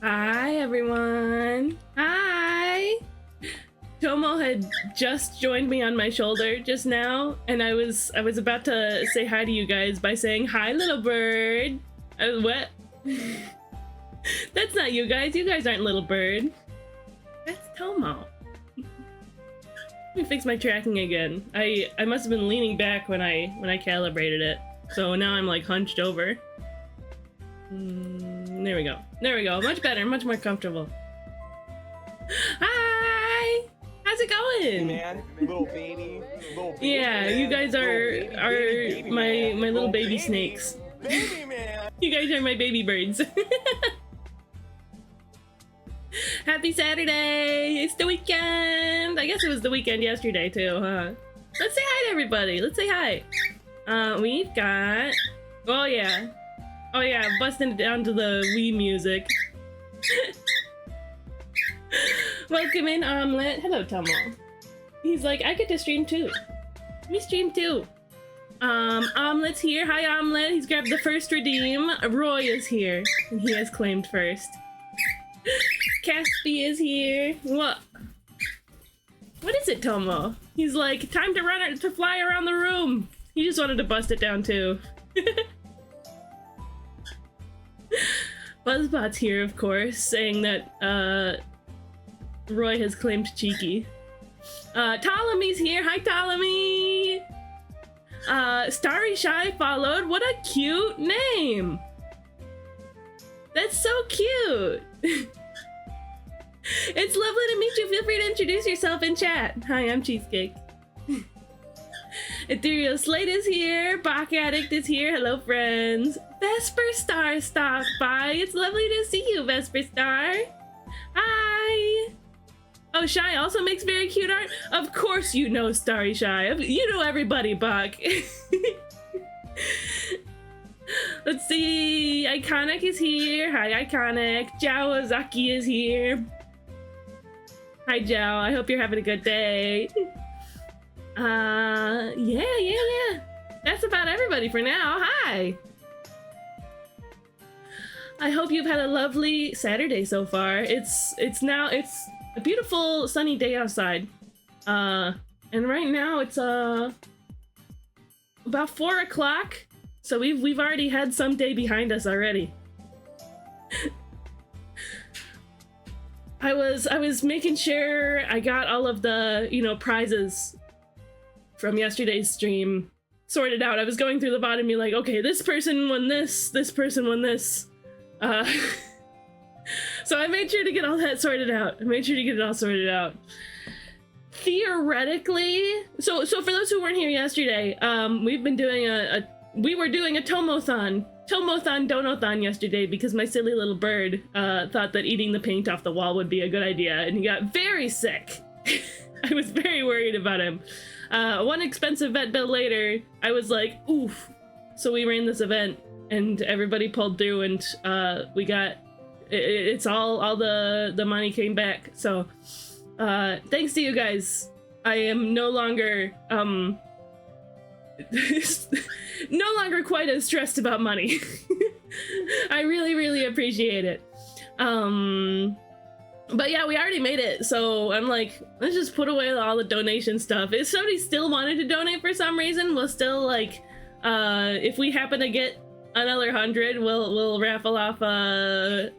Hi everyone. Hi. Tomo had just joined me on my shoulder just now, and I was about to say hi to you guys by saying hi, little bird. What? That's not you guys. You guys aren't little bird. That's Tomo. Let me fix my tracking again. I must have been leaning back when I calibrated it, so now I'm like hunched over. There we go. There we go. Much better. Much more comfortable. Hi. How's it going? Man, little baby. Yeah, man. you guys are baby my man. little baby snakes. Baby man. You guys are my baby birds. Happy Saturday! It's the weekend! I guess it was the weekend yesterday too, huh? Let's say hi to everybody. Let's say hi. We've got... Oh yeah. Oh yeah, busting it down to the Wii music. Welcome in, Omelet. Hello, Tomo. He's like, I get to stream too. We stream too. Omelet's here. Hi, Omelet. He's grabbed the first redeem. Roy is here, and he has claimed first. Caspi is here. What is it, Tomo? He's like, time to run it to fly around the room. He just wanted to bust it down too. Buzzbot's here, of course, saying that Roy has claimed cheeky. Ptolemy's here. Hi, Ptolemy. Starry Shy followed. What a cute name. That's so cute. It's lovely to meet you. Feel free to introduce yourself in chat. Hi, I'm Cheesecake. Ethereal Slate is here. Bach Addict is here. Hello, friends. Vesper Star stopped by. It's lovely to see you, Vesper Star. Hi. Oh, Shy also makes very cute art. Of course you know Starry Shy. You know everybody, Bach. Let's see. Iconic is here. Hi, Iconic. Jao Ozaki is here. Hi, Jao. I hope you're having a good day. Yeah. That's about everybody for now. Hi. I hope you've had a lovely Saturday so far. It's a beautiful sunny day outside. And right now it's about 4 o'clock. So we've already had some day behind us already. I was making sure I got all of the, prizes from yesterday's stream sorted out. I was going through the bottom being like, okay, this person won this person won this. So I made sure to get all that sorted out. I made sure to get it all sorted out. Theoretically, so for those who weren't here yesterday, we've been doing we were doing a Tomothon Donothon yesterday because my silly little bird thought that eating the paint off the wall would be a good idea, and he got very sick. I was very worried about him. One expensive vet bill later, I was like, oof. So we ran this event, and everybody pulled through, and we got it's all the money came back. So thanks to you guys, I am no longer no longer quite as stressed about money. I really appreciate it. But yeah, we already made it, so I'm like, let's just put away all the donation stuff. If somebody still wanted to donate for some reason, we'll still, like, if we happen to get another 100, we'll raffle off a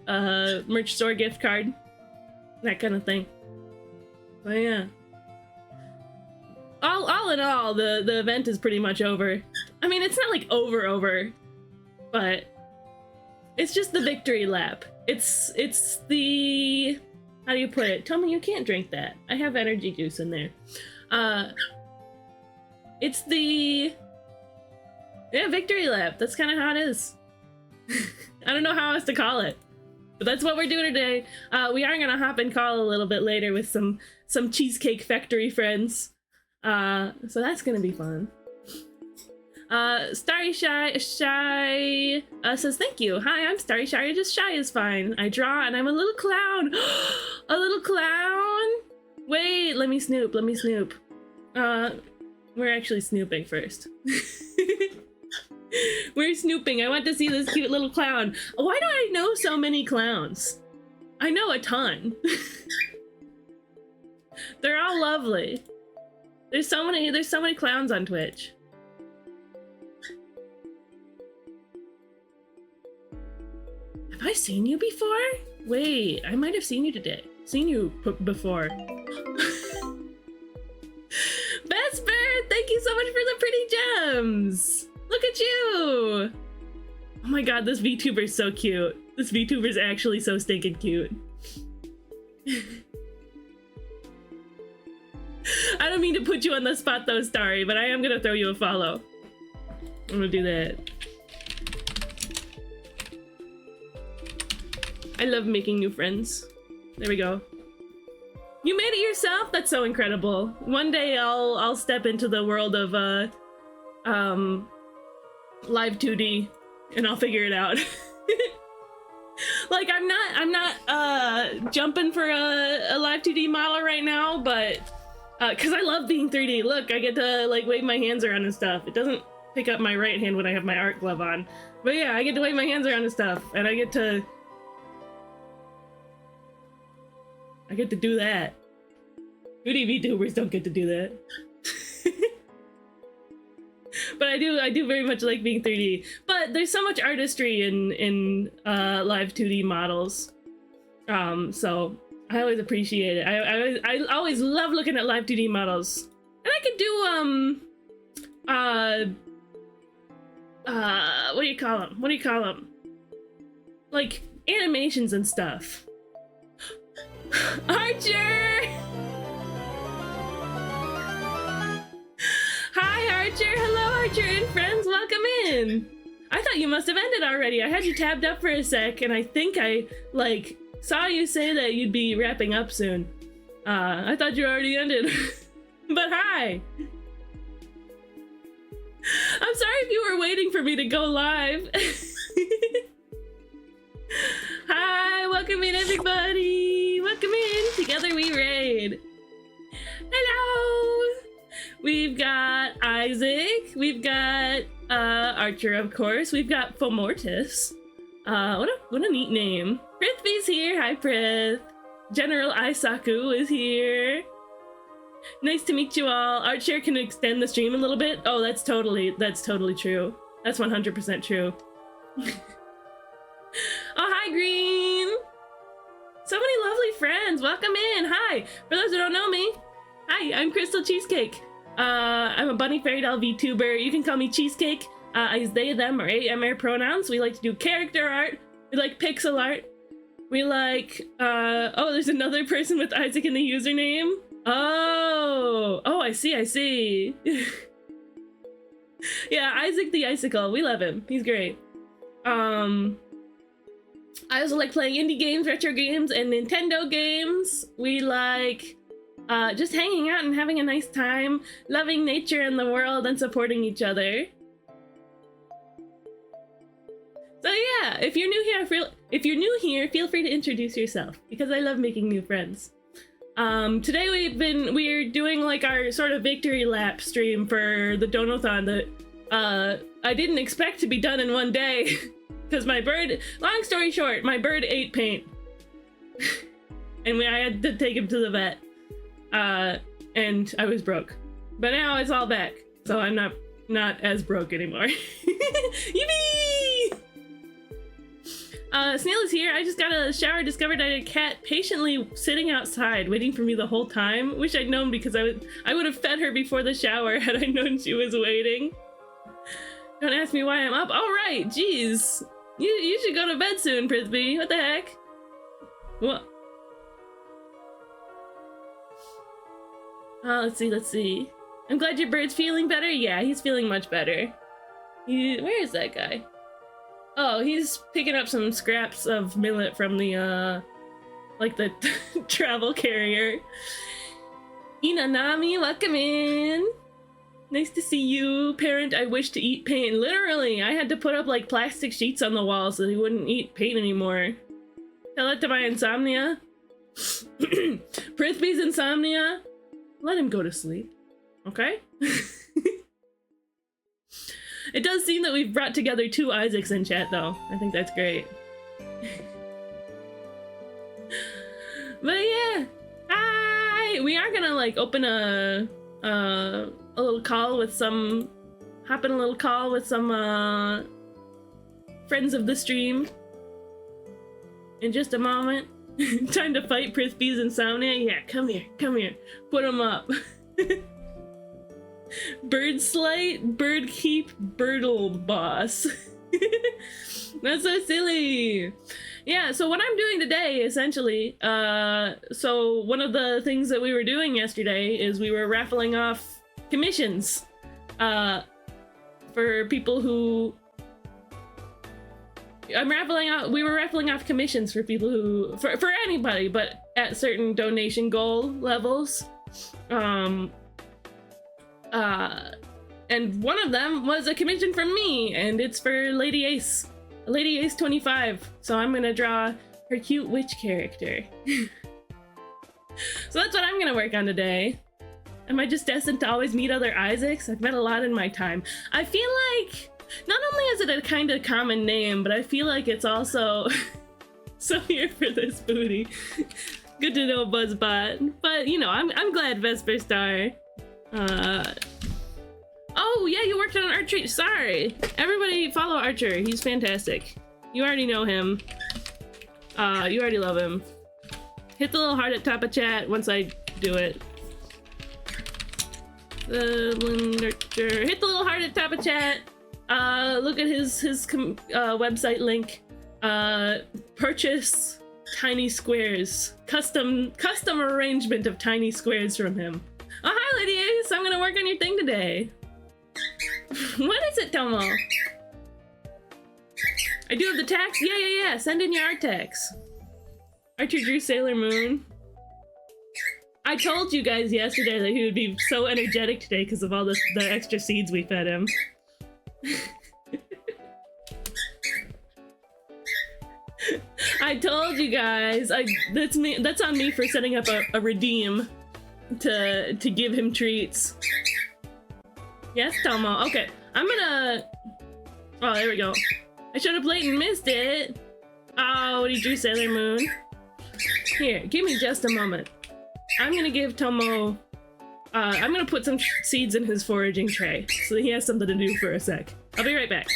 merch store gift card, that kind of thing. But yeah, all in all, the event is pretty much over. I mean, it's not like over, but it's just the victory lap. It's the, how do you put it? Tell me you can't drink that. I have energy juice in there. It's the, yeah, victory lap. That's kind of how it is. I don't know how else to call it, but that's what we're doing today. We are gonna hop and call a little bit later with some Cheesecake Factory friends. So that's gonna be fun. Starry Shy says thank you. Hi, I'm Starry Shy. You're just shy is fine. I draw and I'm a little clown. A little clown? Wait, let me snoop. We're actually snooping first. We're snooping. I want to see this cute little clown. Why do I know so many clowns? I know a ton. They're all lovely. There's so many clowns on Twitch. Have I seen you before? Wait, I might have seen you today. Seen you before. Vesper, thank you so much for the pretty gems. Look at you. Oh my god, this VTuber's so cute. This VTuber's actually so stinking cute. I don't mean to put you on the spot though, Starry, but I am gonna throw you a follow. I'm gonna do that. I love making new friends. There we go. You made it yourself? That's so incredible. One day I'll step into the world of live 2D and I'll figure it out. Like I'm not jumping for a live 2D model right now, but cause I love being 3D. Look, I get to like wave my hands around and stuff. It doesn't pick up my right hand when I have my art glove on. But yeah, I get to wave my hands around and stuff, and I get to do that. 2D VTubers don't get to do that. But I do very much like being 3D. But there's so much artistry in live 2D models. So I always appreciate it. I always love looking at live 2D models. And I could do what do you call them? What do you call them? Like animations and stuff. Archer! Hi, Archer! Hello, Archer and friends! Welcome in! I thought you must have ended already. I had you tabbed up for a sec, and I think I, like, saw you say that you'd be wrapping up soon. I thought you already ended. But hi! I'm sorry if you were waiting for me to go live. Hi, welcome in everybody! Welcome in! Together we raid! Hello! We've got Isaac, we've got Archer, of course, we've got Fomortis. What a neat name. Prithvi's here, hi Prith. General Aisaku is here. Nice to meet you all. Archer can extend the stream a little bit. Oh, that's totally true. That's 100% true. Oh, hi Green! So many lovely friends, welcome in, hi! For those who don't know me, hi, I'm Crystal Cheesecake. I'm a bunny fairy doll VTuber. You can call me Cheesecake. I use they, them, or AMR pronouns. We like to do character art. We like pixel art. We like, oh, there's another person with Isaac in the username. Oh, I see. Yeah, Isaac the Icicle, we love him. He's great. I also like playing indie games, retro games, and Nintendo games. We like just hanging out and having a nice time, loving nature and the world, and supporting each other. So yeah, if you're new here, feel free to introduce yourself, because I love making new friends. Today we're doing like our sort of victory lap stream for the Donothon that I didn't expect to be done in one day. Because my bird, long story short, my bird ate paint. And I had to take him to the vet. And I was broke. But now it's all back. So I'm not as broke anymore. Yippee! Snail is here. I just got a shower, discovered I had a cat patiently sitting outside, waiting for me the whole time. Wish I'd known, because I would have fed her before the shower had I known she was waiting. Don't ask me why I'm up. All right, jeez. You should go to bed soon, Prithvi. What the heck? What? Let's see. I'm glad your bird's feeling better. Yeah, he's feeling much better. Where is that guy? Oh, he's picking up some scraps of millet from the, like the travel carrier. Inanami, welcome in. Nice to see you. Parent, I wish to eat paint. Literally, I had to put up like plastic sheets on the wall so he wouldn't eat paint anymore. Tell that to my insomnia. Prithvi's insomnia. Let him go to sleep. Okay? It does seem that we've brought together two Isaacs in chat though. I think that's great. But yeah, hi. We are gonna like open a little call with some, hop in a little call with some friends of the stream in just a moment. Time to fight Prithvi's insomnia. Yeah, come here, put him up. Bird slight, bird keep, birdle boss. That's so silly. Yeah, so what I'm doing today, essentially, so one of the things that we were doing yesterday is we were raffling off commissions, for people who... we were raffling off commissions for people who... for anybody, but at certain donation goal levels. And one of them was a commission from me, and it's for Lady Ace 25. So I'm gonna draw her cute witch character. So that's what I'm gonna work on today. Am I just destined to always meet other Isaacs? I've met a lot in my time. I feel like not only is it a kind of common name, but I feel like it's also so here for this booty. Good to know, Buzzbot. But you know, I'm glad Vesper Star. Oh yeah, you worked on Archer. Sorry, everybody follow Archer. He's fantastic. You already know him. You already love him. Hit the little heart at top of chat once I do it. Hit the little heart at top of chat. Look at his website link. Purchase tiny squares. Custom arrangement of tiny squares from him. Oh hi Lady Ace, I'm gonna work on your thing today. What is it, Tomo? I do have the tax? Yeah. Send in your art tax. Archer drew Sailor Moon. I told you guys yesterday that he would be so energetic today because of all the extra seeds we fed him. I told you guys. That's on me for setting up a redeem to give him treats. Yes, Tomo. Okay, I'm gonna... Oh, there we go. I should have played and missed it. Oh, he drew Sailor Moon. Here, give me just a moment. I'm gonna give Tomo... I'm gonna put some seeds in his foraging tray so that he has something to do for a sec. I'll be right back.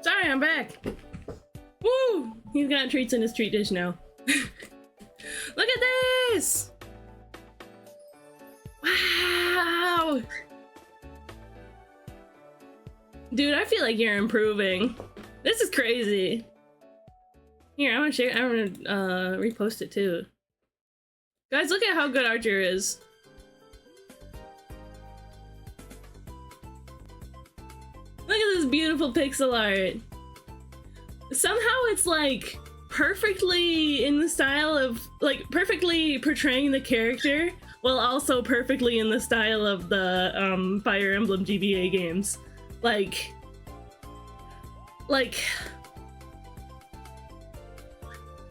Sorry, I'm back. Woo! He's got treats in his treat dish now. Look at this! Wow! Dude, I feel like you're improving. This is crazy. Here, I'm gonna repost it too. Guys, look at how good Archer is. Look at this beautiful pixel art. Somehow it's like perfectly in the style of, like, perfectly portraying the character while also perfectly in the style of the Fire Emblem GBA games. Like,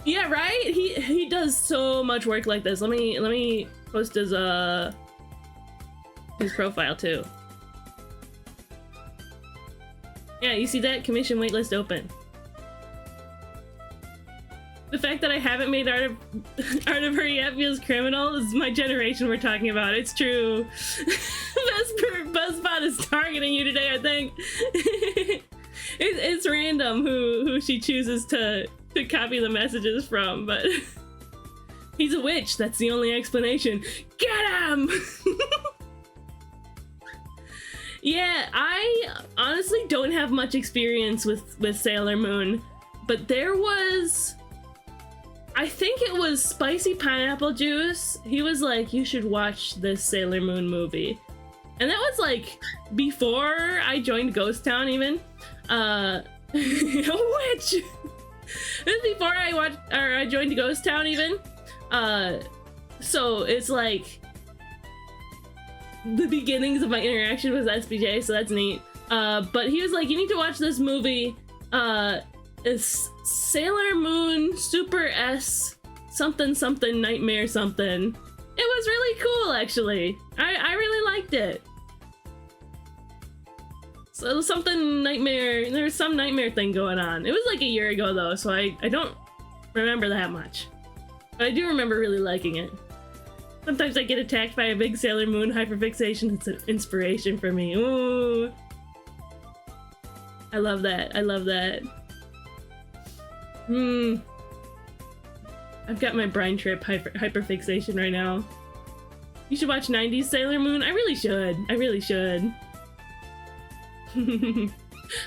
yeah, right? He does so much work like this. Let me post his profile too. Yeah, you see that? Commission waitlist open. The fact that I haven't made art of her yet feels criminal. This is my generation we're talking about. It's true. Spot is targeting you today, I think. It's random who she chooses to copy the messages from, but he's a witch. That's the only explanation. Get him! Yeah, I honestly don't have much experience with Sailor Moon, but there was, I think it was Spicy Pineapple Juice. He was like, you should watch this Sailor Moon movie. And that was like before I joined Ghost Town even. A witch! It was before I joined Ghost Town even. So it's like the beginnings of my interaction with SBJ, so that's neat. But he was like, you need to watch this movie. It's Sailor Moon Super S something something nightmare something. It was really cool, actually. I really liked it. So something nightmare, there was some nightmare thing going on. It was like a year ago though, so I don't remember that much. But I do remember really liking it. Sometimes I get attacked by a big Sailor Moon hyperfixation. It's an inspiration for me. Ooh. I love that. I love that. I've got my brine trip hyperfixation right now. You should watch 90s Sailor Moon. I really should. I really should.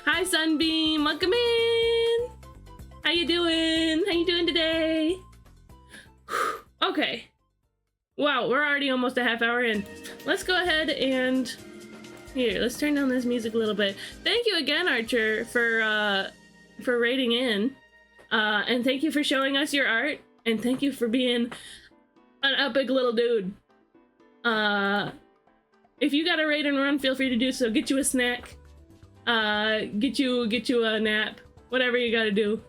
Hi Sunbeam, welcome in. How you doing? How you doing today? Okay. Wow, we're already almost a half hour in. Let's go ahead and here. Let's turn down this music a little bit. Thank you again, Archer, for raiding in, and thank you for showing us your art, and thank you for being an epic little dude. If you got a raid and run, feel free to do so. Get you a snack. Get you a nap. Whatever you gotta do.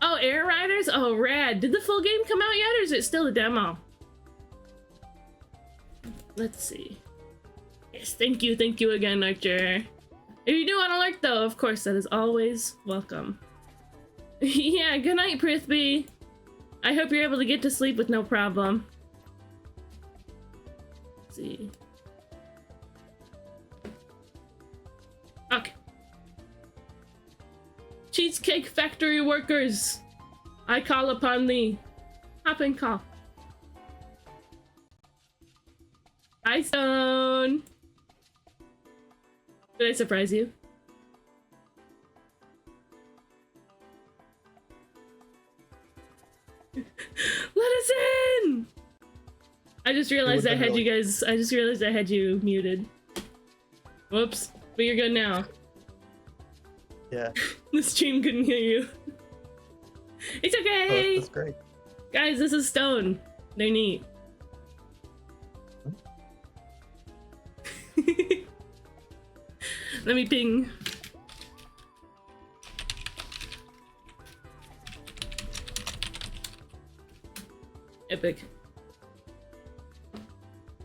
Oh, Air Riders? Oh, rad. Did the full game come out yet, or is it still a demo? Let's see. Yes, thank you again, Archer. If you do want to lurk, though, of course, that is always welcome. Yeah, good night, Prithvi. I hope you're able to get to sleep with no problem. Let's see. Okay. Cheesecake Factory workers, I call upon thee. Hop and call. Hi, Stone. Did I surprise you? Let us in! I just realized I had you guys. I just realized I had you muted. Whoops. But you're good now. Yeah. The stream couldn't hear you. It's okay! Oh, that's great. Guys, this is Stone. They're neat. Let me ping. Epic.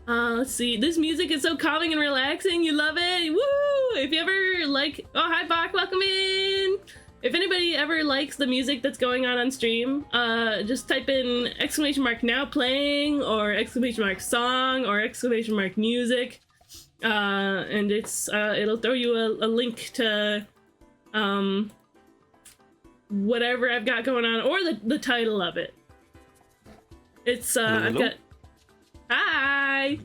Let's see. This music is so calming and relaxing. You love it. Woo! If you ever like, oh hi Bach, welcome in. If anybody ever likes the music that's going on stream, just type in !now playing or !song or !music, and it'll throw you a link to whatever I've got going on, or the title of it. It's I've got. Hi!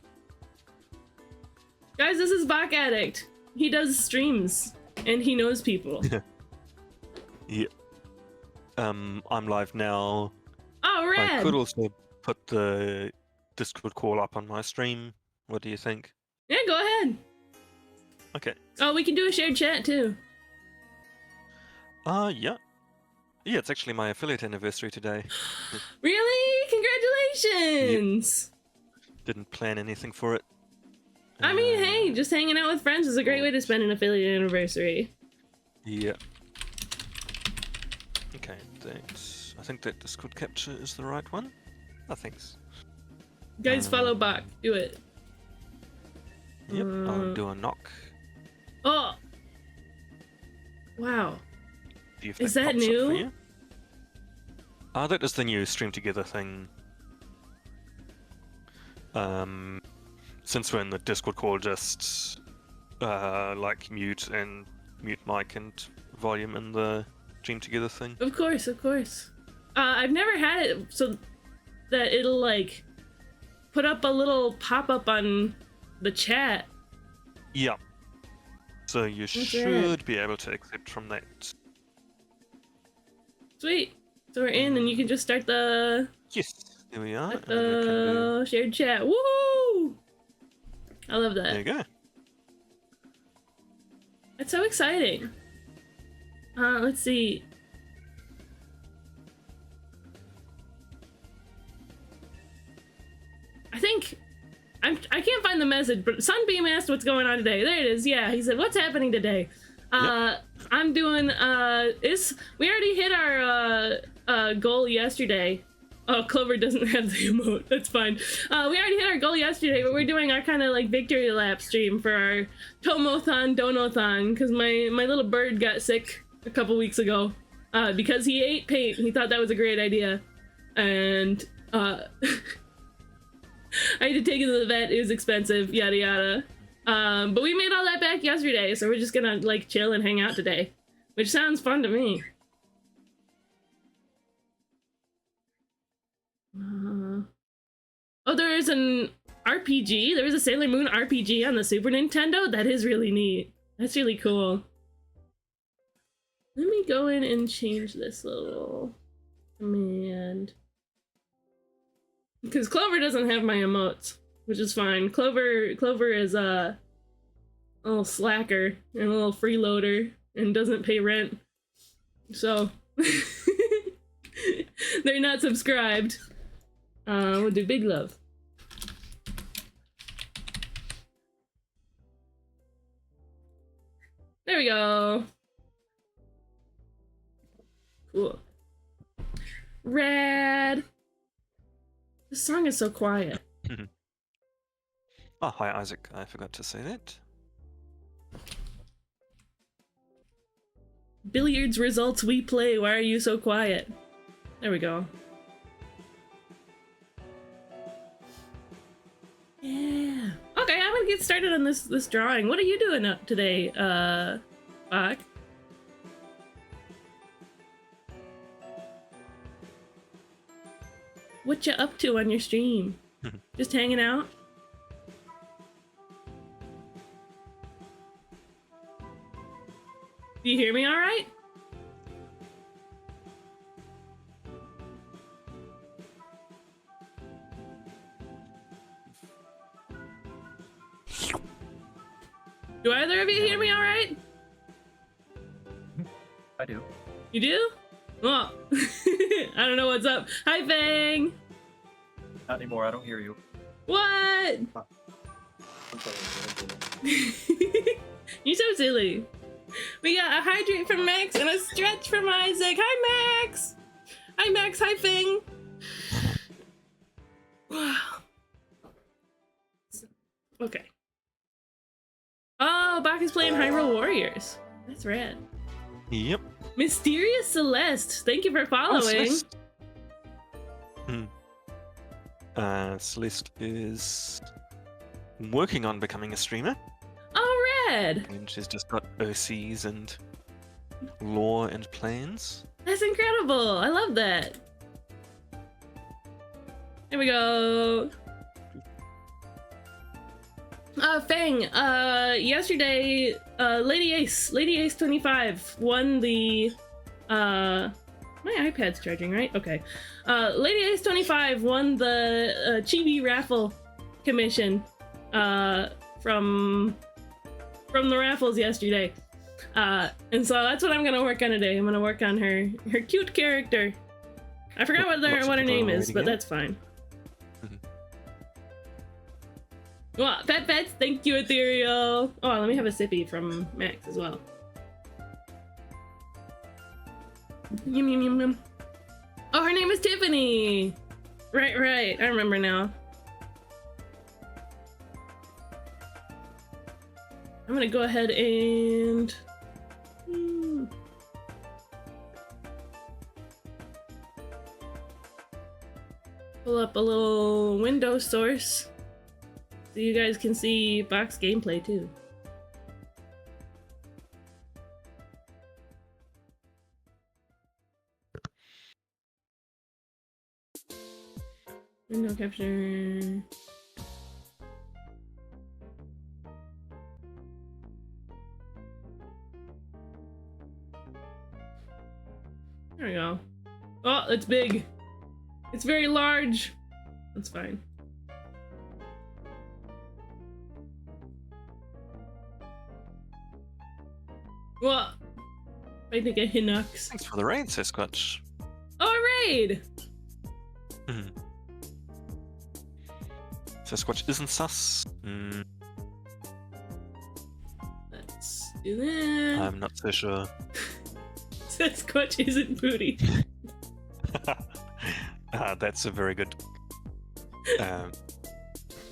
Guys, this is Bach Addict. He does streams, and he knows people. Yeah. I'm live now. Oh, rad! I could also put the Discord call up on my stream. What do you think? Yeah, go ahead. Okay. Oh, we can do a shared chat, too. Yeah. Yeah, it's actually my affiliate anniversary today. Really? Congratulations! Yep. Didn't plan anything for it. I mean, hey, just hanging out with friends is a great way to spend an affiliate anniversary. Yeah. Okay, I think that Discord capture is the right one. I think so. Guys, follow Bach. Do it. Yep, I'll do a knock. Oh! Wow. See if Is that pops up for new? you. That is the new Stream Together thing. since we're in the Discord call, just like mute mic and volume in the Dream Together thing. Of course, of course. I've never had it so that it'll like put up a little pop-up on the chat. Yeah. So you should be able to accept from that. Sweet. So we're in, and you can just start the Yes, there we are. shared chat. Woohoo! I love that. There you go. It's so exciting. Let's see. I think I can't find the message, but Sunbeam asked what's going on today. There it is. Yeah, he said, "What's happening today?" Yep. I'm doing we already hit our goal yesterday. Oh, Clover doesn't have the emote. That's fine. We already hit our goal yesterday, but we're doing our kind of like victory lap stream for our Tomothon Donothon because my little bird got sick a couple weeks ago because he ate paint. He thought that was a great idea, and I had to take him to the vet. It was expensive, yada yada. But we made all that back yesterday, so we're just gonna like chill and hang out today, which sounds fun to me. Oh, there is an RPG. There was a Sailor Moon RPG on the Super Nintendo. That is really neat. That's really cool. Let me go in and change this little command. Because Clover doesn't have my emotes, which is fine. Clover is a little slacker and a little freeloader and doesn't pay rent. So they're not subscribed. We'll do big love. There we go. Cool. Rad. This song is so quiet. Oh, hi Isaac. I forgot to say that. Billiards results we play. Why are you so quiet? There we go. Yeah. Okay, I'm gonna get started on this drawing. What are you doing up today, Bach? What you up to on your stream? Just hanging out? Do you hear me all right? Do either of you hear me all right? I do. You do? Well, I don't know what's up. Hi, Fang! Not anymore. I don't hear you. What? You're so silly. We got a hydrate from Max and a stretch from Isaac. Hi, Max! Hi, Max. Hi, Fang. Wow. Okay. Oh, Bach is playing Hyrule Warriors. That's rad. Yep. Mysterious Celeste, thank you for following. Celeste is working on becoming a streamer. Oh, rad! And she's just got OCs and lore and plans. That's incredible. I love that. There we go. Fang, yesterday, Lady Ace 25 won the, my iPad's charging, right? Okay. Lady Ace 25 won the, Chibi raffle commission, from the raffles yesterday. And so that's what I'm gonna work on today. I'm gonna work on her cute character. I forgot what her name is, but that's fine. Well, Pets, thank you, Ethereal. Oh, let me have a sippy from Max as well. Yum, yum, yum, yum. Oh, her name is Tiffany. Right. I remember now. I'm gonna go ahead and... pull up a little window source. So you guys can see box gameplay too. Window capture. There we go. Oh, it's big. It's very large. That's fine. What? I think a Hinox. Thanks for the raid, Sasquatch. Oh, a raid! Sasquatch isn't sus. Let's do that. I'm not so sure. Sasquatch isn't booty. That's a very good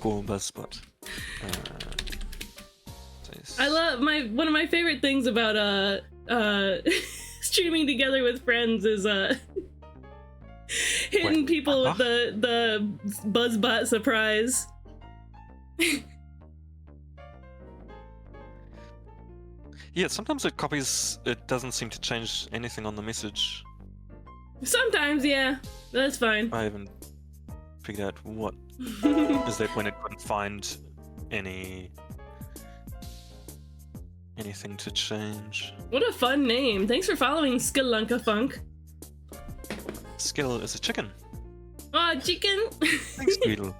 Goomba spot. I love one of my favorite things about streaming together with friends is hitting people with the buzzbot surprise. Yeah, sometimes it copies. It doesn't seem to change anything on the message. Sometimes, yeah, that's fine. I haven't figured out what is that when it couldn't find anything to change. What a fun name! Thanks for following Skilunka Funk. Skill is a chicken. Oh, chicken! Thanks, Beetle.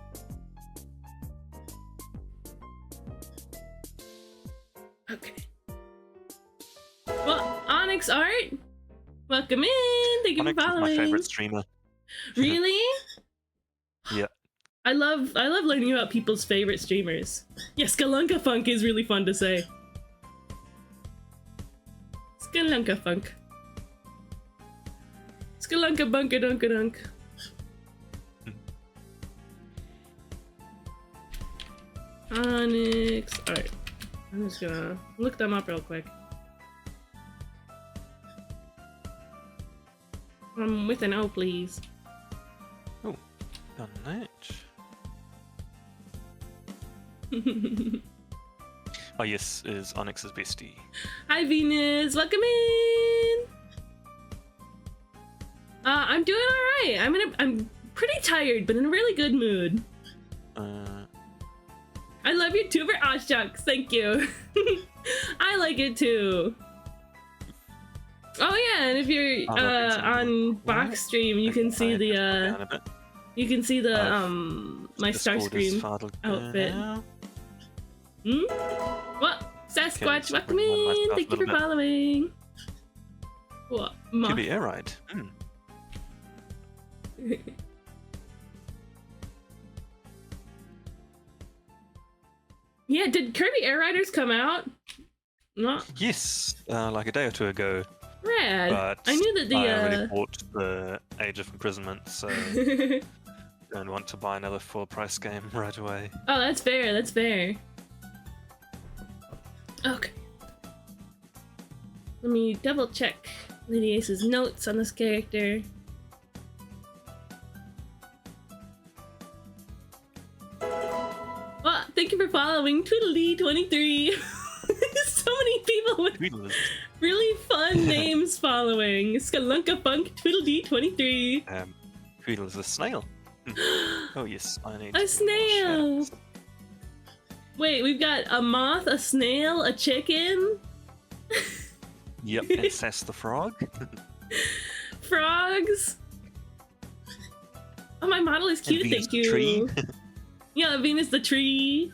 Okay. Well, Onyx Art, welcome in. Thank you Onyx for is following. my favorite streamer. Really? Yeah. I love learning about people's favorite streamers. Yeah, Skilunka Funk is really fun to say. Skilunka Funk. Skilunka Bunka Dunka Dunk. Onyx Art. I'm just gonna look them up real quick. With an O, please. Oh, done that. Oh yes, is Onyx's bestie. Hi Venus, welcome in. I'm doing all right. I'm pretty tired, but in a really good mood. I love your tuber Oshucks, thank you. I like it too. Oh yeah, and if you're on box stream, you can see the my Starscream outfit. What? Sasquatch, welcome in. Thank you for following. What? Could air ride. Yeah, did Kirby Air Riders come out? Not Yes, like a day or two ago. rad. But I knew that the I already bought the Age of Imprisonment, so don't want to buy another full price game right away. Oh, that's fair. That's fair. Okay. Let me double check Lady Ace's notes on this character. Well, thank you for following Tweedledee23. So many people with really fun names following. Skilunka Funk Tweedledee23. Tweedle is a snail. Oh yes, I need A snail! Wait, we've got a moth, a snail, a chicken? Yep, and Sass the frog. Frogs? Oh, my model is cute, Venus thank the you. tree. Yeah, Venus the tree.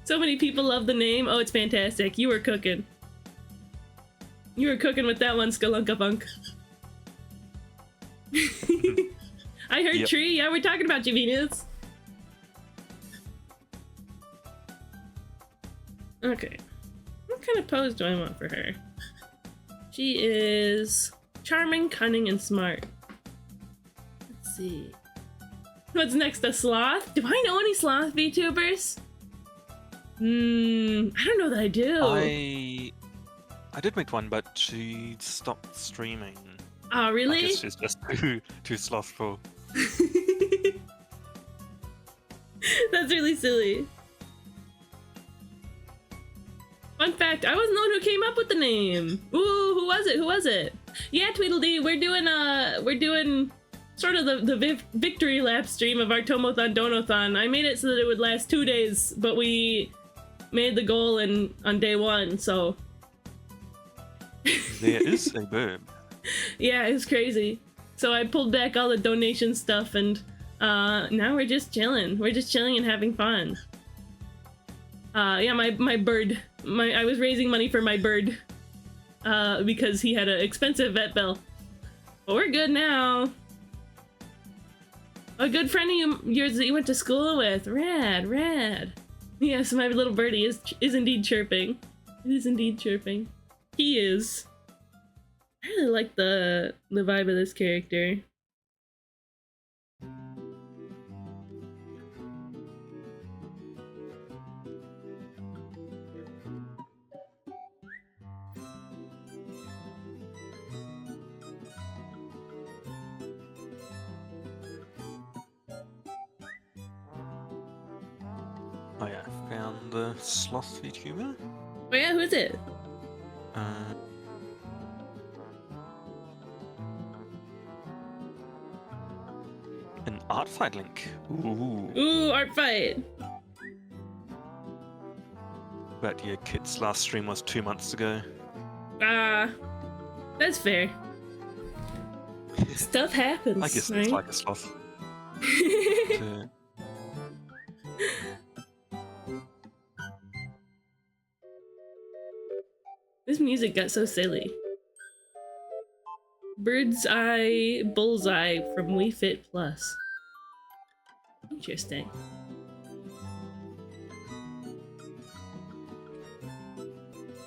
So many people love the name. Oh, it's fantastic. You were cooking. You were cooking with that one, Skilunka Funk. I heard tree. Yeah, we're talking about you, Venus. Okay. What kind of pose do I want for her? She is charming, cunning, and smart. Let's see. What's next? A sloth? Do I know any sloth VTubers? I don't know that I do. I did meet one, but she stopped streaming. Oh, really? I guess she's just too slothful. That's really silly. Fun fact, I wasn't the one who came up with the name. Ooh, who was it? Who was it? Yeah, Tweedledee, we're doing sort of the victory lap stream of our Tomothon Donothon. I made it so that it would last 2 days, but we made the goal on day 1, so... There is a verb. Yeah, it was crazy. So I pulled back all the donation stuff, and now we're just chilling. We're just chilling and having fun. Yeah, my bird. I was raising money for my bird because he had an expensive vet bill. But we're good now. A good friend of yours that you went to school with. Rad. Yes, my little birdie is indeed chirping. It is indeed chirping. He is. I really like the vibe of this character. Oh yeah, found the sloth VTuber. Oh yeah, who is it? An art fight link. Ooh. Ooh, art fight. But yeah, Kit's last stream was 2 months ago. That's fair. Stuff happens. I guess right? it's like a sloth. This music got so silly. Bird's Eye Bullseye from Wii Fit Plus. Interesting.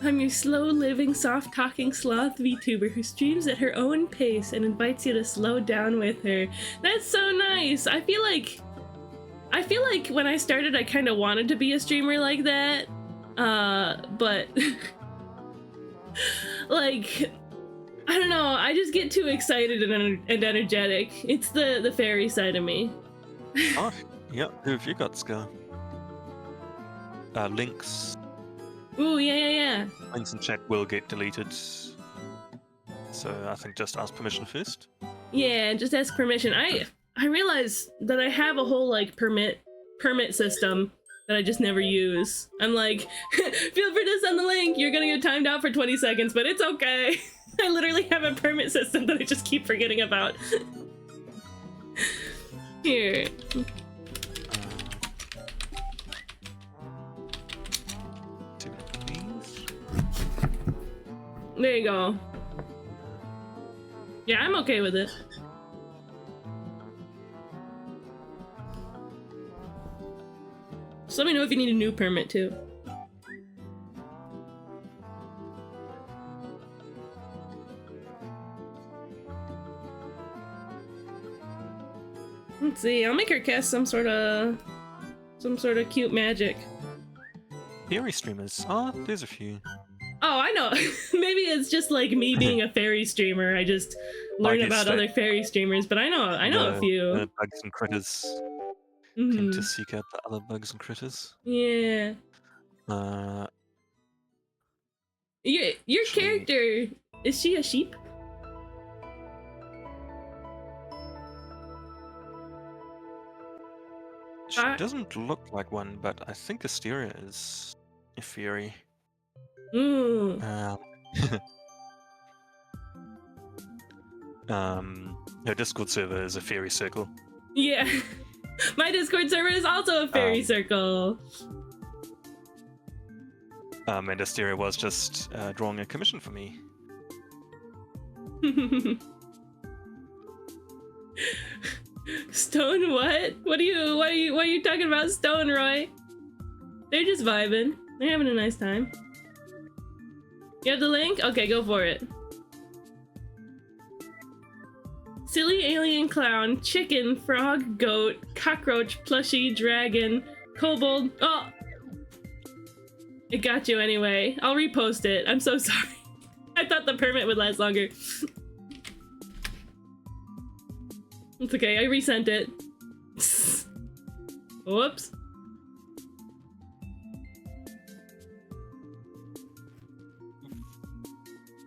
I'm your slow-living, soft-talking sloth VTuber who streams at her own pace and invites you to slow down with her. That's so nice! I feel like when I started I kind of wanted to be a streamer like that. But... like... I don't know, I just get too excited and energetic. It's the fairy side of me. Oh, yeah, who have you got, Scar? Links. Ooh, yeah. Links in chat will get deleted. So I think just ask permission first. Yeah, just ask permission. I realize that I have a whole like permit system that I just never use. I'm like, feel free to send the link. You're gonna get timed out for 20 seconds, but it's okay. I literally have a permit system that I just keep forgetting about. Here. There you go. Yeah, I'm okay with it. So let me know if you need a new permit too. Let's see, I'll make her cast some sort of cute magic. Fairy streamers. Oh, there's a few. Oh, I know. Maybe it's just like me being a fairy streamer. I just learn about other fairy streamers, but I know a few. The bugs and critters tend to seek out the other bugs and critters. Yeah. Your character, is she a sheep? She doesn't look like one, but I think Asteria is a fairy. Ooh. Her Discord server is a fairy circle. Yeah. My Discord server is also a fairy circle. And Asteria was just drawing a commission for me. Stone what? Why are you talking about Stone, Roy? They're just vibing. They're having a nice time. You have the link? Okay, go for it. Silly alien clown, chicken, frog, goat, cockroach, plushie, dragon, kobold. Oh! It got you anyway. I'll repost it. I'm so sorry. I thought the permit would last longer. It's okay, I resent it. Whoops.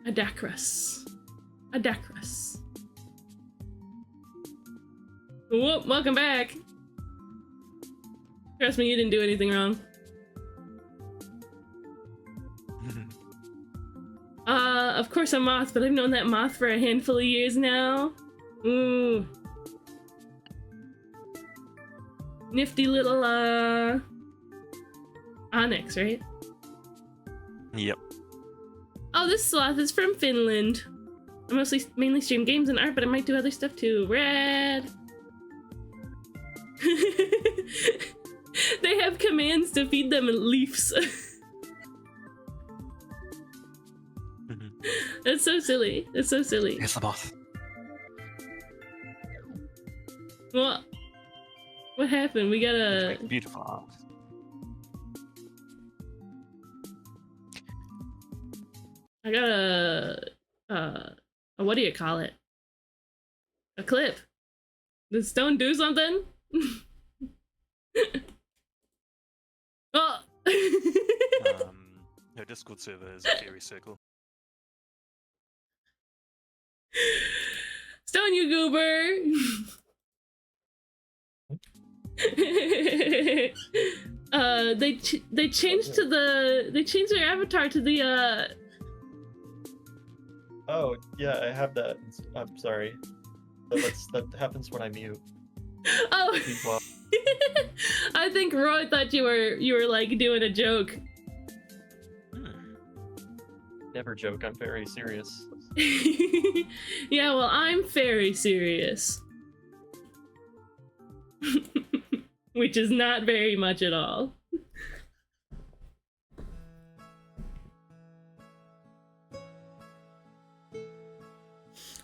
Adacrus. Adacrus. Whoop, welcome back. Trust me, you didn't do anything wrong. Of course I'm Moth, but I've known that Moth for a handful of years now. Ooh. Nifty little, Onyx, right? Yep. Oh, this sloth is from Finland. I mainly stream games and art, but I might do other stuff too. Rad! They have commands to feed them leaves. That's so silly. That's so silly. Here's the moth. What happened? We got a... Beautiful art. I got a what do you call it? A clip. Did Stone do something? Oh! Her Discord server is a fairy circle. Stone, you goober! They changed their avatar to the Oh, yeah, I have that. I'm sorry. That happens when I mute. Oh. Well, I think Roy thought you were like doing a joke. never joke, I'm very serious. Yeah, well, I'm very serious. Which is not very much at all.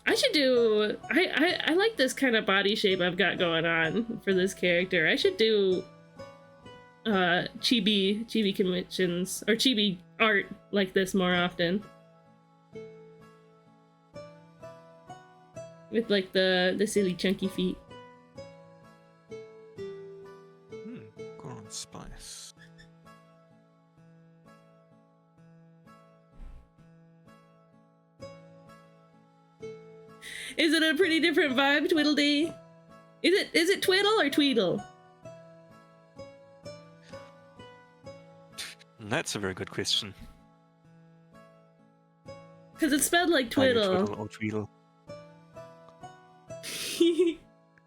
I should do... I like this kind of body shape I've got going on for this character. I should do chibi conventions or chibi art like this more often. With like the silly chunky feet. Corn spice. Is it a pretty different vibe, Tweedledee? Is it Twiddle or Tweedle? That's a very good question. Because it's spelled like Either Twiddle. Twiddle or Tweedle.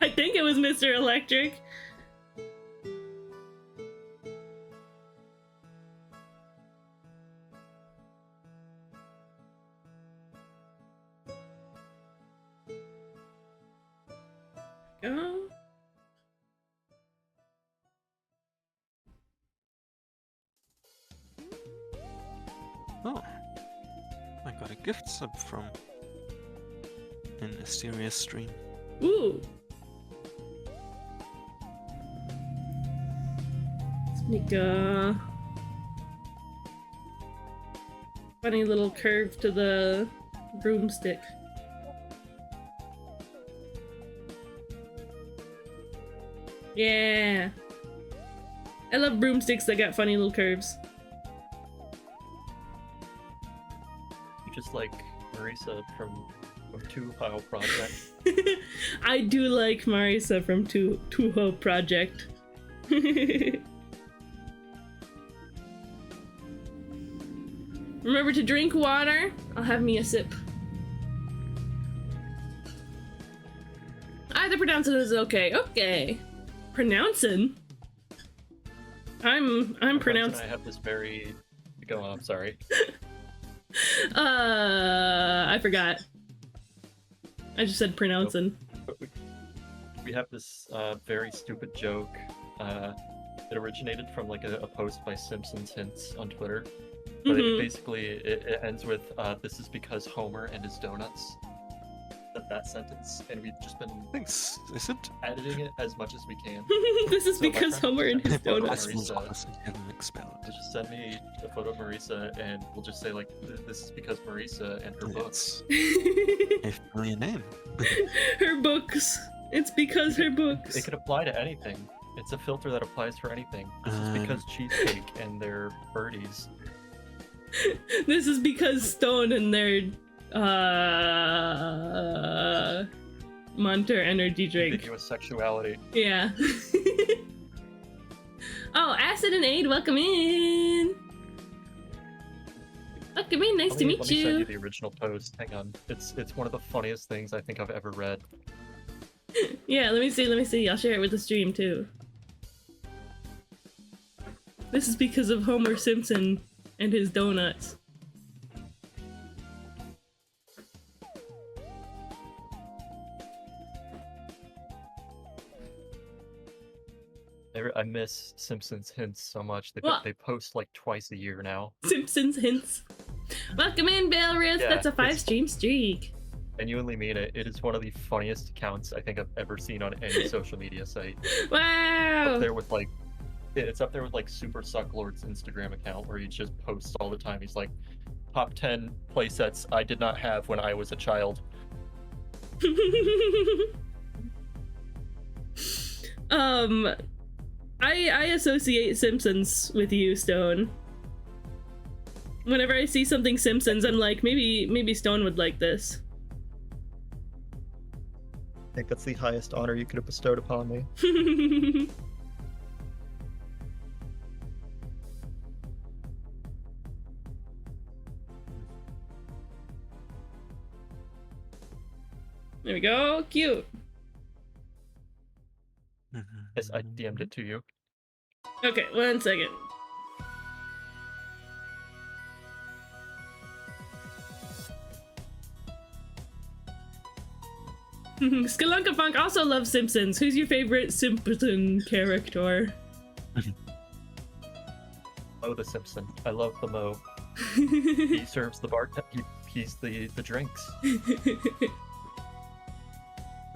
I think it was Mr. Electric. Go. Oh, I got a gift sub from an Asterius stream. Ooh. Let's make a funny little curve to the broomstick. Yeah. I love broomsticks that got funny little curves. You just like Marisa from Two Pile Project. I do like Marisa from Tuho Project. Remember to drink water. I'll have me a sip. Either pronouncing is okay. Okay. Pronouncing? I'm pronouncing. I have this very... Go on, I'm sorry. I forgot. I just said pronouncing. We have this very stupid joke. It originated from like a post by Simpsons Hints on Twitter. But it ends with, this is because Homer and his donuts. That sentence. And we've just been Thanks, is it? editing it as much as we can. This is So my because friend Homer and his just sent me a donuts. photo of Marisa. Honestly, haven't expelled. Just send me a photo of Marisa and we'll just say like, this is because Marisa and her books. If your name. Her books. It's because her books. It could apply to anything. It's a filter that applies for anything. This is because cheesecake and their birdies. This is because Stone and their Monter energy drink. Ambiguous sexuality. Yeah. Oh, Acid and Aid, welcome in. Welcome in, nice to meet Let me send you. you the original post. Hang on. It's one of the funniest things I think I've ever read. Yeah, let me see. I'll share it with the stream too. This is because of Homer Simpson and his donuts. I miss Simpsons hints so much. What? They post like twice a year now. Simpsons hints. Welcome in, Baleris. Yeah, That's a 5 it's- stream streak. Genuinely mean it. It is one of the funniest accounts I think I've ever seen on any social media site. Wow. Up there with like, it's up there with like Super Sucklord's Instagram account where he just posts all the time. He's like, top 10 playsets I did not have when I was a child. I associate Simpsons with you, Stone. Whenever I see something Simpsons, I'm like, maybe Stone would like this. I think that's the highest honor you could have bestowed upon me. There we go. Cute. Yes, I DM'd it to you. Okay, 1 second. Skalunka Funk also loves Simpsons. Who's your favorite Simpson character? Mo the Simpson. I love the Mo. He serves the bar. He's the drinks.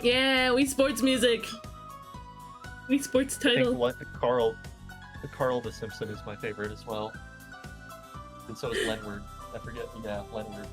Yeah, we sports music. We sports I think title. Carl the Simpson is my favorite as well. And so is Lenward. I forget. Yeah, Lenward.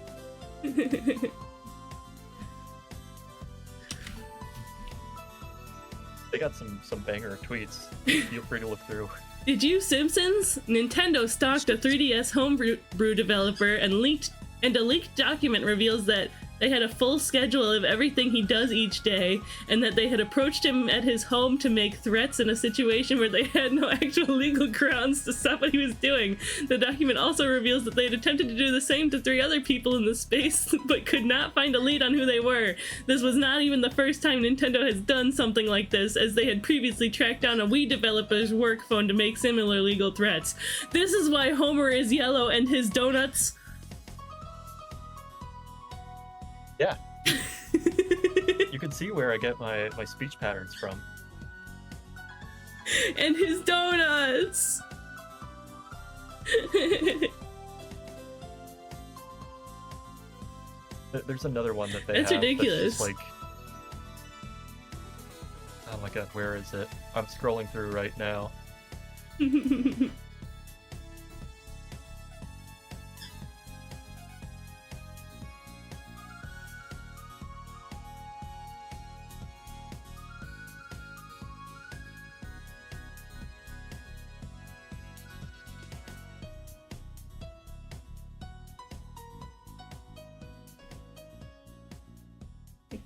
They got some banger tweets. Feel free to look through. Did you Simpsons? Nintendo stalked a 3DS homebrew developer and a leaked document reveals that they had a full schedule of everything he does each day, and that they had approached him at his home to make threats in a situation where they had no actual legal grounds to stop what he was doing. The document also reveals that they had attempted to do the same to 3 other people in the space, but could not find a lead on who they were. This was not even the first time Nintendo has done something like this, as they had previously tracked down a Wii developer's work phone to make similar legal threats. This is why Homer is yellow and his donuts... Yeah. You can see where I get my speech patterns from. And his donuts! There's another one that they That's have. ridiculous. That's just like, oh my god, where is it? I'm scrolling through right now.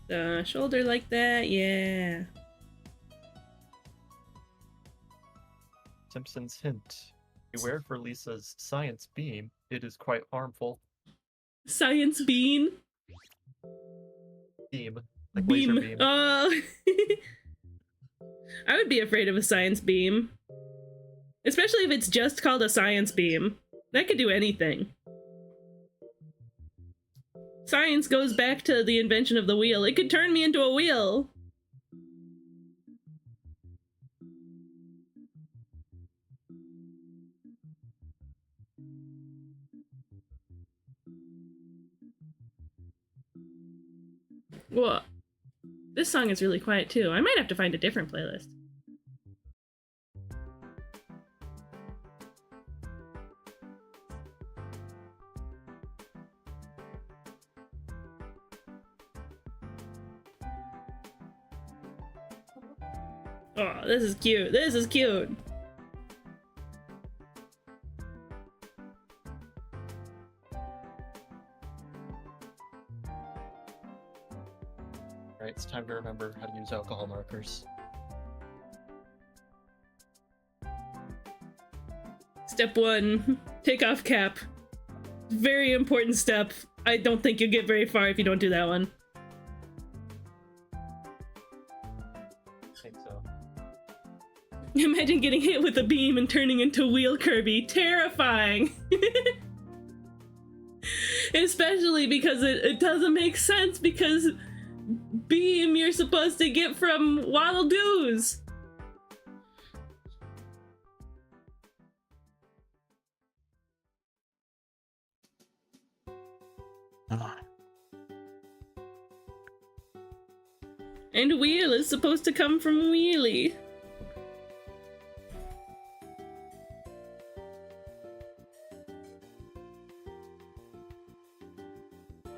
The shoulder like that, yeah. Simpson's hint. Beware for Lisa's science beam. It is quite harmful. Science bean. Beam. Like Beam. laser beam. Oh. I would be afraid of a science beam. Especially if it's just called a science beam. That could do anything. Science goes back to the invention of the wheel. It could turn me into a wheel. Whoa. This song is really quiet too. I might have to find a different playlist. Oh, this is cute. This is cute. Alright, it's time to remember how to use alcohol markers. Step 1, take off cap. Very important step. I don't think you'll get very far if you don't do that one. I think so. Imagine getting hit with a beam and turning into Wheel Kirby. Terrifying! Especially because it doesn't make sense because beam you're supposed to get from Waddle Doos. And wheel is supposed to come from wheelie. Oh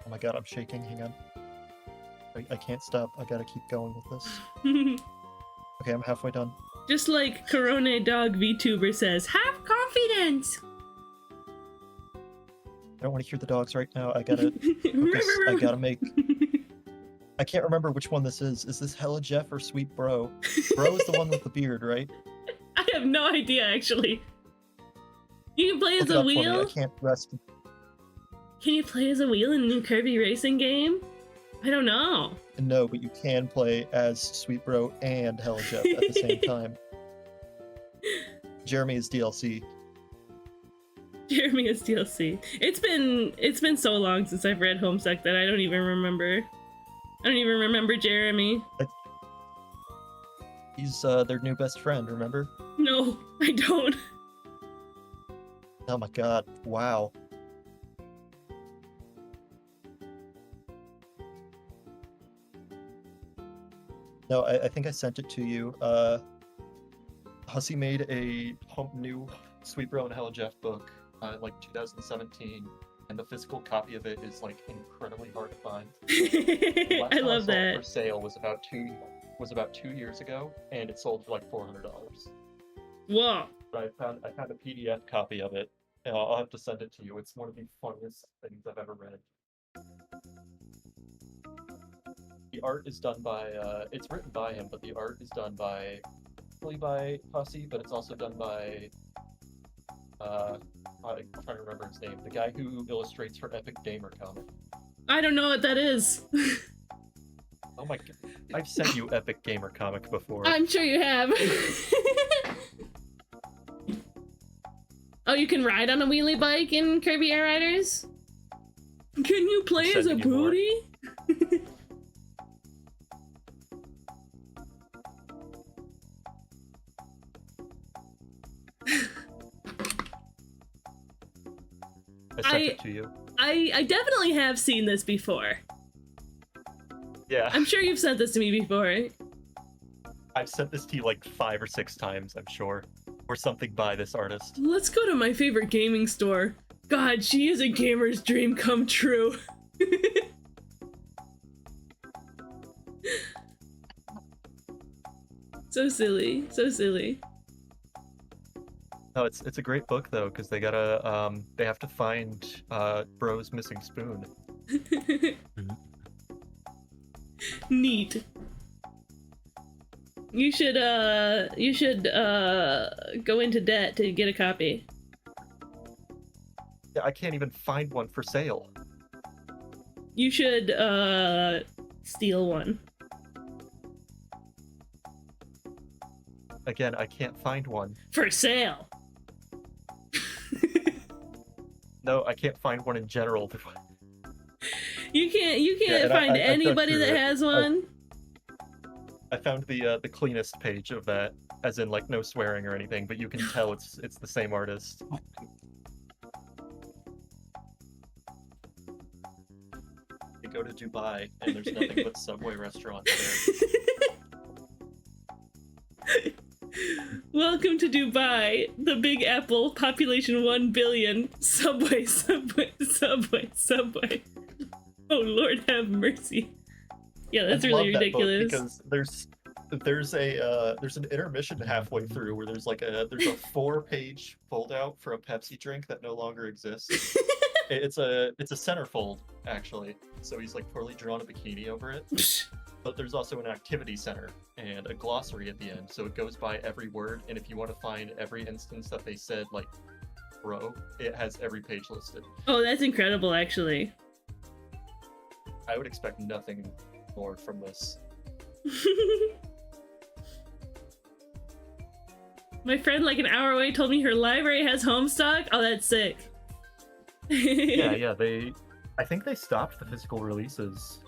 my god, I'm shaking. Hang on. I can't stop. I gotta keep going with this. Okay, I'm halfway done. Just like Corona Dog VTuber says, have confidence! I don't want to hear the dogs right now. I gotta focus. I gotta make... I can't remember which one this is. Is this Hella Jeff or Sweet Bro? Bro is the one with the beard, right? I have no idea, actually. You can play as Look it a up for me. wheel? I can't rest. Can you play as a wheel in a new Kirby racing game? I don't know. No, but you can play as Sweet Bro and Hella Jeff at the same time. Jeremy is DLC. Jeremy is DLC. It's been so long since I've read Homestuck that I don't even remember. I don't even remember Jeremy. He's their new best friend, remember? No, I don't. Oh my god, wow. No, I think I sent it to you. Hussey made a new Sweet Bro and Hella Jeff book in like 2017, and the physical copy of it is like incredibly hard to find. I love saw it that. for sale was about 2 years ago, and it sold for like $400. Whoa. But I found a PDF copy of it, and I'll have to send it to you. It's one of the funniest things I've ever read. The art is done by it's written by him, but the art is done by Hussey, but it's also done by I'm trying to remember his name. The guy who illustrates for Epic Gamer comic. I don't know what that is. Oh my god. I've sent you Epic Gamer comic before. I'm sure you have. Oh, you can ride on a wheelie bike in Kirby Air Riders? Can you play as a Sending you more. booty? I sent it to you. I definitely have seen this before. Yeah. I'm sure you've sent this to me before. I've sent this to you like 5 or 6 times, I'm sure. Or something by this artist. Let's go to my favorite gaming store. God, she is a gamer's dream come true. So silly, so silly. No, it's a great book though, because they have to find Bro's missing spoon. Neat. You should go into debt to get a copy. Yeah, I can't even find one for sale. You should steal one. Again, I can't find one. For sale. No, I can't find one in general. You can't and find I dug anybody through that it. has one. I found the cleanest page of that, as in like no swearing or anything, but you can tell it's the same artist. You go to Dubai and there's nothing but Subway restaurants there. Welcome to Dubai, the Big Apple, population 1 billion. Subway, subway, subway, subway. Oh Lord have mercy. Yeah, that's I really love that book ridiculous. because There's an intermission halfway through where there's a 4-page fold out for a Pepsi drink that no longer exists. It's a centerfold actually, so he's like poorly drawn a bikini over it. But there's also an activity center and a glossary at the end, so it goes by every word, and if you want to find every instance that they said like bro, it has every page listed. Oh, that's incredible, actually. I would expect nothing more from this. My friend, like an hour away, told me her library has Homestuck. Oh, that's sick. Yeah, I think they stopped the physical releases.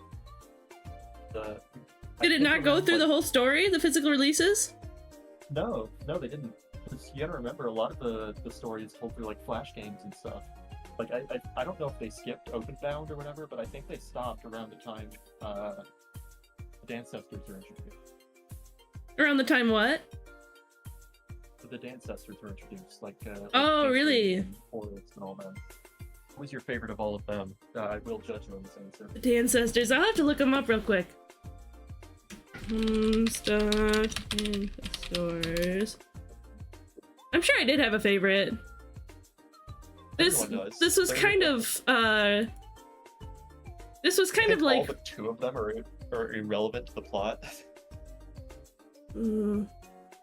Did it not go through the whole story, the physical releases? No, they didn't. 'Cause you gotta remember, a lot of the story is told through like flash games and stuff. Like I don't know if they skipped Openbound or whatever, but I think they stopped around the time the Dancestors were introduced. Around the time what? The Dancestors were introduced, Oh, really? and Forest and all that. What was your favorite of all of them? I will judge you on this answer. The Ancestors. I'll have to look them up real quick. Homestuck in the stores. I'm sure I did have a favorite. Everyone does. This was kind of this was kind of like all but 2 of them are irrelevant to the plot.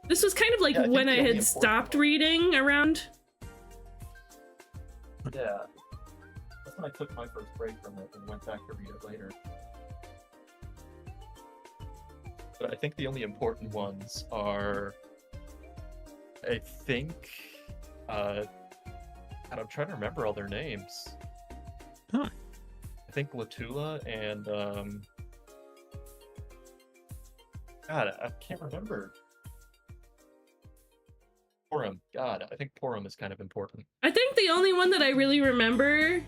This was kind of like Yeah, I think when the I only had important stopped one- reading around. Yeah. That's when I took my first break from it and went back to read it later. But I think the only important ones are, I think, and I'm trying to remember all their names. Huh. I think Latula and, God, I can't remember. Porum. God, I think Porum is kind of important. I think the only one that I really remember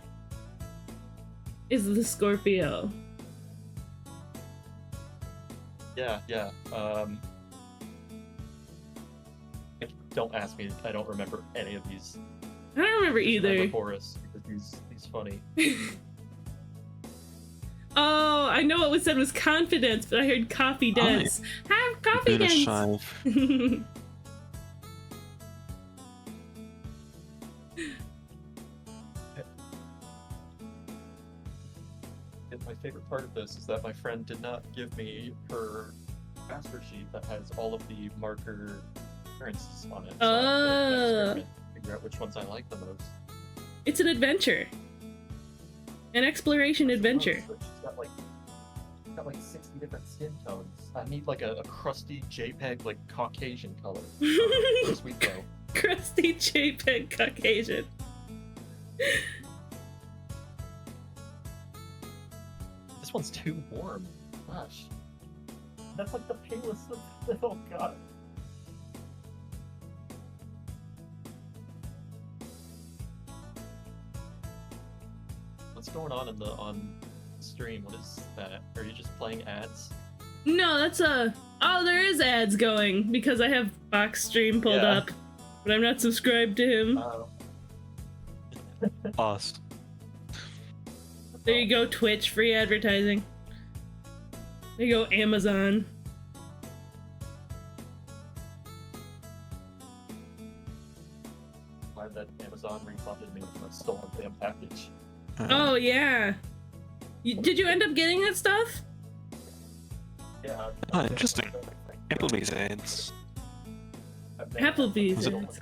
is the Scorpio. Yeah. Don't ask me. I don't remember any of these. I don't remember I just either. remember Horus because he's funny. Oh, I know what was said was confidence, but I heard coffee dance. Have coffee Bit of dance. shive. And my favorite part of this is that my friend did not give me her master sheet that has all of the marker appearances on it. So I have to experiment and figure out which ones I like the most. It's an adventure. An exploration adventure. But she's got like 60 different skin tones. I need like a crusty JPEG like Caucasian color. Sweet though. Crusty JPEG Caucasian. This one's too warm. Gosh. That's like the palest of oh god. What's going on on stream? What is that? Are you just playing ads? No, that's a... Oh, there is ads going because I have Box Stream pulled Yeah. up, but I'm not subscribed to him. Oh. Us. There you go, Twitch, free advertising. There you go, Amazon. Glad that Amazon refunded me with a stolen damn package. Oh, yeah. Did you end up getting that stuff? Yeah. Oh, interesting. Applebee's ads. Applebee's I ads.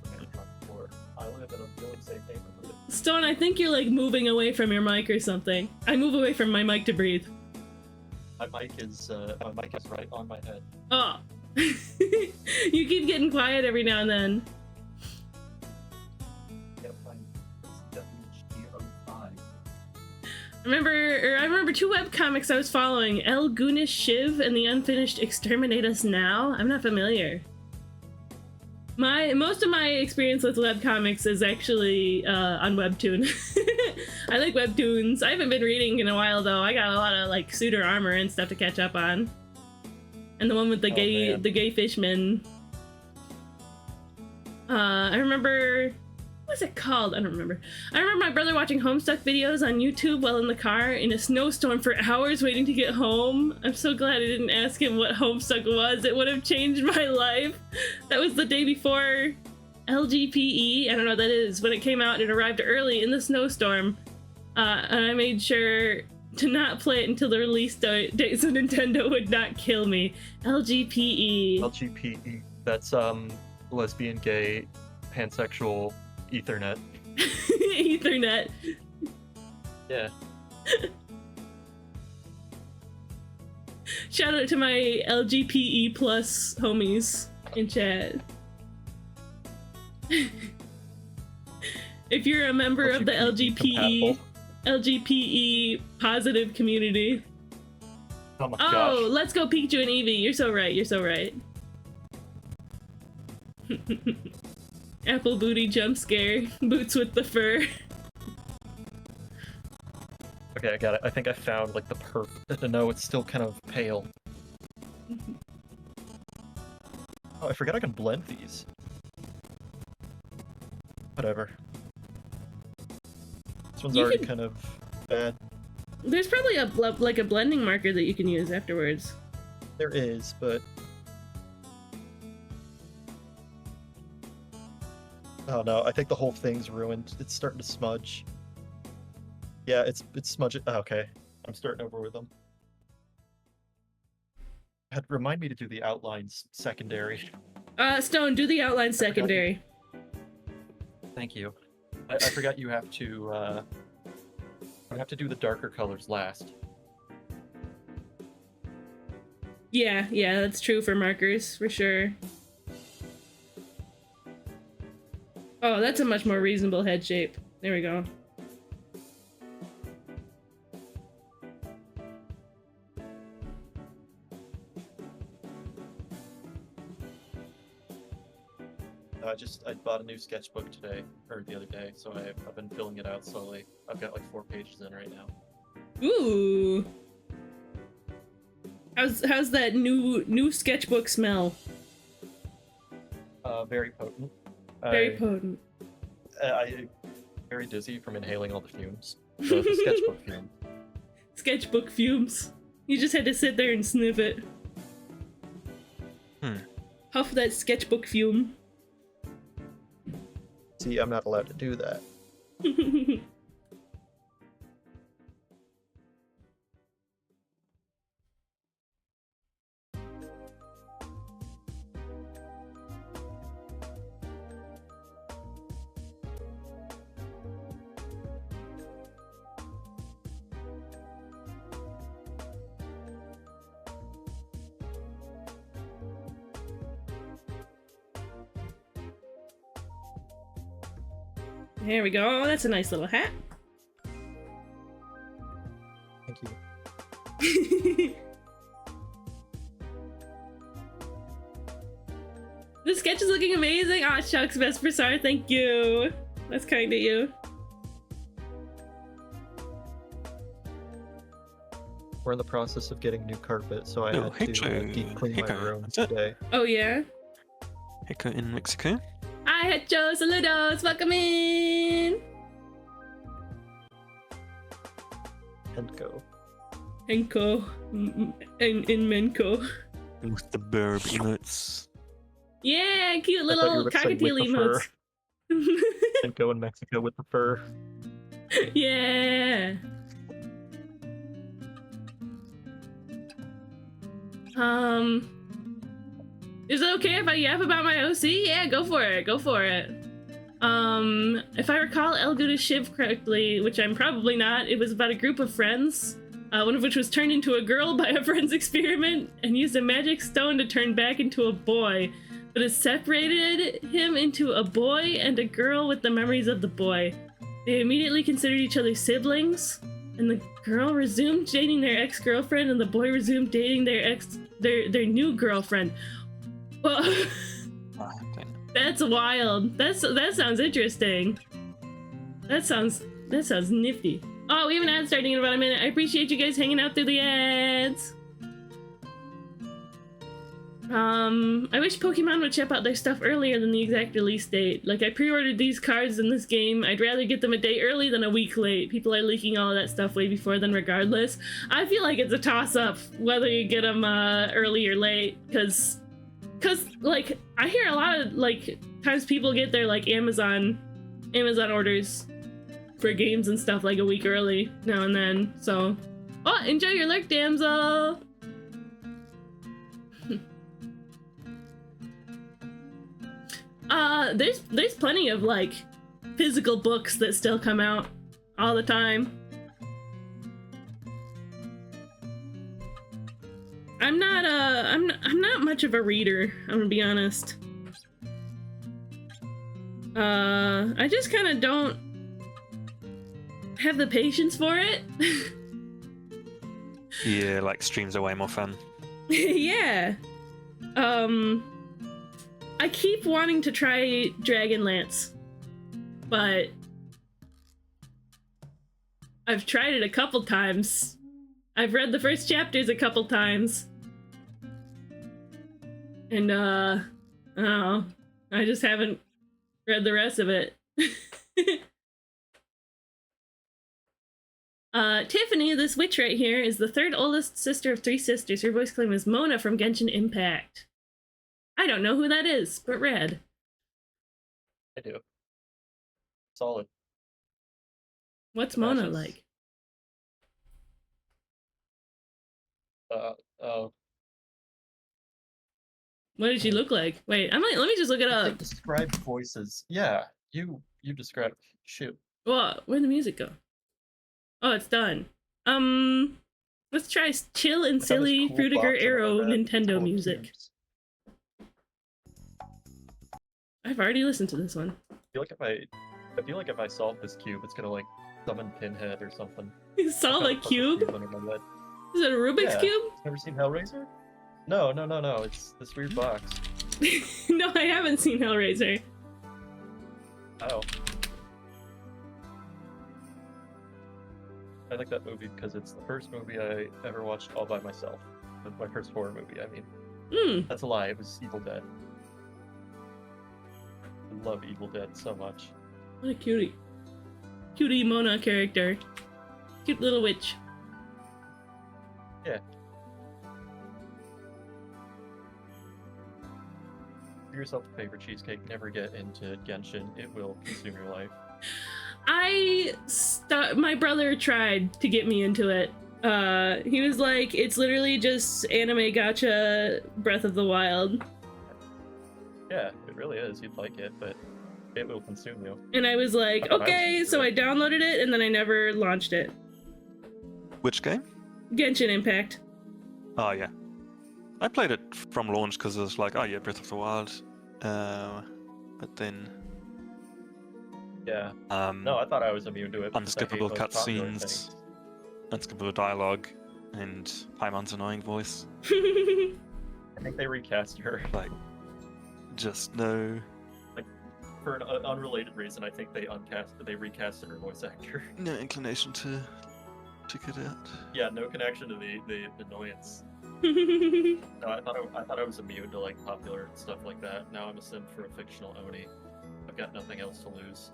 live in a really safe neighborhood. Stone, I think you're like moving away from your mic or something. I move away from my mic to breathe. My mic is right on my head. Oh. You keep getting quiet every now and then. Yep, I'm WG05. I remember 2 webcomics I was following, El Goonish Shiv and The Unfinished Exterminate Us Now. I'm not familiar. Most of my experience with webcomics is actually on Webtoon. I like Webtoons. I haven't been reading in a while though. I got a lot of like Suitor Armor and stuff to catch up on. And the one with the gay fishman. I remember What's it called? I don't remember. I remember my brother watching Homestuck videos on YouTube while in the car in a snowstorm for hours waiting to get home. I'm so glad I didn't ask him what Homestuck was. It would have changed my life. That was the day before LGPE. I don't know what that is. When it came out, it arrived early in the snowstorm. And I made sure to not play it until the release date so Nintendo would not kill me. LGPE. LGPE. That's lesbian, gay, pansexual, Ethernet. Ethernet. Yeah. Shout out to my LGPE plus homies in chat. If you're a member of the LGPE positive community. Oh my Oh, gosh. let's go Pikachu and Eevee. You're so right. You're so right. Apple booty jump scare. Boots with the fur. Okay, I got it. I think I found like the perfect. No, it's still kind of pale. Oh, I forgot I can blend these. Whatever. This one's You already can- kind of bad. There's probably a blending marker that you can use afterwards. There is, but oh no, I think the whole thing's ruined. It's starting to smudge. Yeah, it's smudging. Oh, okay, I'm starting over with them. Remind me to do the outlines secondary. Stone, do the outline secondary. Thank you. I forgot you have to do the darker colors last. Yeah, that's true for markers, for sure. Oh, that's a much more reasonable head shape. There we go. I bought a new sketchbook today, or the other day, so I've been filling it out slowly. I've got like 4 pages in right now. Ooh. How's that new sketchbook smell? Very potent. Very potent. I'm very dizzy from inhaling all the fumes. The sketchbook fume. Sketchbook fumes. You just had to sit there and sniff it. Huff that sketchbook fume. See, I'm not allowed to do that. There we go. That's a nice little hat. Thank you. The sketch is looking amazing. Aw, shucks, Vespersar, thank you. That's kind of you. We're in the process of getting new carpet, so I had to deep clean my room That's it. today. Oh, yeah? Hiccup in Mexico. Hi, Hecho, saludos, welcome in! Henko. Henko. In Menko. With the burb emotes. Yeah, cute I thought you little were gonna say cockatiel with the emotes. Henko in Mexico with the fur. Yeah. Is it okay if I yap about my OC? Yeah, go for it. Go for it. If I recall Elguda's Shiv correctly, which I'm probably not, it was about a group of friends, one of which was turned into a girl by a friend's experiment and used a magic stone to turn back into a boy, but it separated him into a boy and a girl with the memories of the boy. They immediately considered each other siblings, and the girl resumed dating their ex-girlfriend, and the boy resumed dating their new girlfriend. Well, that's wild. That sounds interesting. That sounds nifty. Oh, we have an ad starting in about a minute. I appreciate you guys hanging out through the ads. I wish Pokemon would ship out their stuff earlier than the exact release date. Like, I pre-ordered these cards in this game. I'd rather get them a day early than a week late. People are leaking all of that stuff way before then regardless. I feel like it's a toss-up whether you get them early or late, because like, I hear a lot of, like, times people get their, like, Amazon orders for games and stuff, like, a week early now and then, so... Oh, enjoy your lurk, damsel! There's plenty of, like, physical books that still come out all the time. I'm not much of a reader, I'm gonna be honest. I just kind of don't have the patience for it. Yeah, like streams are way more fun. Yeah. I keep wanting to try Dragonlance, but I've tried it a couple times. I've read the first chapters a couple times. And, I don't know. I just haven't read the rest of it. Tiffany, this witch right here, is the third oldest sister of three sisters. Her voice claim is Mona from Genshin Impact. I don't know who that is, but red. I do. Solid. What's Mona Ashes. like? Oh. What did she look like? Wait, let me just look it up. Describe voices. Yeah, you describe. Shoot. Well, where'd the music go? Oh, it's done. Let's try chill and Look at this silly cool Frutiger box Arrow about that. Nintendo Cool music. cubes. I've already listened to this one. I feel like if I solve this cube, it's gonna like summon Pinhead or something. You saw the Puzzle cube? under my bed. Is it a Rubik's Yeah. Cube? Never seen Hellraiser? No. It's this weird box. No, I haven't seen Hellraiser. Oh. I like that movie because it's the first movie I ever watched all by myself. My first horror movie, I mean. Hmm. That's a lie, it was Evil Dead. I love Evil Dead so much. What a cutie. Cutie Mona character. Cute little witch. Yeah. Give yourself a favorite cheesecake, never get into Genshin, it will consume your life. My brother tried to get me into it. He was like, it's literally just anime gacha Breath of the Wild. Yeah, it really is, you'd like it, but it will consume you. And I was like, I thought I was okay, into so it. I downloaded it and then I never launched it. Which game? Genshin Impact. Oh yeah, I played it from launch because it was like, oh yeah, Breath of the Wild. But then Yeah. No, I thought I was immune to it. because I hate unskippable those popular cutscenes, things. unskippable dialogue, and Paimon's annoying voice. I think they recast her. Like, just no. For an unrelated reason, I think they recasted her voice actor. No inclination to get out. Yeah, no connection to the annoyance. No, I thought I was immune to like popular stuff like that. Now I'm a simp for a fictional Oni. I've got nothing else to lose.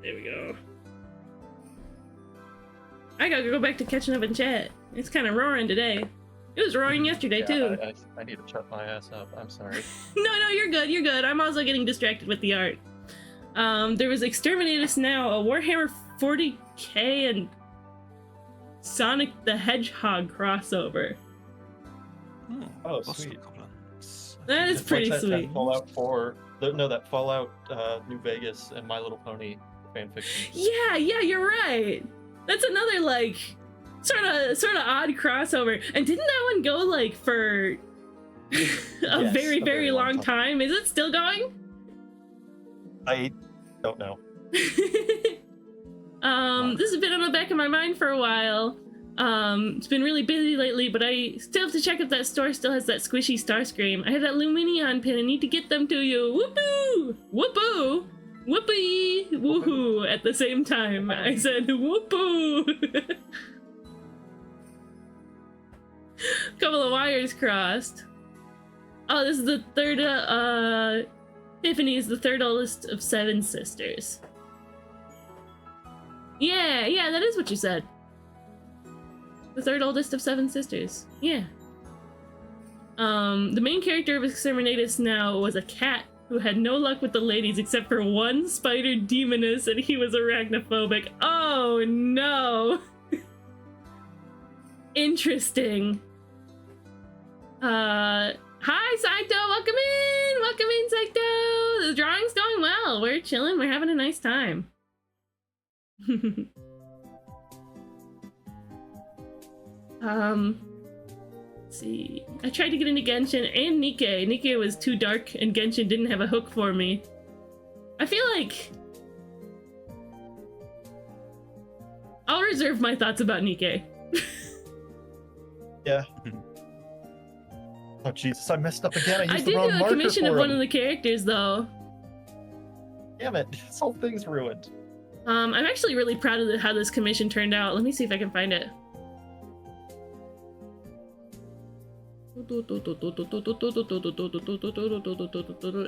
There we go. I gotta go back to catching up in chat. It's kind of roaring today. It was roaring yesterday Yeah, too. I need to shut my ass up. I'm sorry. No, you're good. You're good. I'm also getting distracted with the art. There was Exterminate Us Now, a Warhammer 40k, and Sonic the Hedgehog crossover. Oh, Lost sweet. Goblins. That is It's pretty like that sweet. Fallout 4. That Fallout New Vegas and My Little Pony fanfiction. Yeah, you're right. That's another like sort of odd crossover. And didn't that one go like for a Yes, very long time? Is it still going? I don't know. This has been on the back of my mind for a while. It's been really busy lately, but I still have to check if that store still has that squishy Starscream. I have that Luminion pin. I need to get them to you. Whoopoo! Whoopoo! Whoopee! Woohoo! At the same time. I said whoopoo! Couple of wires crossed. Oh, this is the third, Tiffany is the third oldest of 7 sisters. Yeah, that is what you said. The third oldest of 7 sisters. Yeah. The main character of Exterminatus Now was a cat who had no luck with the ladies except for one spider demoness, and he was arachnophobic. Oh no! Interesting. Hi Saito, welcome in! Welcome in, Saito! The drawing's going well. We're chilling, we're having a nice time. Let's see. I tried to get into Genshin and Nikkei. Nikkei was too dark and Genshin didn't have a hook for me. I feel like I'll reserve my thoughts about Nikkei. Yeah. Oh Jesus, I messed up again. I I used did the do wrong a marker commission for of one him. of the characters though. Damn it, this whole thing's ruined. I'm actually really proud of how this commission turned out. Let me see if I can find it.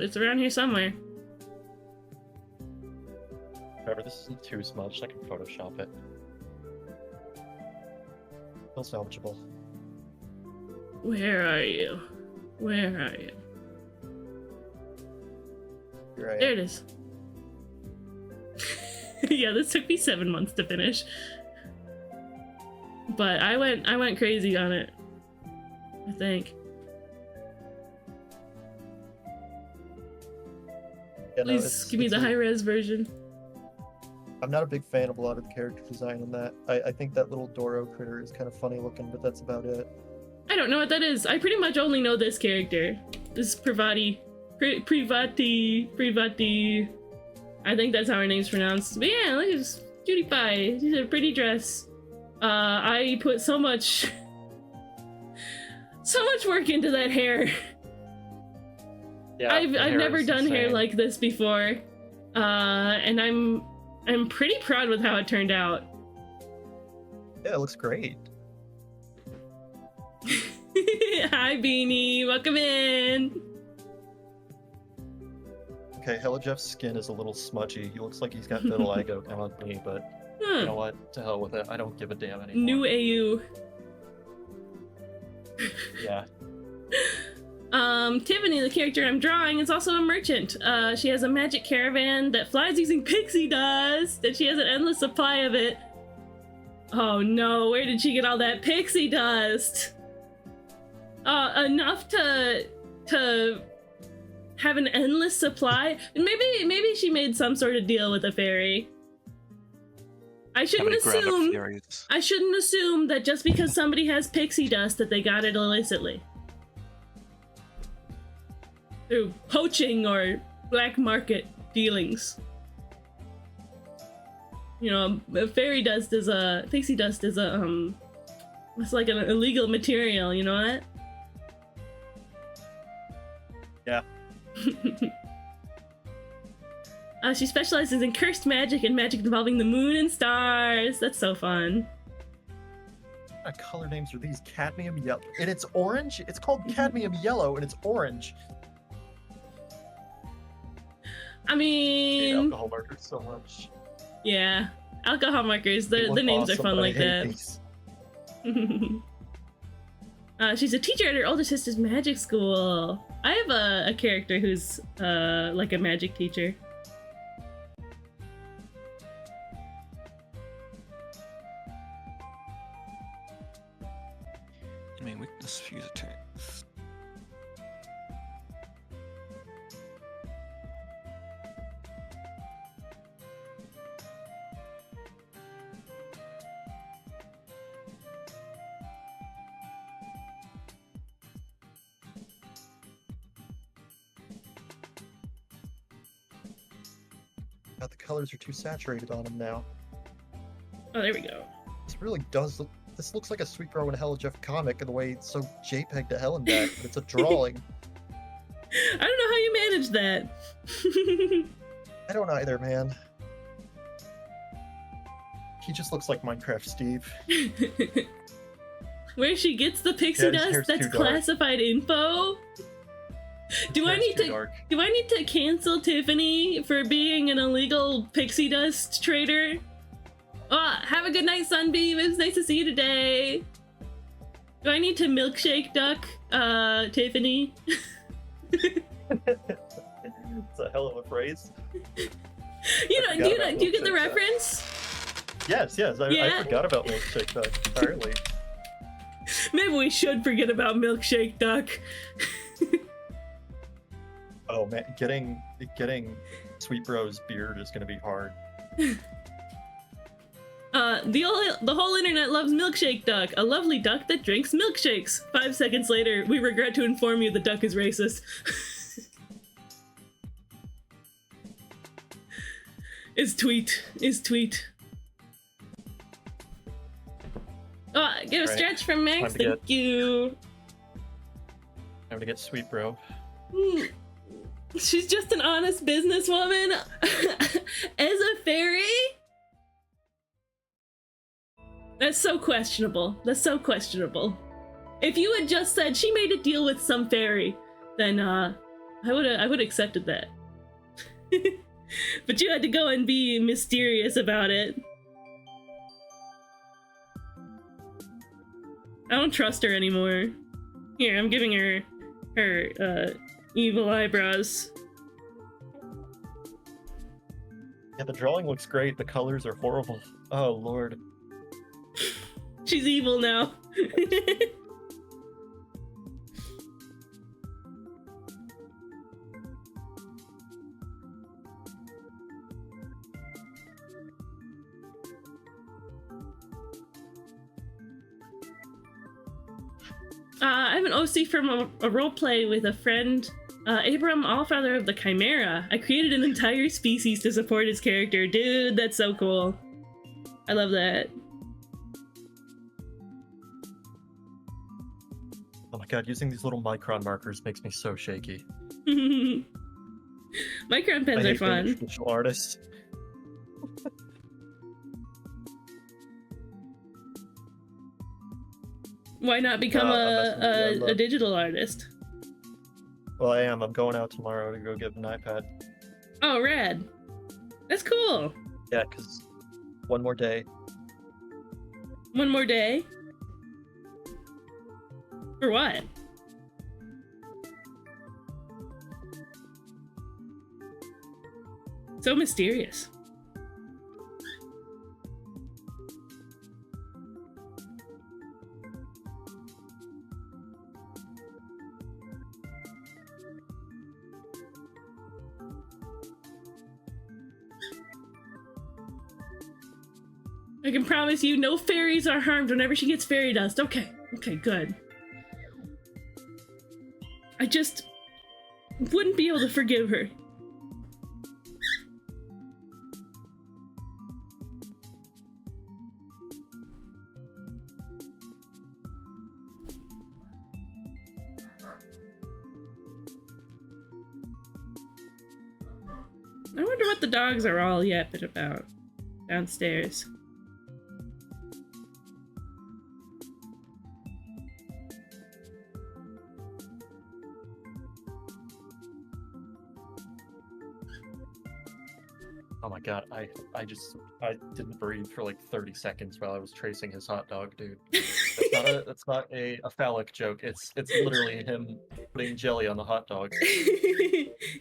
It's around here somewhere. Remember, this isn't too smudged. I can Photoshop it. Still salvageable. Where are you? Where are you? Here I am. There it is. Yeah, this took me 7 months to finish. But I went crazy on it. I think. Yeah, no, Please give me the high-res version. I'm not a big fan of a lot of the character design in that. I think that little Doro critter is kind of funny looking, but that's about it. I don't know what that is. I pretty much only know this character. This is Privati. Privati. I think that's how her name's pronounced. But yeah, look at this cutie pie. She's a pretty dress. I put so much work into that hair. Yeah, I've the hair never is done hair insane. like this before. And I'm pretty proud with how it turned out. Yeah, it looks great. Hi Beanie, welcome in. Okay, Hella Jeff's skin is a little smudgy. He looks like he's got vitiligo kind of me, but You know what? To hell with it. I don't give a damn anymore. New AU. Yeah. Tiffany, the character I'm drawing, is also a merchant. She has a magic caravan that flies using pixie dust, and she has an endless supply of it. Oh no, where did she get all that pixie dust? Enough to have an endless supply? Maybe she made some sort of deal with a fairy. I shouldn't assume that just because somebody has pixie dust that they got it illicitly. Through poaching or black market dealings. You know, fairy dust is pixie dust is it's like an illegal material, you know that? Yeah. She specializes in cursed magic and magic involving the moon and stars. That's so fun. What kind of color names are these? Cadmium yellow. And it's orange? It's called cadmium yellow and it's orange. I Hate mean, alcohol markers so much. yeah, alcohol markers. They The look names are awesome, fun but I like hate that. these. She's a teacher at her older sister's magic school. I have a character who's like a magic teacher. Main weakness, fuse attacks. God, the colors are too saturated on them now. Oh, there we go. This really does look. This looks like a Sweet Bro and Hella Jeff comic in the way it's so JPEG to hell and back, but it's a drawing. I don't know how you managed that. I don't either, man. He just looks like Minecraft Steve. Where she gets the pixie Yeah, his dust hair's that's too dark. classified info? Do I Hair's need too to dark. do I need to cancel Tiffany for being an illegal pixie dust trader? Have a good night, Sunbeam. It was nice to see you today. Do I need to milkshake duck Tiffany? It's a hell of a phrase. You know, forgot about do you get the milkshake duck. reference? Yes, I Yeah? forgot about Milkshake Duck entirely. Maybe we should forget about milkshake duck. Oh man, getting Sweet Bro's beard is gonna be hard. The whole internet loves milkshake duck, a lovely duck that drinks milkshakes. 5 seconds later, we regret to inform you the duck is racist. Is tweet. Get a Right. stretch from Max, Time to thank you. Time to get Sweet Bro. She's just an honest businesswoman. As a fairy? That's so questionable. If you had just said she made a deal with some fairy, then I would have accepted that. But you had to go and be mysterious about it. I don't trust her anymore. Here, I'm giving her evil eyebrows. Yeah, the drawing looks great. The colors are horrible. Oh lord. She's evil now. I have an OC from a roleplay with a friend, Abram, Allfather of the Chimera. I created an entire species to support his character. Dude, that's so cool. I love that. Oh my god, using these little micron markers makes me so shaky. Micron I pens hate are being a fun. traditional artist. Why not become I'm messing with you, a digital artist? Well, I am. I'm going out tomorrow to go get an iPad. Oh, rad. That's cool. Yeah, because one more day. One more day? For what? So mysterious. I can promise you no fairies are harmed whenever she gets fairy dust. Okay, good. I just wouldn't be able to forgive her. I wonder what the dogs are all yapping about downstairs. Oh my god, I didn't breathe for like 30 seconds while I was tracing his hot dog, dude. That's not a phallic joke. It's literally him putting jelly on the hot dog.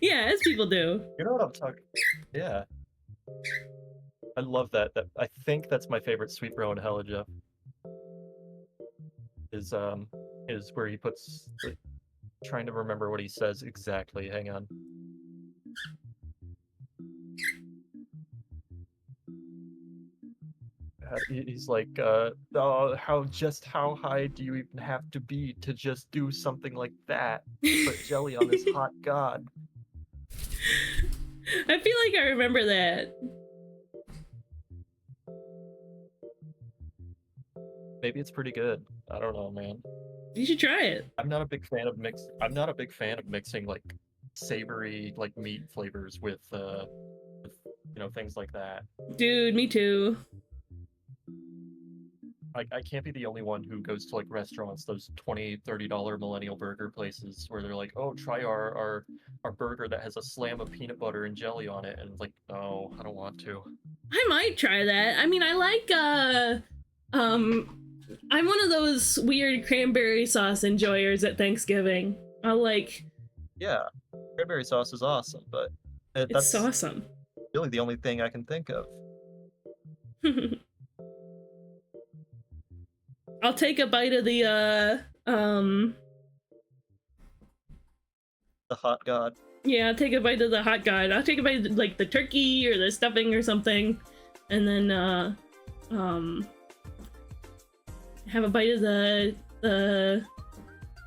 Yeah, as people do. You know what I'm talking? Yeah. I love that. I think that's my favorite Sweet Bro and Hella Jeff. Is where he puts trying to remember what he says exactly. Hang on. He's like, oh, how high do you even have to be to just do something like that? Put jelly on this hot god. I feel like I remember that. Maybe it's pretty good. I don't know, man. You should try it. I'm not a big fan of mixing like savory like meat flavors with things like that. Dude, me too. I can't be the only one who goes to like restaurants, those $20-$30 millennial burger places where they're like, oh, try our burger that has a slam of peanut butter and jelly on it, and it's like, oh, I don't want to. I might try that. I mean, I like I'm one of those weird cranberry sauce enjoyers at Thanksgiving. I'll like Yeah, cranberry sauce is awesome, but it's that's awesome. really the only thing I can think of. I'll take a bite of the hot god. yeah, I'll take a bite of the hot god. I'll take a bite of like the turkey or the stuffing or something, and then have a bite of the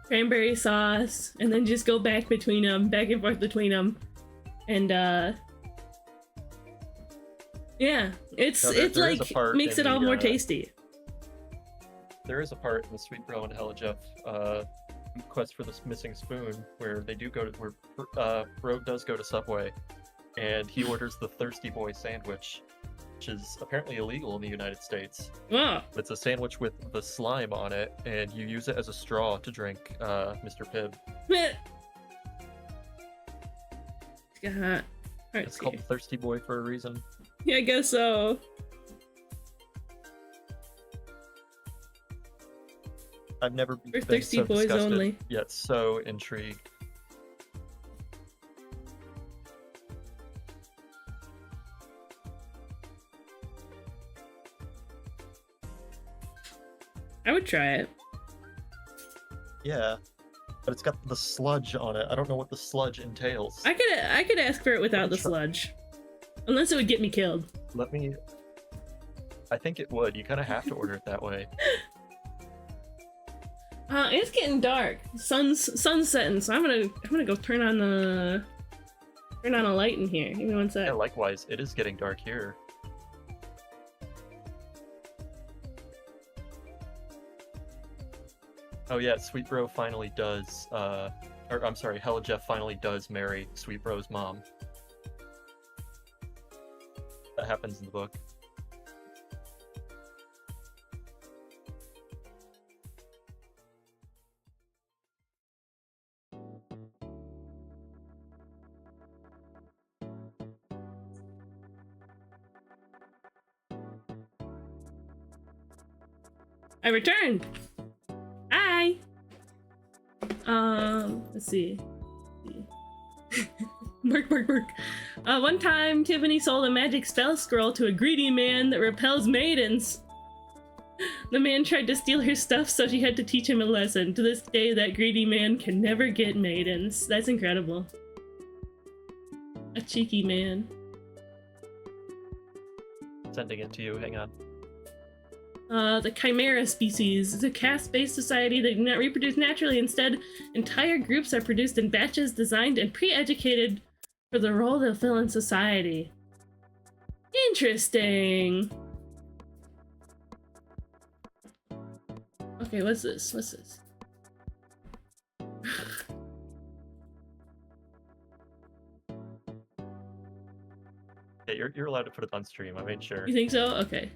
cranberry sauce, and then just go back and forth between them, and yeah, it's Now, there is a like part makes in it all the, more tasty. There is a part in the Sweet Bro and Hella Jeff quest for this missing spoon where they do go to where Bro does go to Subway, and he orders the Thirsty Boy sandwich, which is apparently illegal in the United States. Oh, It's a sandwich with the slime on it, and you use it as a straw to drink Mr. Pibb. meh. Yeah, It's called Thirsty Boy for a reason. yeah, I guess so. I've never For been thirsty so boys disgusted, only. Yet so intrigued. I would try it. Yeah, but it's got the sludge on it. I don't know what the sludge entails. I could ask for it without the Try- sludge, unless it would get me killed. Let me. I think it would. You kind of have to order it that way. It's getting dark. Sun's setting, so I'm gonna go turn on a light in here. Give me one sec. Yeah, likewise, it is getting dark here. Oh yeah, Sweet Bro finally does, or I'm sorry, Hella Jeff finally does marry Sweet Bro's mom. That happens in the book. I returned. Hi. Let's see. Bark, bark, bark. One time, Tiffany sold a magic spell scroll to a greedy man that repels maidens. The man tried to steal her stuff, so she had to teach him a lesson. To this day, that greedy man can never get maidens. That's incredible. A cheeky man. Sending it to you, hang on. The Chimera species is a caste-based society that do not reproduce naturally. Instead, entire groups are produced in batches designed and pre-educated for the role they'll fill in society. Interesting. Okay, what's this? What's this? Yeah, you're allowed to put it on stream. I made sure. You think so? Okay.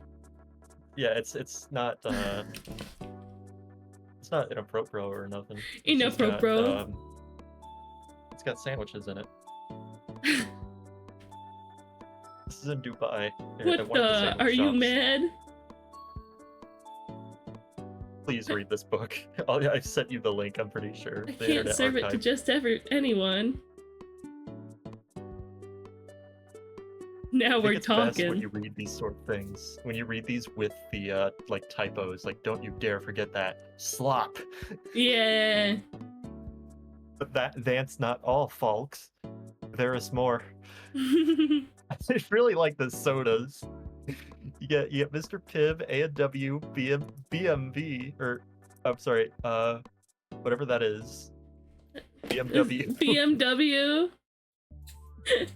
Yeah, it's not inappropriate or nothing. It's just got, Inappropriate. It's got sandwiches in it. This is in Dubai. What at one of the? sandwich Are you shops. mad? Please read this book. I've sent you the link. I'm pretty sure. I The can't Internet serve it to Archive. just anyone. Now I think we're it's best talking. when you read these sort of things. When you read these with the like typos, like don't you dare forget that slop. Yeah. But that's not all, folks. There is more. I really like the sodas. You get Mr. Pibb, A&W, BMV, or I'm sorry, whatever that is. BMW. BMW.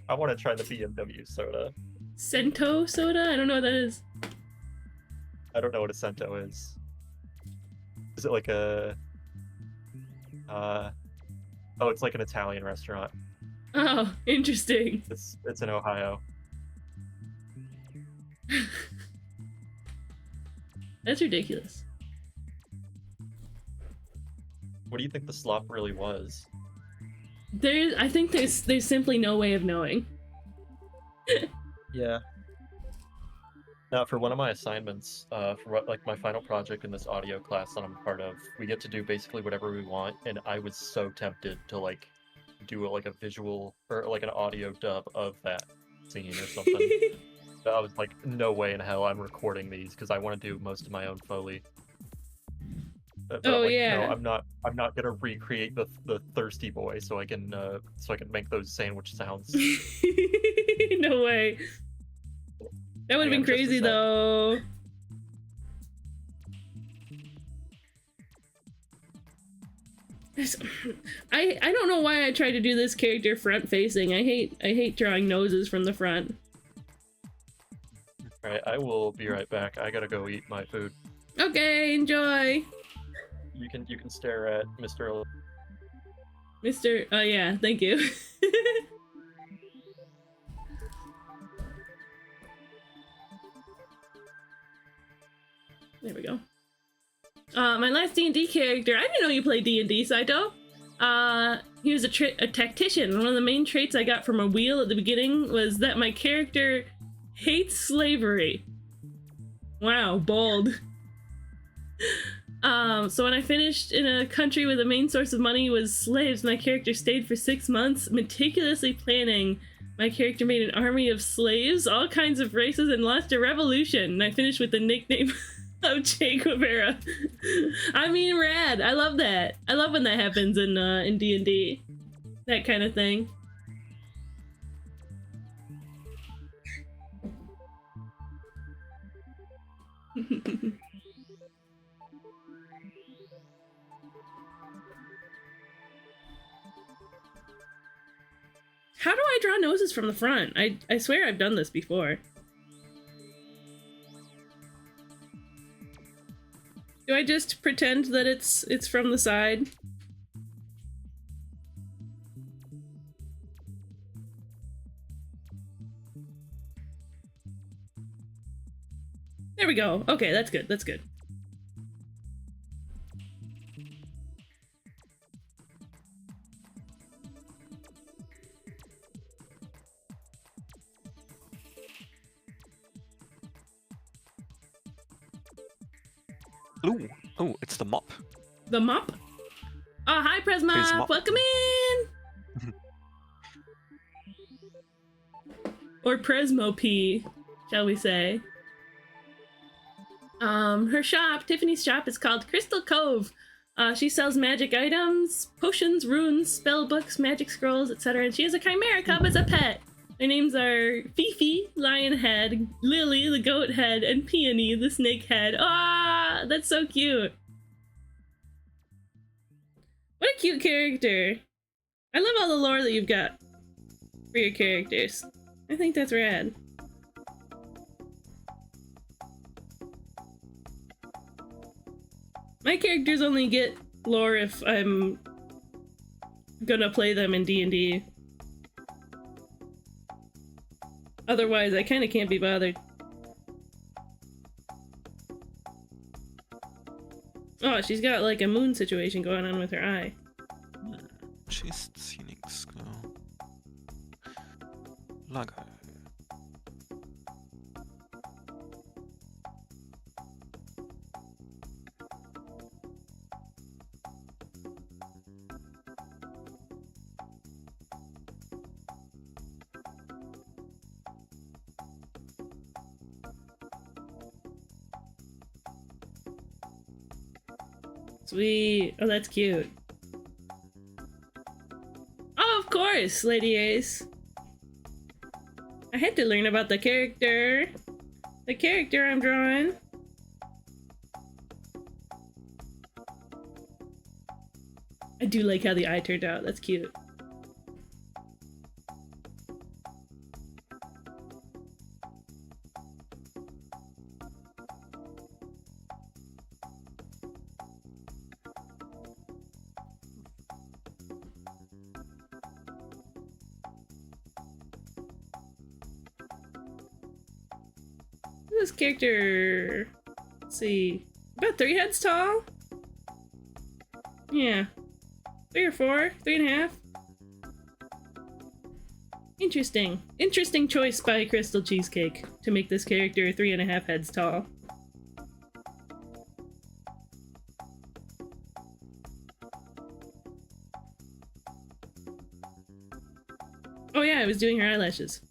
I want to try the BMW soda. Cento soda? I don't know what that is. I don't know what a cento is. Is it like a oh, it's like an Italian restaurant. Oh, interesting. It's in Ohio. That's ridiculous. What do you think the slop really was? I think there's simply no way of knowing. Yeah. Now, for one of my assignments, like my final project in this audio class that I'm part of, we get to do basically whatever we want, and I was so tempted to like do like a visual or like an audio dub of that scene or something. But I was like, no way in hell I'm recording these because I want to do most of my own Foley. But Oh, I'm like, yeah. no, I'm not gonna recreate the thirsty boy so I can make those sandwich sounds. No way. That would have been Hang on just a crazy sec. though. I don't know why I tried to do this character front facing. I hate drawing noses from the front. Alright, I will be right back. I gotta go eat my food. Okay, enjoy. You can stare at Mr. Mr. Oh yeah, thank you. There we go. My last D&D character, I didn't know you played D&D, Saito. He was a tactician. One of the main traits I got from a wheel at the beginning was that my character hates slavery. Wow, bold. So when I finished in a country where the main source of money was slaves, my character stayed for 6 months, meticulously planning. My character made an army of slaves, all kinds of races, and launched a revolution. And I finished with the nickname of Che Guevara. I mean, rad. I love that. I love when that happens in D&D. That kind of thing. How do I draw noses from the front? I swear I've done this before. Do I just pretend that it's from the side? There we go. Okay, that's good. That's good. Ooh, oh, it's the mop. The mop? Oh, hi, Who's Presmop. mop? Welcome in. Or Presmo P, shall we say? Her shop, Tiffany's shop, is called Crystal Cove. She sells magic items, potions, runes, spell books, magic scrolls, etc. And she has a chimera cub as a pet. Their names are Fifi, Lionhead, Lily, the goat head, and Peony, the snake head. Ah, that's so cute. What a cute character. I love all the lore that you've got for your characters. I think that's rad. My characters only get lore if I'm gonna play them in D&D. Otherwise, I kind of can't be bothered. Oh, she's got like a moon situation going on with her eye. She's cynisk. Lager. Sweet. Oh, that's cute. Oh, of course, Lady Ace. I had to learn about the character. The character I'm drawing. I do like how the eye turned out. That's cute. this character? Let's see. About 3 heads tall? Yeah. 3 or 4? 3.5? Interesting. Interesting choice by Crystal Cheesecake to make this character 3.5 heads tall. Oh yeah, I was doing her eyelashes.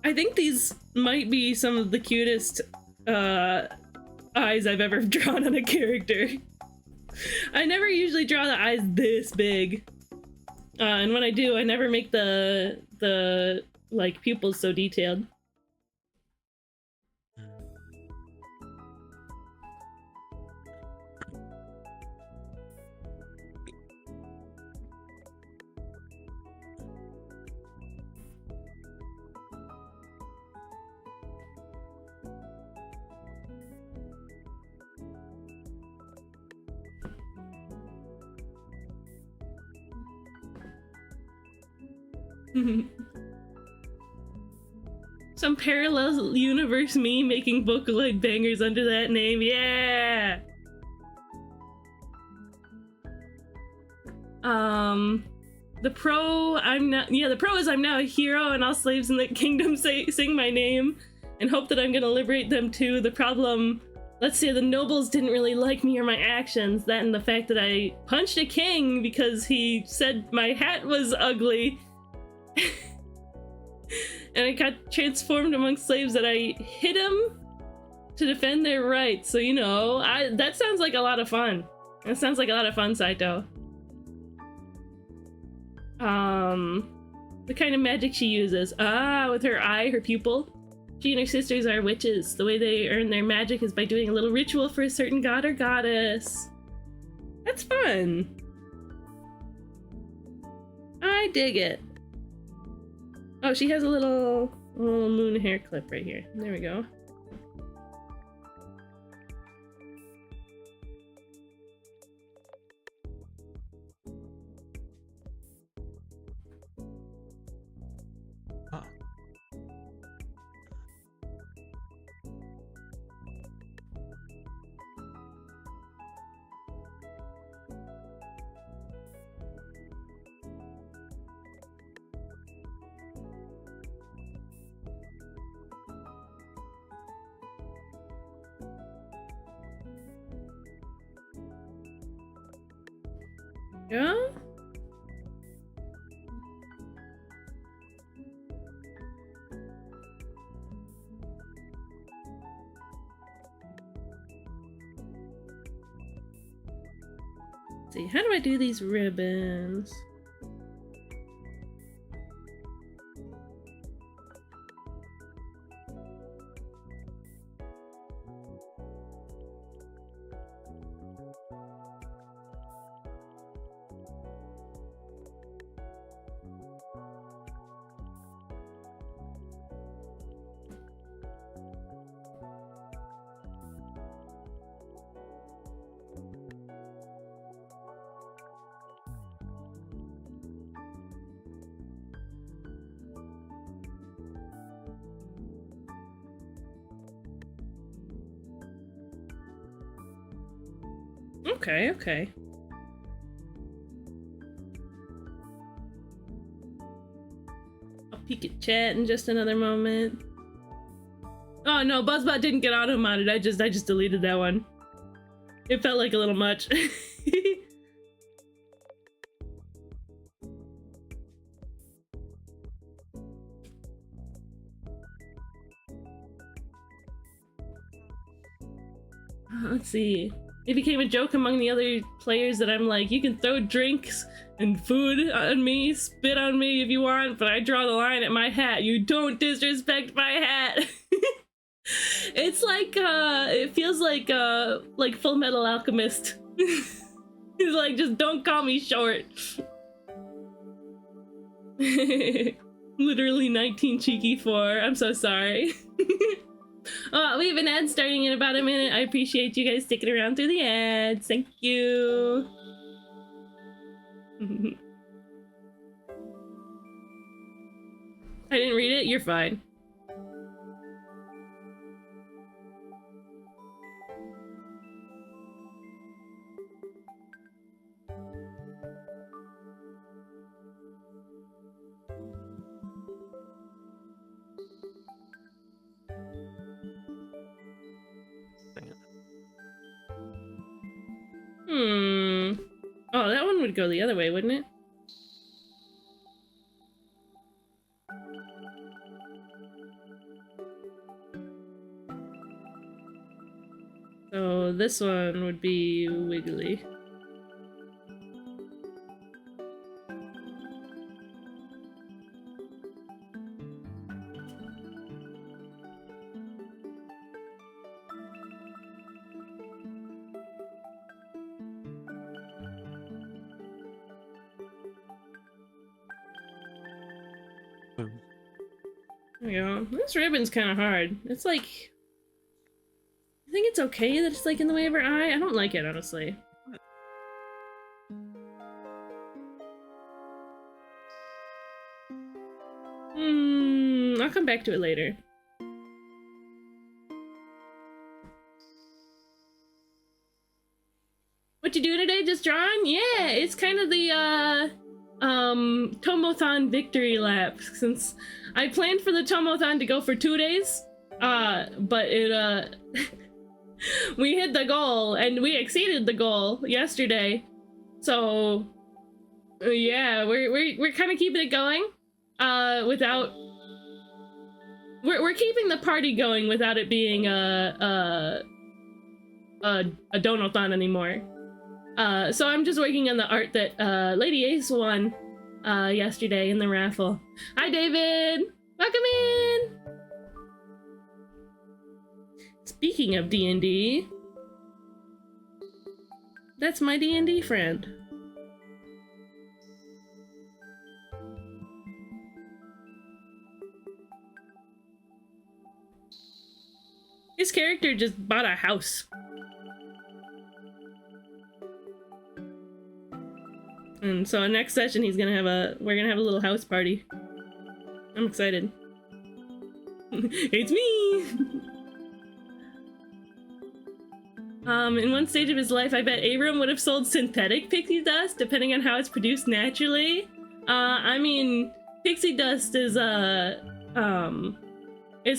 I think these might be some of the cutest eyes I've ever drawn on a character. I never usually draw the eyes this big. And when I do, I never make the like pupils so detailed. Some parallel universe me making Vocaloid bangers under that name, yeah! The pro is I'm now a hero and all slaves in the kingdom sing my name and hope that I'm gonna liberate them too. The problem, let's say the nobles didn't really like me or my actions, that and the fact that I punched a king because he said my hat was ugly. And I got transformed among slaves that I hit him to defend their rights. So, you know, that sounds like a lot of fun. That sounds like a lot of fun, Saito. The kind of magic she uses. Ah, with her eye, her pupil. She and her sisters are witches. The way they earn their magic is by doing a little ritual for a certain god or goddess. That's fun. I dig it. Oh, she has a little moon hair clip right here. There we go. Huh. Yeah? Let's see, how do I do these ribbons? Okay, okay. I'll peek at chat in just another moment. Oh no, Buzzbot didn't get auto-modded. I just deleted that one. It felt like a little much. Let's see. It became a joke among the other players that I'm like, you can throw drinks and food on me, spit on me if you want, but I draw the line at my hat. You don't disrespect my hat. It's like, it feels like Full Metal Alchemist. He's like, just don't call me short. Literally 19 cheeky 4. I'm so sorry. We have an ad starting in about a minute. I appreciate you guys sticking around through the ads. Thank you. I didn't read it, you're fine. Oh, that one would go the other way, wouldn't it? So this one would be wiggly. There we go. This ribbon's kind of hard. It's like... I think it's okay that it's like in the way of her eye. I don't like it, honestly. I'll come back to it later. What you doing today? Just drawing? Yeah, it's kind of the Tomothon victory lap, since I planned for the Tomothon to go for 2 days, but it we hit the goal and we exceeded the goal yesterday, so yeah, we're kind of keeping it going without we're keeping the party going without it being a donathon anymore. So I'm just working on the art that Lady Ace won yesterday in the raffle. Hi, David! Welcome in! Speaking of D&D, that's my D&D friend. His character just bought a house. And so next session we're gonna have a little house party. I'm excited. It's me! In one stage of his life, I bet Abram would have sold synthetic pixie dust, depending on how it's produced naturally. I mean, pixie dust is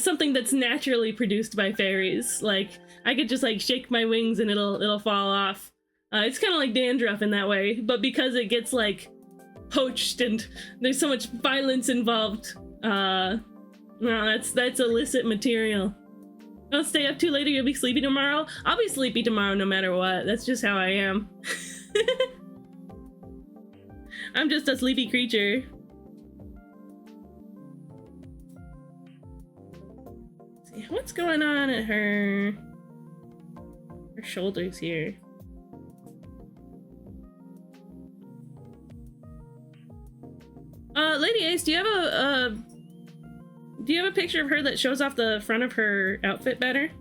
something that's naturally produced by fairies. Like, I could just like shake my wings and it'll fall off. It's kind of like dandruff in that way, but because it gets like poached and there's so much violence involved, no, that's illicit material. Don't stay up too late or you'll be sleepy tomorrow. I'll be sleepy tomorrow no matter what. That's just how I am. I'm just a sleepy creature. Let's see, what's going on at her shoulders here? Lady Ace, do you have a picture of her that shows off the front of her outfit better?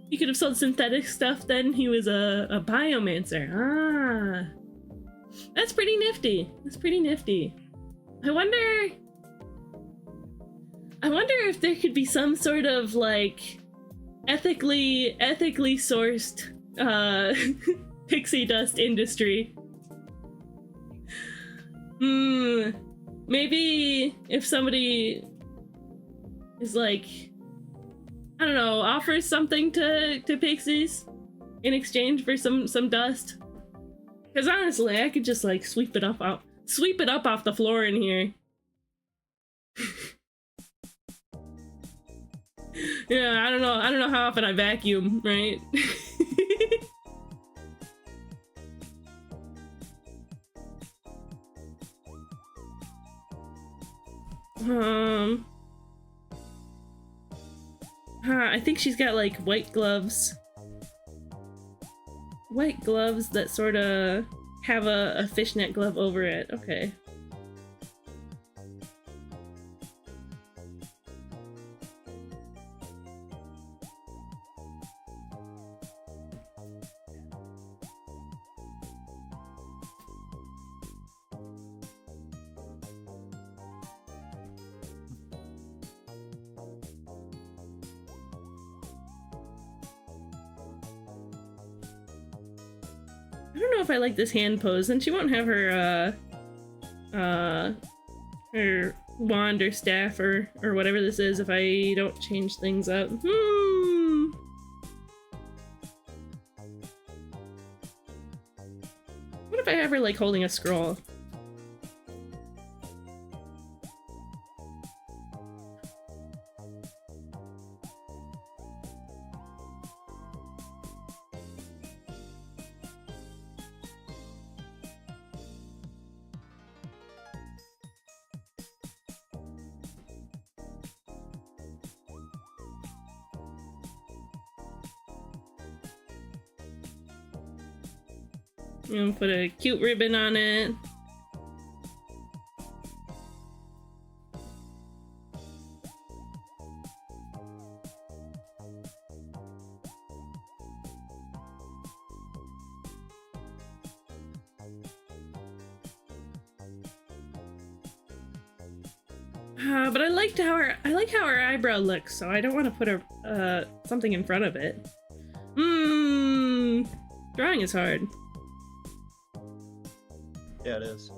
He could have sold synthetic stuff then. He was a biomancer. Ah. That's pretty nifty. That's pretty nifty. I wonder if there could be some sort of like ethically sourced pixie dust industry. Maybe if somebody is like, I don't know, offers something to pixies in exchange for some dust. Because honestly, I could just like sweep it up off the floor in here. Yeah, I don't know how often I vacuum, right? I think she's got like white gloves. White gloves that sort of have a fishnet glove over it. Okay. I don't know if I like this hand pose, and she won't have her her wand or staff or whatever this is if I don't change things up. What if I have her like holding a scroll? And put a cute ribbon on it. But I like how her eyebrow looks, so I don't want to put a something in front of it. Drawing is hard. Yeah, it is.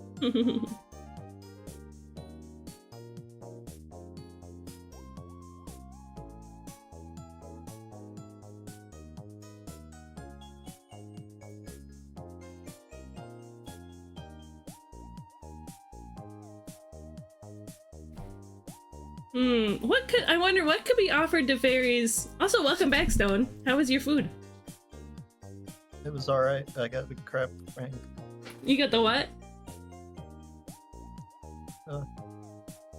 I wonder what could be offered to fairies. Also, welcome back, Stone. How was your food? It was alright. I got the crap rank. You got the what?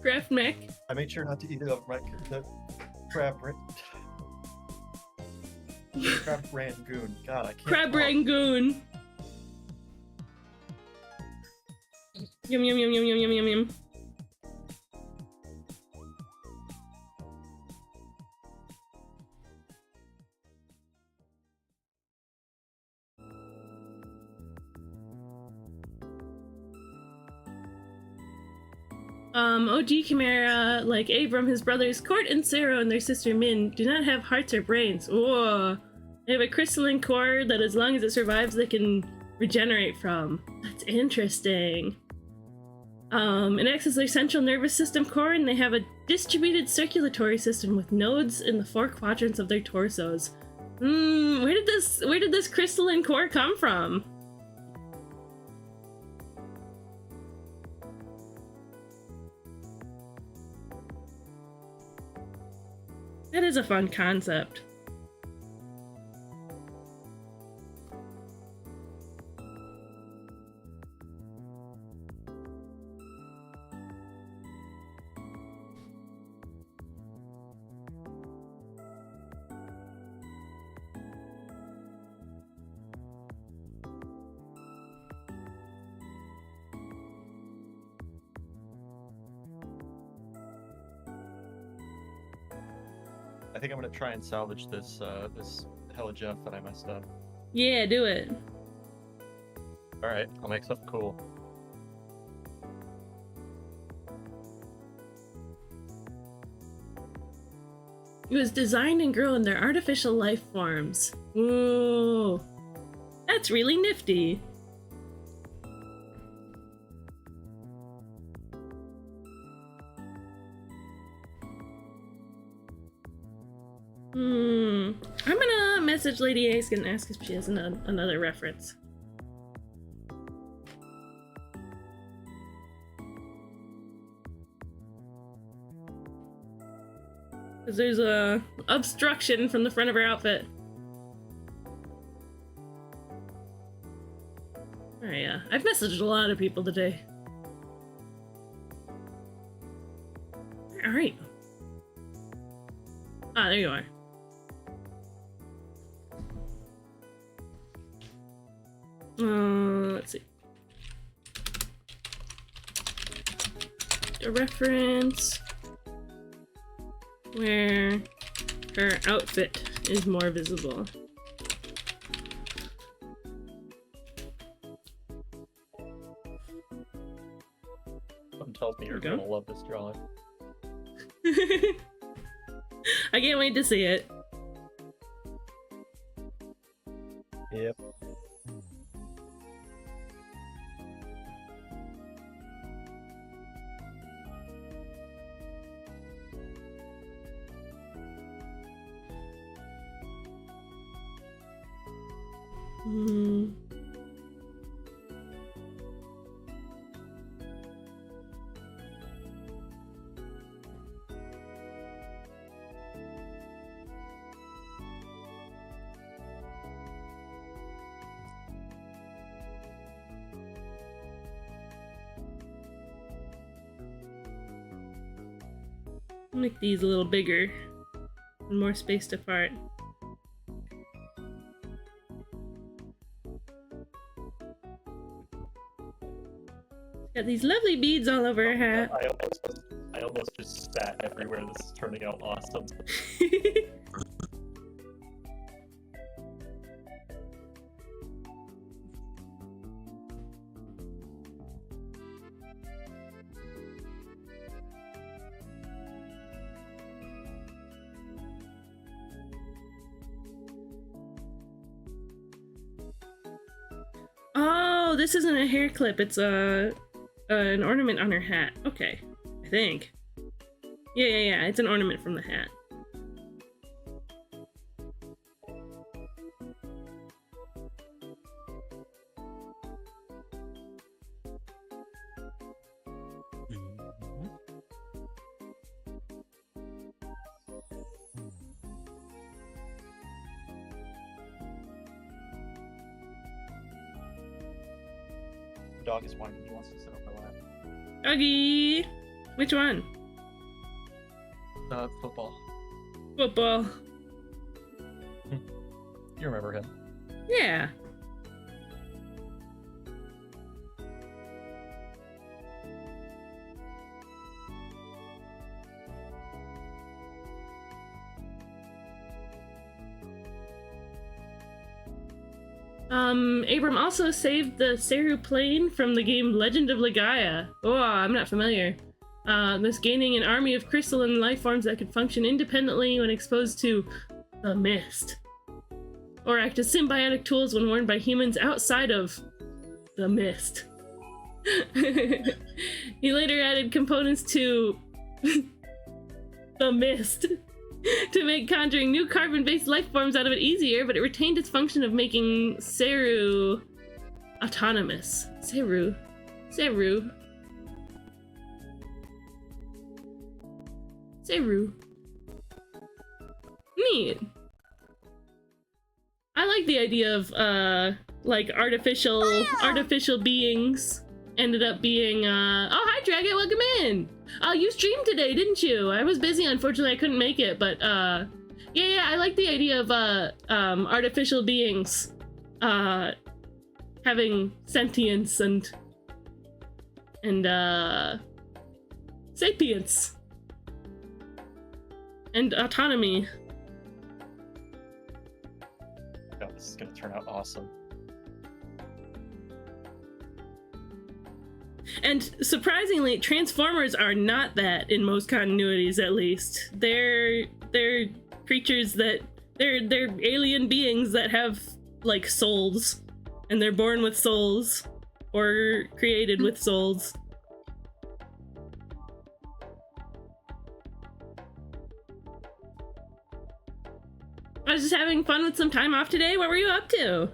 Craft mech? I made sure not to eat it over my crab crab rangoon. God, I can't. Crab talk. rangoon. Yum yum yum yum yum yum yum yum. OG Chimera, like Abram, his brothers Court and Sarah and their sister Min, do not have hearts or brains. Whoa. They have a crystalline core that as long as it survives, they can regenerate from. That's interesting. It acts as their central nervous system core, and they have a distributed circulatory system with nodes in the 4 quadrants of their torsos. Where did this crystalline core come from? That is a fun concept. I think I'm gonna try and salvage this this Hella Jeff that I messed up. Yeah, do it. Alright, I'll make something cool. It was designed and grown in their artificial life forms. Ooh. That's really nifty. I'm gonna message Lady Ace and ask if she has another reference. Because there's a obstruction from the front of her outfit. Oh yeah, I've messaged a lot of people today. Alright. Ah, there you are. Let's see. a reference where her outfit is more visible. Something tells me you're There we go. gonna love this drawing. I can't wait to see it. Yep. Hmm. Make these a little bigger and more spaced apart. Got these lovely beads all over her hat. I almost just spat everywhere. This is turning out awesome. Oh, this isn't a hair clip. It's an ornament on her hat. Okay, I think. Yeah. It's an ornament from the hat. The dog is whining. He wants to sit on my lap. Doggy! Which one? Football. Football. You remember him? Yeah. Abram also saved the Seru plane from the game Legend of Legaia. Oh, I'm not familiar. Thus gaining an army of crystalline life forms that could function independently when exposed to the mist. Or act as symbiotic tools when worn by humans outside of the mist. He later added components to the mist to make conjuring new carbon-based life forms out of it easier, but it retained its function of making Seru autonomous. Seru. Neat. I like the idea of like artificial beings ended up being oh, hi Dragon, welcome in. You streamed today, didn't you? I was busy, unfortunately I couldn't make it, but yeah, I like the idea of artificial beings having sentience and sapience and autonomy. Oh, this is gonna turn out awesome. And surprisingly, Transformers are not that in most continuities, at least. They're creatures that they're alien beings that have like souls, and they're born with souls or created with souls. I was just having fun with some time off today. What were you up to?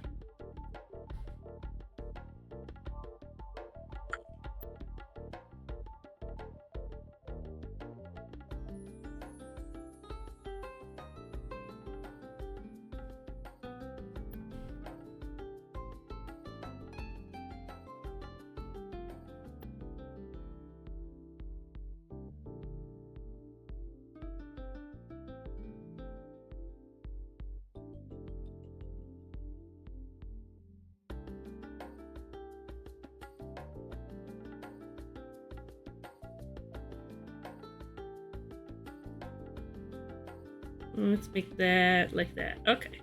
Let's make that like that. Okay.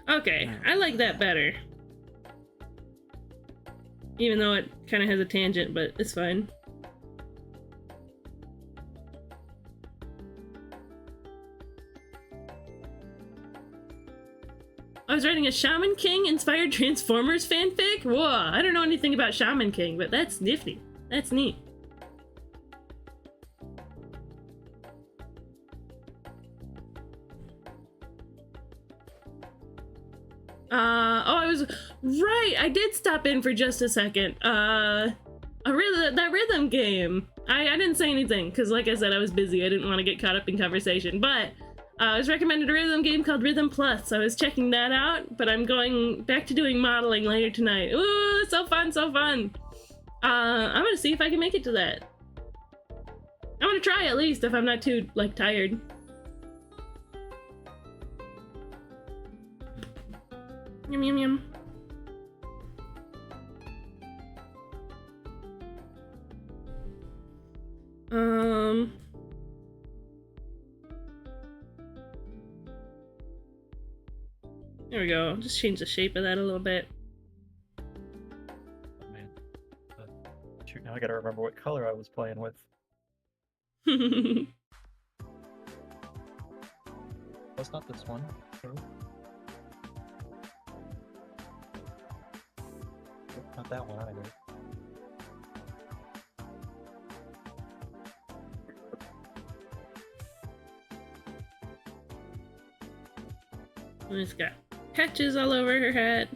Okay, I like that better. Even though it kind of has a tangent, but it's fine. I was writing a Shaman King inspired Transformers fanfic? Whoa, I don't know anything about Shaman King, but that's nifty. That's neat. Oh, I was right. I did stop in for just a second. That rhythm game. I didn't say anything because, like I said, I was busy. I didn't want to get caught up in conversation. But I was recommended a rhythm game called Rhythm Plus. So I was checking that out. But I'm going back to doing modeling later tonight. Ooh, so fun, so fun. I'm gonna see if I can make it to that. I'm gonna try at least if I'm not too like tired. Yum yum yum. There we go. Just change the shape of that a little bit. Oh, man. Shoot, now I gotta remember what color I was playing with. That's not this one. Oh. Not that one either. And it's got patches all over her hat.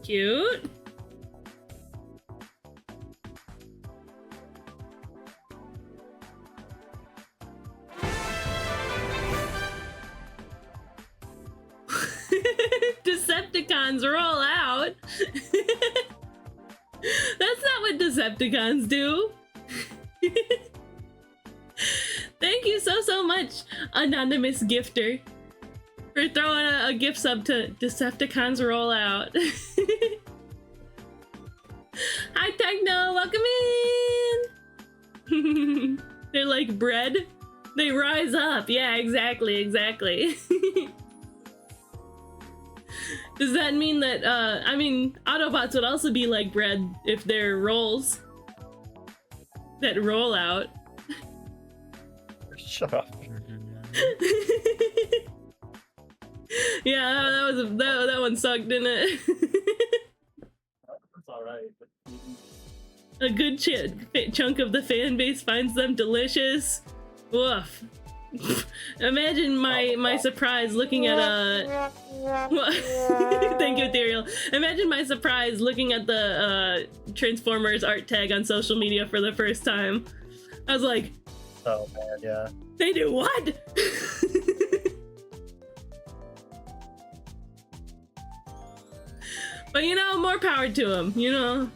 Cute. Decepticons roll out. That's not what Decepticons do. Thank you so much, anonymous gifter, for throwing a gift sub to Decepticons roll out. Hi Techno, welcome in. They're like bread. They rise up. Yeah, exactly. Does that mean that, I mean, Autobots would also be like bread if they're rolls that roll out. Shut up. Yeah, that one sucked, didn't it? It's alright. A good chunk of the fan base finds them delicious. Woof. Imagine my surprise looking at a... Thank you, Ethereal. Imagine my surprise looking at the Transformers art tag on social media for the first time. I was like... Oh man, yeah. They do what? But you know, more power to them, you know?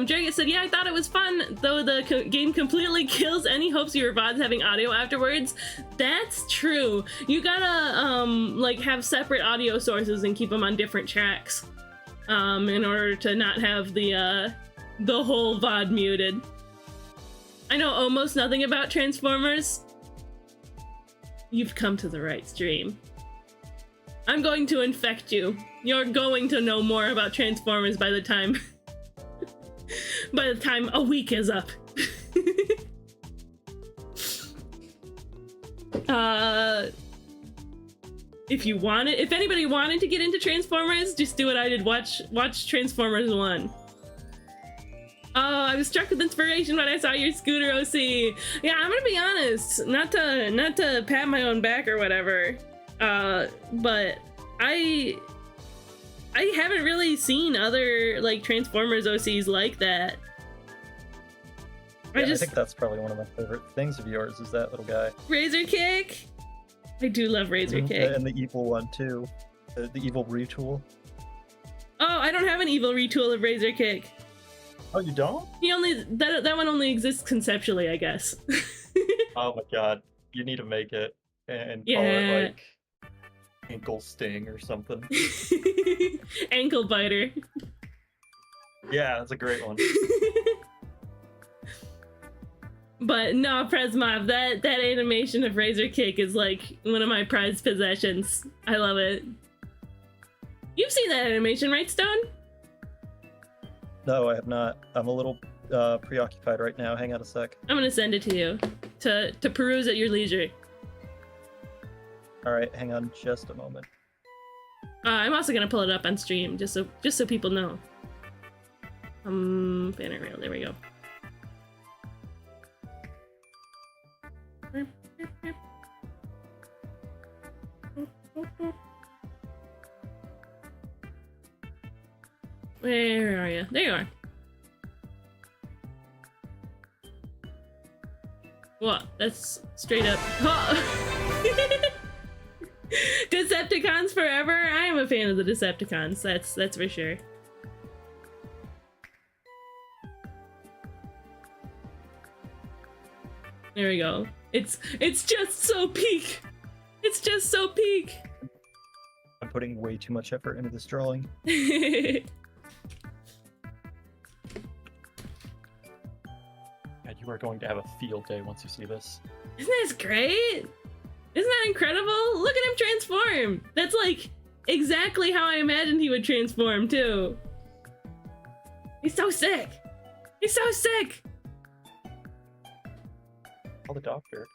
Dragon said, yeah, I thought it was fun, though the game completely kills any hopes of your VODs having audio afterwards. That's true. You gotta, like, have separate audio sources and keep them on different tracks, in order to not have the whole VOD muted. I know almost nothing about Transformers. You've come to the right stream. I'm going to infect you. You're going to know more about Transformers by the time... by the time a week is up. If anybody wanted to get into Transformers, just do what I did. Watch Transformers 1. Oh, I was struck with inspiration when I saw your scooter OC. Yeah, I'm gonna be honest, not to pat my own back or whatever, but I haven't really seen other like Transformers OCs like that. Yeah, I think that's probably one of my favorite things of yours is that little guy. Razor Kick. I do love Razor Kick. And the evil one too. The evil retool. Oh, I don't have an evil retool of Razor Kick. Oh, you don't? That one only exists conceptually, I guess. Oh my god, you need to make it and call Yeah. it like ankle sting or something. Ankle biter. Yeah, that's a great one. But no, Presmov, that animation of Razor Kick is like one of my prized possessions. I love it. You've seen that animation, right, Stone? No, I have not. I'm a little preoccupied right now. Hang on a sec. I'm gonna send it to you to peruse at your leisure. All right, hang on just a moment. I'm also gonna pull it up on stream just so people know. Banner rail. There we go. Where are you? There you are. What? That's straight up. Oh. Decepticons forever. I am a fan of the Decepticons. That's for sure. There we go. It's just so peak. It's just so peak. I'm putting way too much effort into this drawing. God, you are going to have a field day once you see this. Isn't this great? Isn't that incredible? Look at him transform. That's like exactly how I imagined he would transform too. He's so sick. He's so sick. Call the doctor.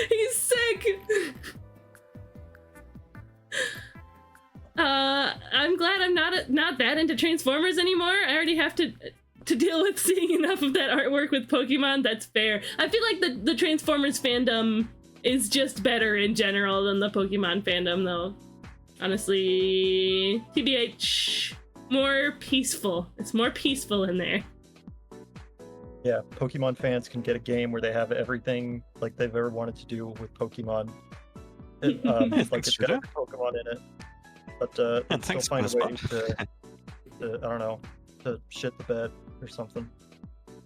He's sick. I'm glad I'm not that into Transformers anymore. I already have to deal with seeing enough of that artwork with Pokemon. That's fair. I feel like the Transformers fandom is just better in general than the Pokemon fandom, though. Honestly, TBH, more peaceful. It's more peaceful in there. Yeah, Pokemon fans can get a game where they have everything like they've ever wanted to do with Pokemon. It's like it's got every Pokemon in it, but they still find a way to I don't know, to shit the bed or something. Not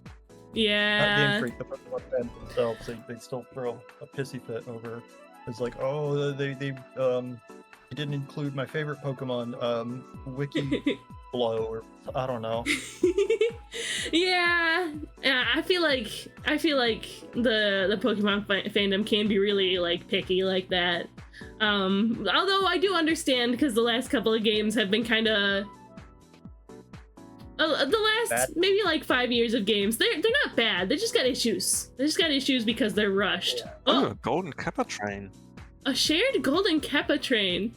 Yeah. Game Freak, the Pokemon fans themselves, they still throw a pissy fit over. It's like, oh, they didn't include my favorite Pokemon, Wiki Blow, or I don't know. Yeah, I feel like the Pokemon fandom can be really like picky like that. Although I do understand because the last couple of games have been kind of the last Bad? maybe like 5 years of games. They're not bad. They just got issues. They just got issues because they're rushed. Yeah. Oh, Golden Kappa train. A shared Golden Kappa train.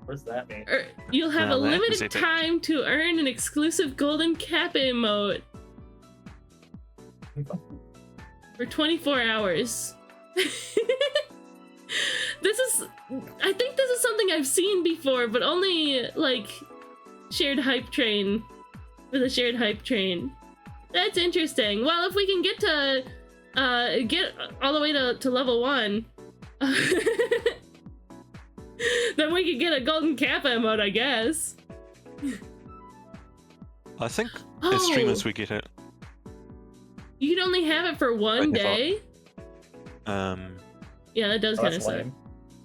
What does that mean? You'll have a Well, that is limited epic. time to earn an exclusive Golden Kappa emote for 24 hours. I think this is something I've seen before, but only like shared hype train for the shared hype train. That's interesting. Well, if we can get all the way to level 1, then we could get a Golden Kappa emote, I guess. I think Oh. as streamers we get it. You can only have it for one By default. day? Yeah, that does Oh, kind of that's suck. lame.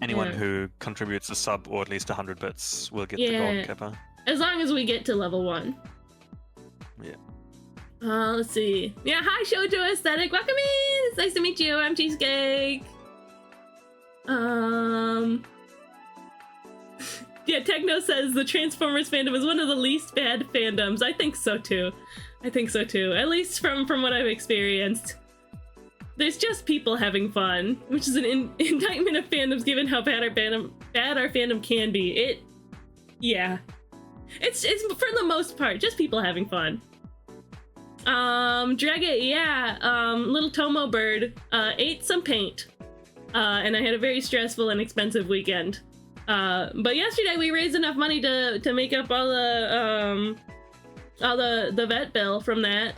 Anyone Yeah. who contributes a sub or at least 100 bits will get the Yeah. Golden Kappa. As long as we get to level 1. Yeah. Let's see. Yeah, hi Shoujo Aesthetic. Welcome in! It's nice to meet you. I'm Cheesecake. Yeah, Techno says the Transformers fandom is one of the least bad fandoms. I think so too. At least from what I've experienced. There's just people having fun, which is an indictment of fandoms given how bad our fandom can be. Yeah. It's for the most part just people having fun. Dragit, yeah, little Tomo bird ate some paint. And I had a very stressful and expensive weekend. But yesterday we raised enough money to make up all the vet bill from that.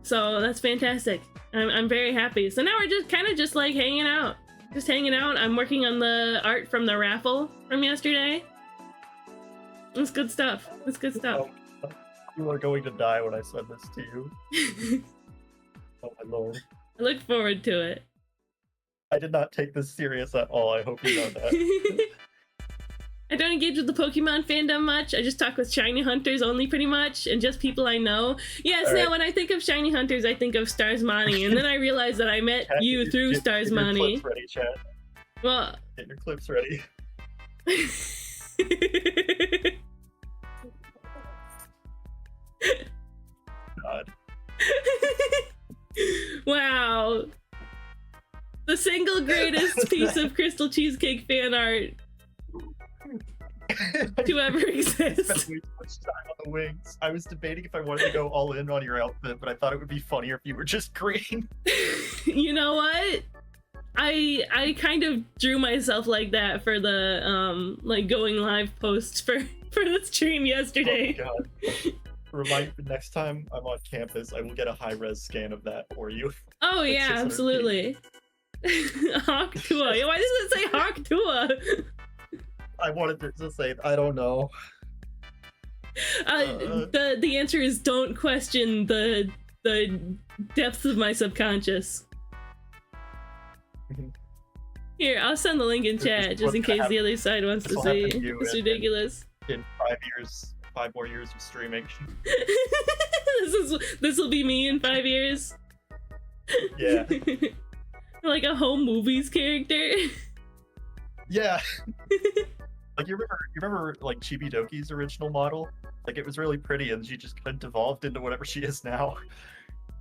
So that's fantastic. I'm very happy. So now we're just kind of just like hanging out Just hanging out. I'm working on the art from the raffle from yesterday. It's good stuff. It's good stuff. You are going to die when I send this to you. Oh my lord. I look forward to it. I did not take this serious at all. I hope you know that. I don't engage with the Pokemon fandom much. I just talk with shiny hunters only, pretty much, and just people I know. Yes, now when I think of shiny hunters, I think of Starsmani, and then I realize that I met Chat, you through Get your Starsmani. clips ready, chat. Well, Get your clips ready. God. wow. The single greatest piece of Crystal Cheesecake fan art to ever exist. Spent way too much time on the wings. I was debating if I wanted to go all in on your outfit, but I thought it would be funnier if you were just green. You know what? I kind of drew myself like that for the like going live posts for the stream yesterday. Oh god. Remind me next time I'm on campus, I will get a high-res scan of that for you. Oh yeah, 600p. absolutely. Hawk Tua. Why does it say Hawk Tua? I wanted to say, I don't know. The answer is don't question the depths of my subconscious. Here, I'll send the link in chat just in case the other side wants to This will see. happen to you It's in- ridiculous. In 5 more years of streaming. this will be me in 5 years. Yeah. Like a home movies character. Yeah. Like you remember like Chibi Doki's original model? Like it was really pretty and she just kind of devolved into whatever she is now.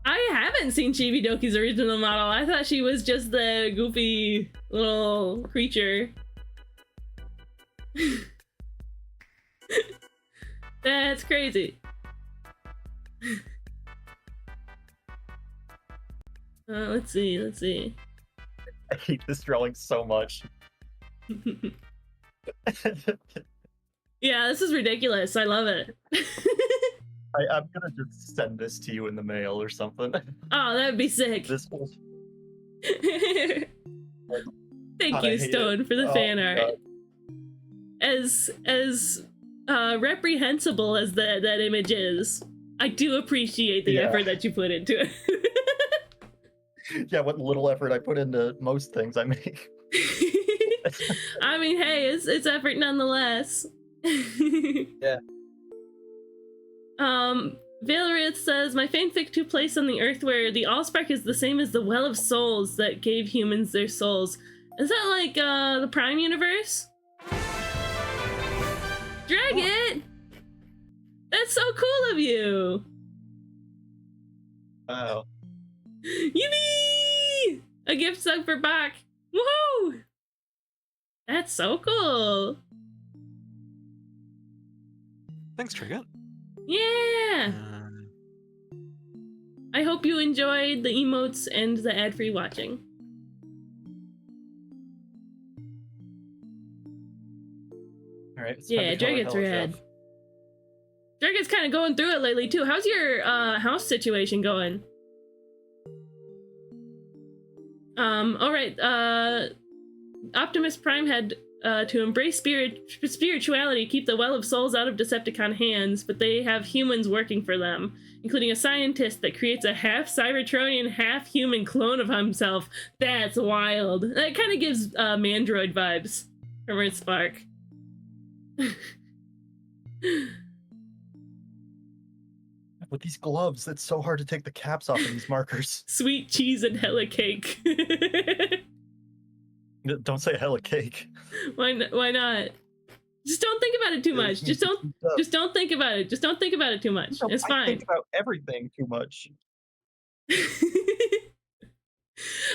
I haven't seen Chibi Doki's original model. I thought she was just the goofy little creature. That's crazy. Let's see. I hate this drawing so much. Yeah, this is ridiculous. I love it. I'm gonna just send this to you in the mail or something. Oh, that'd be sick. This whole Thank God, I you, hate Stone, it. for the Oh, fan art. God. As reprehensible as that image is, I do appreciate the Yeah. effort that you put into it. Yeah, what little effort I put into most things I make. I mean, hey, it's effort nonetheless. Yeah. Valerith says, my fanfic took place on the Earth where the Allspark is the same as the Well of Souls that gave humans their souls. Is that like the Prime universe? Drag it! That's so cool of you! Wow. Yippee! A gift sub for Bach! Woohoo! That's so cool! Thanks, Trigger. Yeah! I hope you enjoyed the emotes and the ad-free watching. Alright. Yeah, Dragon's rad. Dragon's kind of going through it lately too. How's your house situation going? Alright, Optimus Prime had to embrace spirituality, keep the Well of Souls out of Decepticon hands, but they have humans working for them, including a scientist that creates a half Cybertronian, half human clone of himself. That's wild. That kind of gives Mandroid vibes from Earthspark. With these gloves, it's so hard to take the caps off of these markers. Sweet cheese and hella cake. Don't say hella cake. Why not? Just don't think about it too much. Just don't think about it. Just don't think about it too much. No, It's I fine. think about everything too much.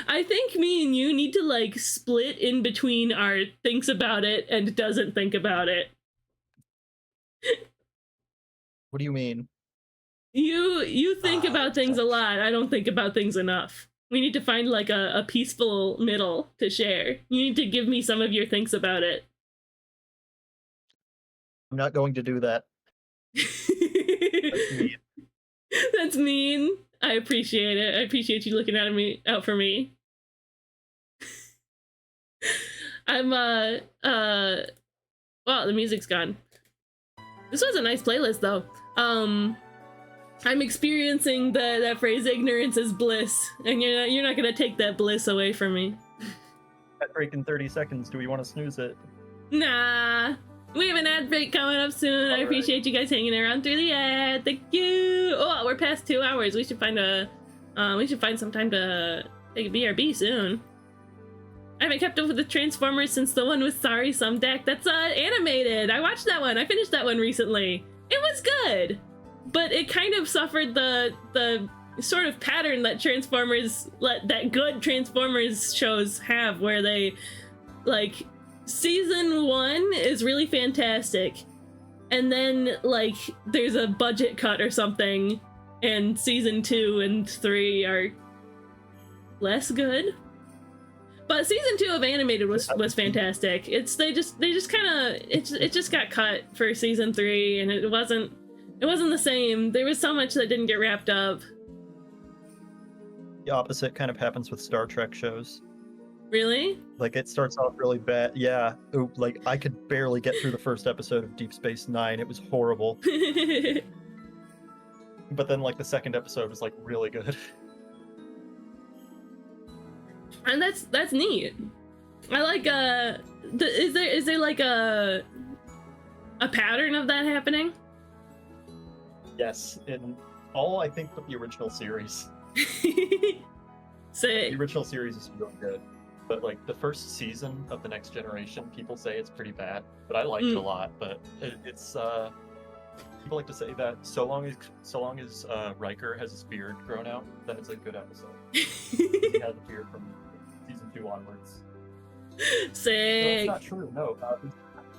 I think me and you need to like split in between our thinks about it and doesn't think about it. What do you mean? You think about things a lot. I don't think about things enough. We need to find like a peaceful middle to share. You need to give me some of your thinks about it. I'm not going to do that. That's mean. That's mean. I appreciate it. I appreciate you looking out for me. I'm well, the music's gone. This was a nice playlist though. I'm experiencing that phrase "ignorance is bliss," and you're not gonna take that bliss away from me. That break in 30 seconds. Do we want to snooze it? Nah, we have an ad break coming up soon. I All appreciate you guys hanging around through the ad. Thank you. Oh, we're past 2 hours. We should find some time to take a BRB soon. I haven't kept up with the Transformers since the one with Sorry Some Deck. That's animated. I watched that one. I finished that one recently. It was good, but it kind of suffered the sort of pattern that that good Transformers shows have, where they like season 1 is really fantastic, and then like there's a budget cut or something, and season 2 and 3 are less good. But season 2 of animated was fantastic. They just kind of it just got cut for season 3, and it wasn't the same. There was so much that didn't get wrapped up. The opposite kind of happens with Star Trek shows. Really? Like, it starts off really bad. Yeah, like I could barely get through the first episode of Deep Space Nine. It was horrible. But then like the second episode was like really good. And that's neat. I like is there like a pattern of that happening? Yes, in all I think but the original series. Say The original series is really good. But like the first season of The Next Generation, people say it's pretty bad. But I liked it a lot. But it's people like to say that so long as Riker has his beard grown out, then it's a good episode. He has a beard from season 2 onwards. Sick. No, it's not true. No,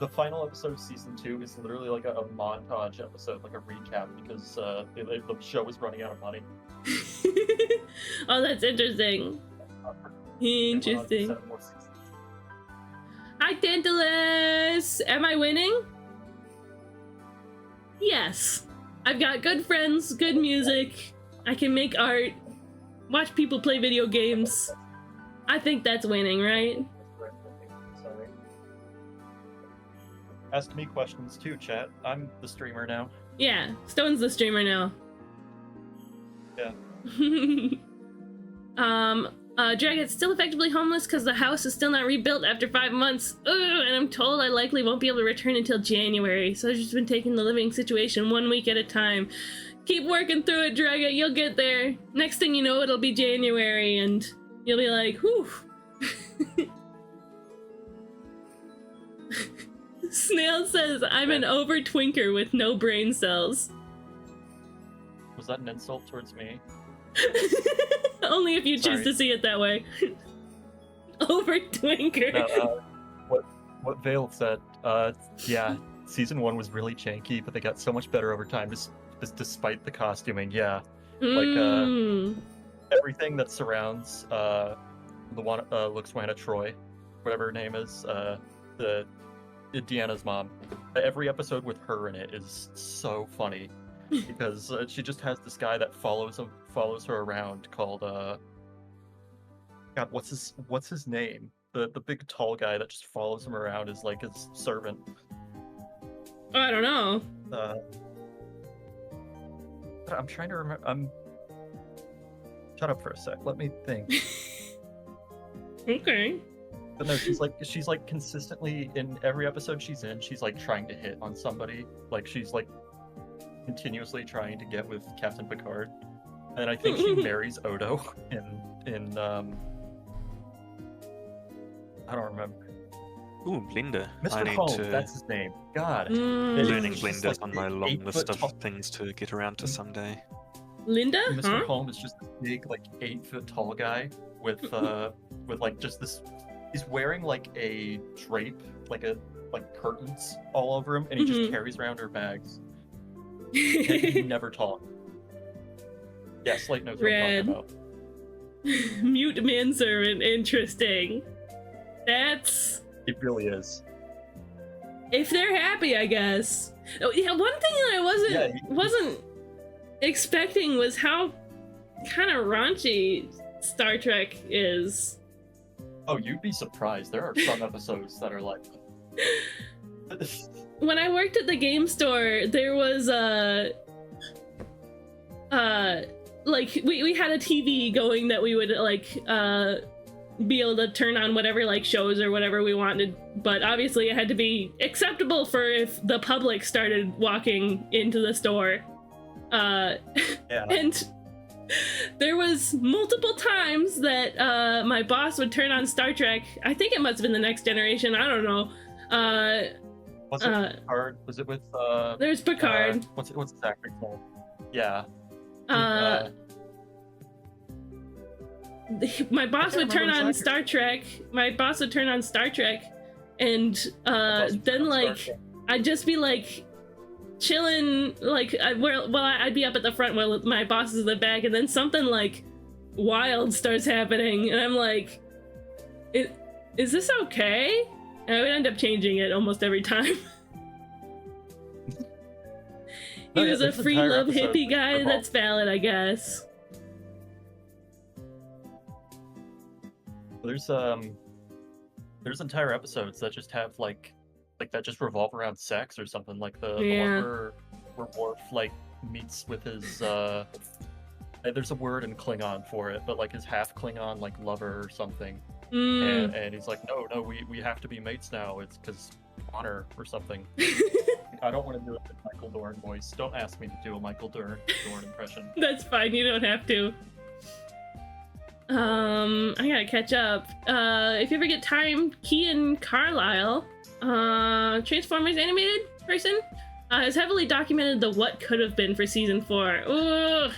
the final episode of season 2 is literally like a montage episode, like a recap, because the show was running out of money. Oh, that's interesting. Interesting. 7 more seasons. Hi, Tantalus! Am I winning? Yes. I've got good friends, good music. I can make art, watch people play video games. I think that's winning, right? Sorry. Ask me questions too, chat. I'm the streamer now. Yeah, Stone's the streamer now. Yeah. Dragon's still effectively homeless because the house is still not rebuilt after 5 months. Ugh, and I'm told I likely won't be able to return until January, so I've just been taking the living situation 1 week at a time. Keep working through it, Dragon. You'll get there. Next thing you know, it'll be January, and you'll be like, whew. Snail says, I'm an over-twinker with no brain cells. Was that an insult towards me? Only if you choose Sorry. to see it that way. Over-twinker. No, what Vale said, yeah, season 1 was really janky, but they got so much better over time, despite the costuming, yeah. Like, everything that surrounds the one Luxwana Troy, whatever her name is, Deanna's mom. Every episode with her in it is so funny because she just has this guy that follows her around called God, what's his name? The big tall guy that just follows him around is like his servant. Oh, I don't know. I'm trying to remember. Shut up for a sec. Let me think. Okay. But no, she's like consistently in every episode she's in, she's like trying to hit on somebody. Like she's like continuously trying to get with Captain Picard. And I think she marries Odo in I don't remember. Ooh, Blender. I Mr. need Holmes, to that's his name. God. learning It's just Blender like on my an long 8 list foot of tall- things to get around to someday. Linda? Mr. Huh? Holmes is just this big, like 8-foot tall guy with like just this. He's wearing like a drape, like curtains all over him, and he just carries around her bags. And he never talks. Yeah, Slate knows what Red. I'm talking about. Mute manservant. Interesting. That's... It really is. If they're happy, I guess. Oh, yeah, one thing that I wasn't expecting was how kind of raunchy Star Trek is. Oh, you'd be surprised. There are some episodes that are like. When I worked at the game store, there was like we had a TV going that we would like be able to turn on whatever like shows or whatever we wanted, but obviously it had to be acceptable for if the public started walking into the store. Yeah. And there was multiple times that my boss would turn on Star Trek. I think it must have been The Next Generation. I don't know. Was it Picard? Was it with There's Picard. What's his actor's name? Yeah. My boss would turn on remember his Star Trek. My boss would turn on Star Trek, and then like I'd just be like chilling, like I'd be up at the front while my boss is in the back, and then something like wild starts happening, and I'm like, "Is this okay?" And I would end up changing it almost every time. He was a free love hippie guy. That's valid, I guess. There's entire episodes that just have like that just revolve around sex or something, like the one where Worf like meets with his there's a word in Klingon for it, but like his half Klingon like lover or something. And he's like, no, we have to be mates now. It's because honor or something. I don't want to do it with Michael Dorn voice. Don't ask me to do a Michael Dorn impression. That's fine. You don't have to. I gotta catch up. If you ever get time, Kean Carlisle, Transformers animated person, has heavily documented the what could have been for season 4. Ooh,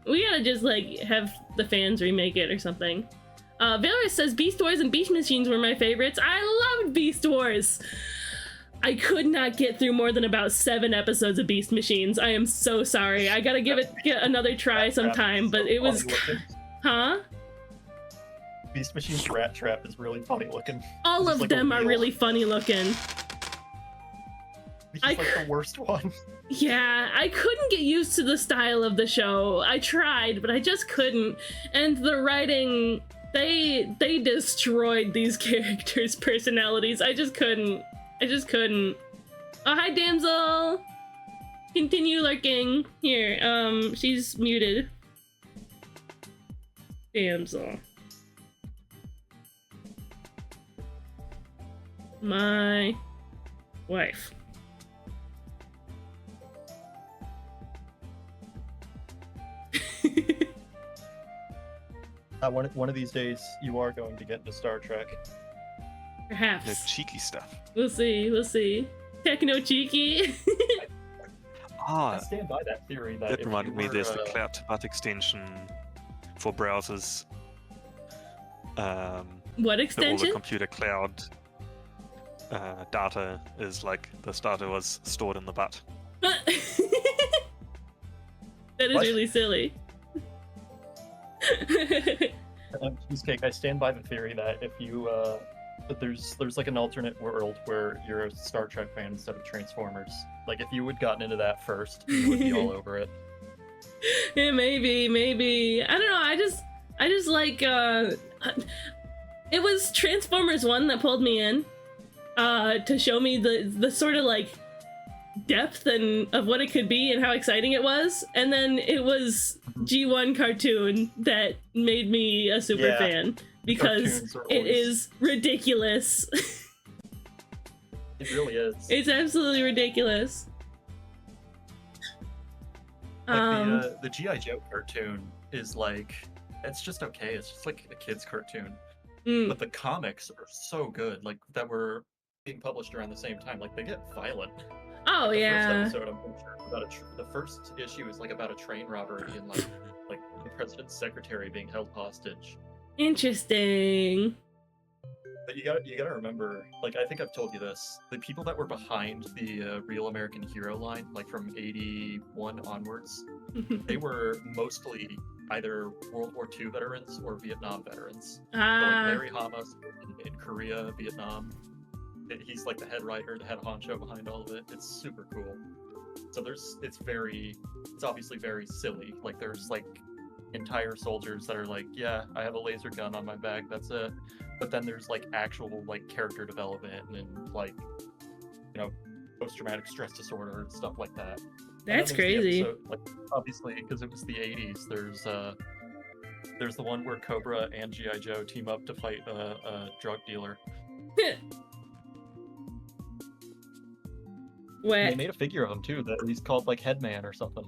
we gotta just like have the fans remake it or something. Valorous says Beast Wars and Beast Machines were my favorites. I loved Beast Wars. I could not get through more than about 7 episodes of Beast Machines. I am so sorry. I gotta get another try sometime, but it was... Huh? Beast Machine's Rat Trap is really funny looking. All of them are really funny looking. He's like the worst one. Yeah, I couldn't get used to the style of the show. I tried, but I just couldn't. And the writing, they destroyed these characters' personalities. I just couldn't. Oh, hi, damsel! Continue lurking. Here, she's muted. Damsel. My wife. One of these days, you are going to get into Star Trek. Perhaps. The cheeky stuff. We'll see. Techno cheeky. I stand by that theory That reminded me, there's the cloud butt extension for browsers. What All extension? the computer cloud data is like the data was stored in the butt. That is What? really silly. Cheesecake, I stand by the theory that if you that there's like an alternate world where you're a Star Trek fan instead of Transformers. Like if you had gotten into that first, you would be all over it. Yeah, maybe. I don't know. I just like it was Transformers 1 that pulled me in to show me the sort of like depth and of what it could be and how exciting it was, and then it was G1 cartoon that made me a super fan because it is ridiculous. It really is. It's absolutely ridiculous. Like the G.I. Joe cartoon is like, it's just okay. It's just like a kid's cartoon. But the comics are so good, like that were being published around the same time. Like they get violent. Oh The yeah. first episode, I'm pretty sure, about the first issue is like about a train robbery and like the president's secretary being held hostage. Interesting. But you gotta remember, like I think I've told you this, the people that were behind the Real American Hero line, like from '81 onwards, they were mostly either World War II veterans or Vietnam veterans. So, like Larry Hama's in Korea, Vietnam. He's like the head writer, the head honcho behind all of it. It's super cool. So it's obviously very silly. Like there's like entire soldiers that are like, yeah, I have a laser gun on my back, that's it. But then there's like actual like character development and like, you know, post-traumatic stress disorder and stuff like that. And That's then there's the crazy. episode, like obviously because it was the 80s, there's the one where Cobra and G.I. Joe team up to fight a drug dealer. They What? made a figure of him too, that he's called like Headman or something.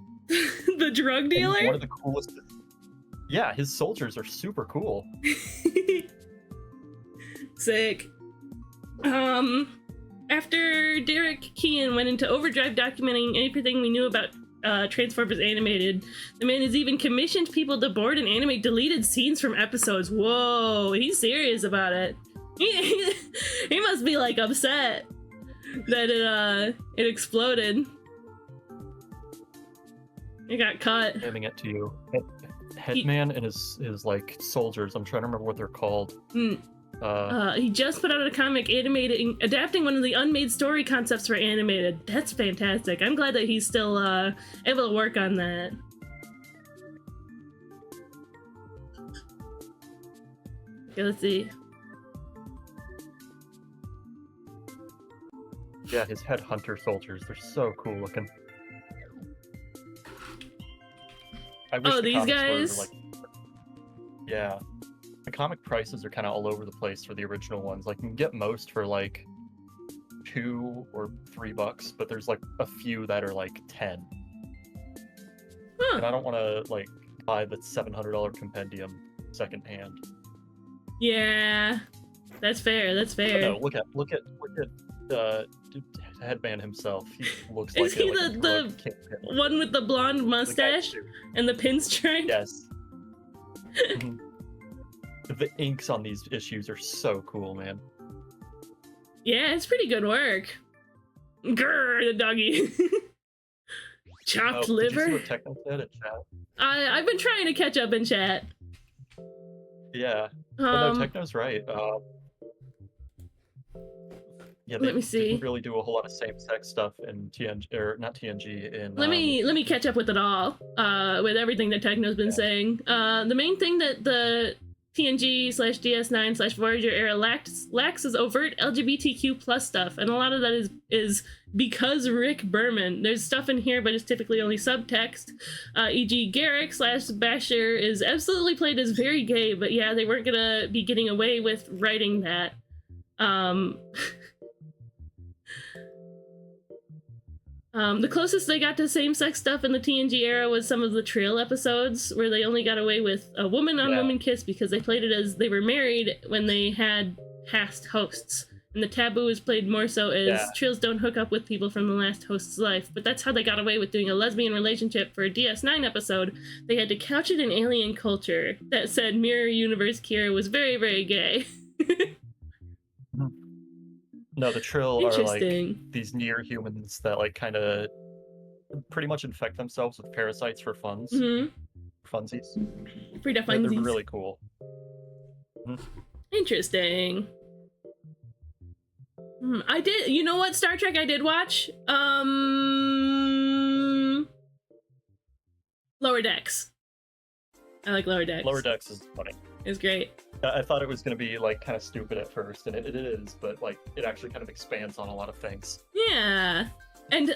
The drug And he's one dealer? of the coolest. Yeah, his soldiers are super cool. Sick. After Derek Kean went into overdrive documenting everything we knew about Transformers Animated, the man has even commissioned people to board and animate deleted scenes from episodes. Whoa, he's serious about it. He must be like upset that it exploded. It got cut. Giving it to you. Headman and his like soldiers. I'm trying to remember what they're called. He just put out a comic adapting one of the unmade story concepts for animated. That's fantastic. I'm glad that he's still able to work on that. Okay, let's see. Yeah, his headhunter soldiers. They're so cool looking. I wish Oh, the these comics were, guys? like, yeah. The comic prices are kind of all over the place for the original ones. Like, you can get most for like $2 or $3, but there's like a few that are like 10. Huh. And I don't want to like buy the $700 compendium secondhand. Yeah, that's fair. That's fair. No, look at Headman himself. He looks Is like he like a the drug kingpin. one with the blonde The guy mustache too. and the pinstripe? Yes. Mhm. The inks on these issues are so cool, man. Yeah, it's pretty good work. Grr, the doggy. Chopped Did you see liver. what Techno said in chat? I've been trying to catch up in chat. Yeah. But no, Um, Techno's right. Yeah, they Let me see. didn't really do a whole lot of same-sex stuff in TNG, or not TNG, in let me catch up with it all. With everything that Techno's been Yeah. saying. The main thing that the TNG/DS9/Voyager era lacks is overt LGBTQ plus stuff, and a lot of that is because Rick Berman. There's stuff in here, but it's typically only subtext. E.g., Garrick/Basher is absolutely played as very gay, but yeah, they weren't gonna be getting away with writing that. The closest they got to same-sex stuff in the TNG era was some of the Trill episodes, where they only got away with a woman-on-woman kiss because they played it as they were married when they had past hosts. And the taboo is played more so as Trills don't hook up with people from the last host's life. But that's how they got away with doing a lesbian relationship for a DS9 episode. They had to couch it in alien culture that said Mirror Universe Kira was very, very gay. No, the Trill are like Interesting. these near humans that like kind of pretty much infect themselves with parasites for funsies. For the They're funsies. really cool. Interesting. I did. You know what Star Trek I did watch? Lower Decks. I like Lower Decks. Lower Decks is funny. It's great. I thought it was going to be like kind of stupid at first, and it is, but like it actually kind of expands on a lot of things. Yeah. And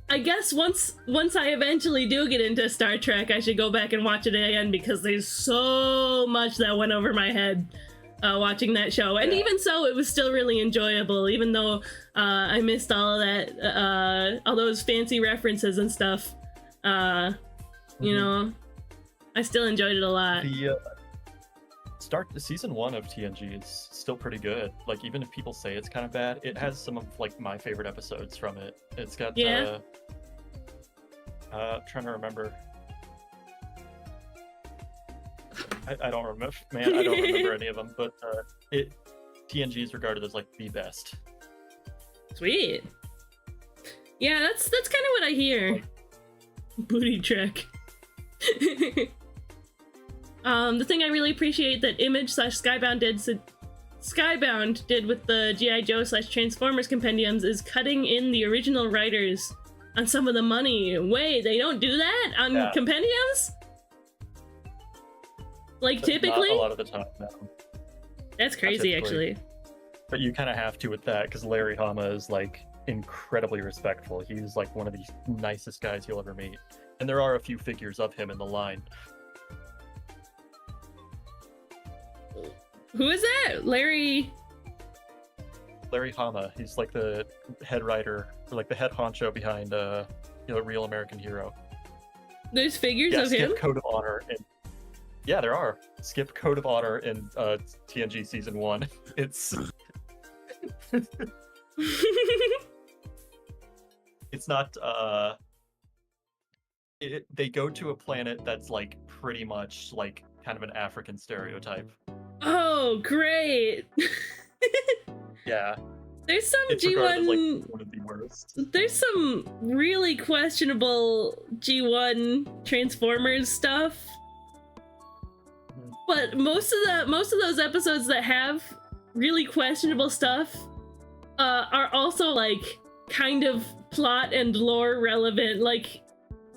I guess once I eventually do get into Star Trek, I should go back and watch it again because there's so much that went over my head watching that show. And even so, it was still really enjoyable, even though I missed all of that, all those fancy references and stuff. You know, I still enjoyed it a lot. The season 1 of TNG is still pretty good. Like, even if people say it's kind of bad, it has some of like my favorite episodes from it. It's got trying to remember. I don't remember, man. I don't remember any of them, but TNG is regarded as like the best. Sweet. Yeah, that's kind of what I hear. Booty track. The thing I really appreciate that Image/Skybound did with the G.I. Joe/Transformers compendiums is cutting in the original writers on some of the money. Wait, they don't do that on compendiums? Like But typically? Not a lot of the time, no. That's crazy, typically. actually. But you kind of have to with that because Larry Hama is like incredibly respectful. He's like one of the nicest guys you'll ever meet. And there are a few figures of him in the line. Who is that? Larry Hama, he's like the head writer, or like the head honcho behind Real American Hero. There's figures Yeah, of him? Skip Code of Honor. Yeah, there are. Skip Code of Honor in TNG Season 1. It's... it's not, they go to a planet that's like pretty much like kind of an African stereotype. Oh, great. Yeah. There's some It's regarded as G1 like one of the worst. there's some really questionable G1 Transformers stuff. Mhm. But most of those episodes that have really questionable stuff are also like kind of plot and lore relevant. Like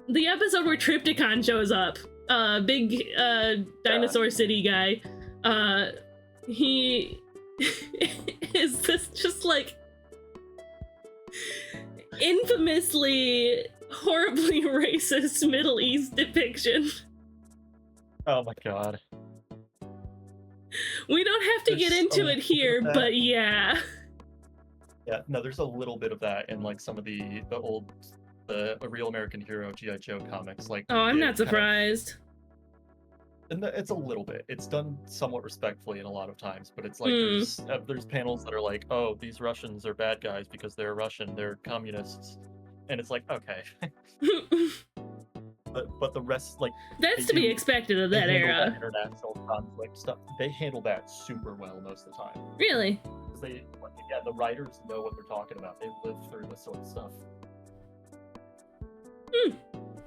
the episode where Trypticon shows up, big dinosaur city guy. He is this just like infamously horribly racist Middle East depiction. Oh my god. We don't have to There's get into so it here, much of that. but yeah. Yeah, no, there's a little bit of that in like some of the old Real American Hero G.I. Joe comics. Like, Oh, I'm it not kind of- surprised. and it's a little bit. It's done somewhat respectfully in a lot of times, but it's like Hmm. there's panels that are like, oh, these Russians are bad guys because they're Russian, they're communists, and it's like, okay, but the rest, like, That's They to be do- expected of they that handle era. that international conflict stuff. They handle that super well most of the time. Really? 'Cause they, like, yeah, the writers know what they're talking about. They live through this sort of stuff.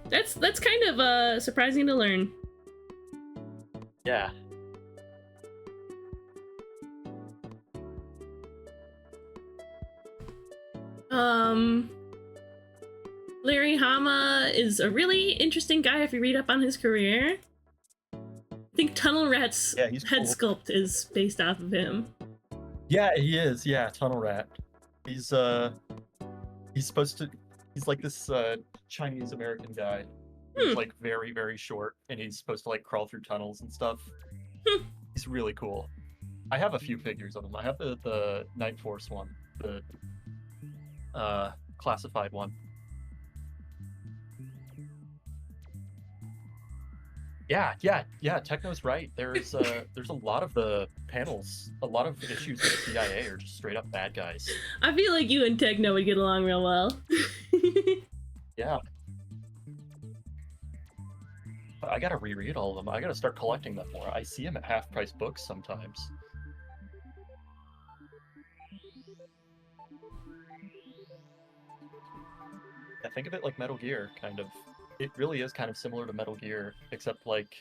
That's kind of surprising to learn. Yeah. Larry Hama is a really interesting guy if you read up on his career. I think Tunnel Rat's Yeah, he's head cool. sculpt is based off of him. Yeah, he is. Yeah, Tunnel Rat. He's supposed to. He's like this Chinese American guy. He's like very, very short, and he's supposed to like crawl through tunnels and stuff. He's really cool. I have a few figures of him. I have the Night Force one, the classified one. Yeah. Techno's right. There's a lot of the panels, a lot of issues with the CIA are just straight up bad guys. I feel like you and Techno would get along real well. Yeah. But I gotta reread all of them. I gotta start collecting them more. I see them at half-price books sometimes. I think of it like Metal Gear, kind of. It really is kind of similar to Metal Gear, except like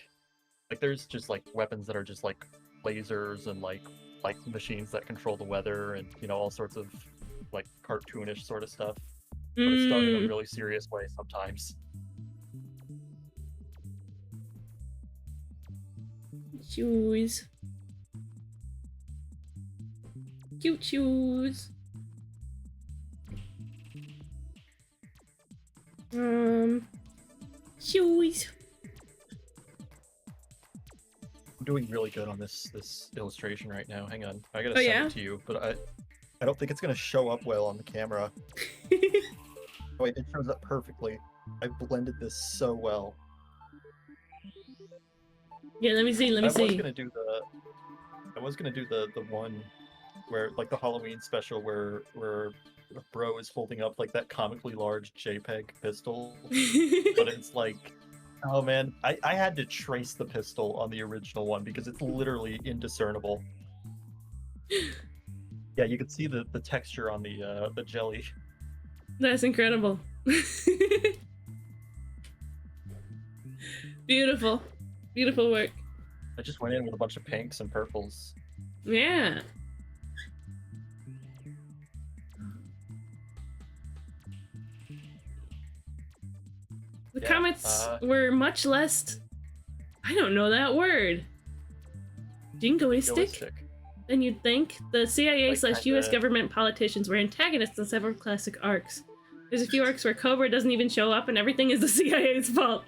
there's just like weapons that are just like lasers and like machines that control the weather and all sorts of like cartoonish sort of stuff. But it's done in a really serious way sometimes. Shoes. Cute shoes. Shoes. I'm doing really good on this illustration right now. Hang on, I gotta Oh, send yeah? it to you, but I don't think it's gonna show up well on the camera. Wait, it shows up perfectly. I blended this so well. Yeah, let me see. Let me I was see. gonna do the one where like the Halloween special where Bro is holding up like that comically large JPEG pistol, but it's like, oh man, I had to trace the pistol on the original one because it's literally indiscernible. Yeah, you can see the texture on the jelly. That's incredible. Beautiful. Beautiful work. I just went in with a bunch of pinks and purples. Yeah. The Yeah, comments were much less. I don't know that word. Jingoistic? Than you'd think. The CIA Like, slash US kinda- government politicians were antagonists in several classic arcs. There's a few arcs where Cobra doesn't even show up and everything is the CIA's fault.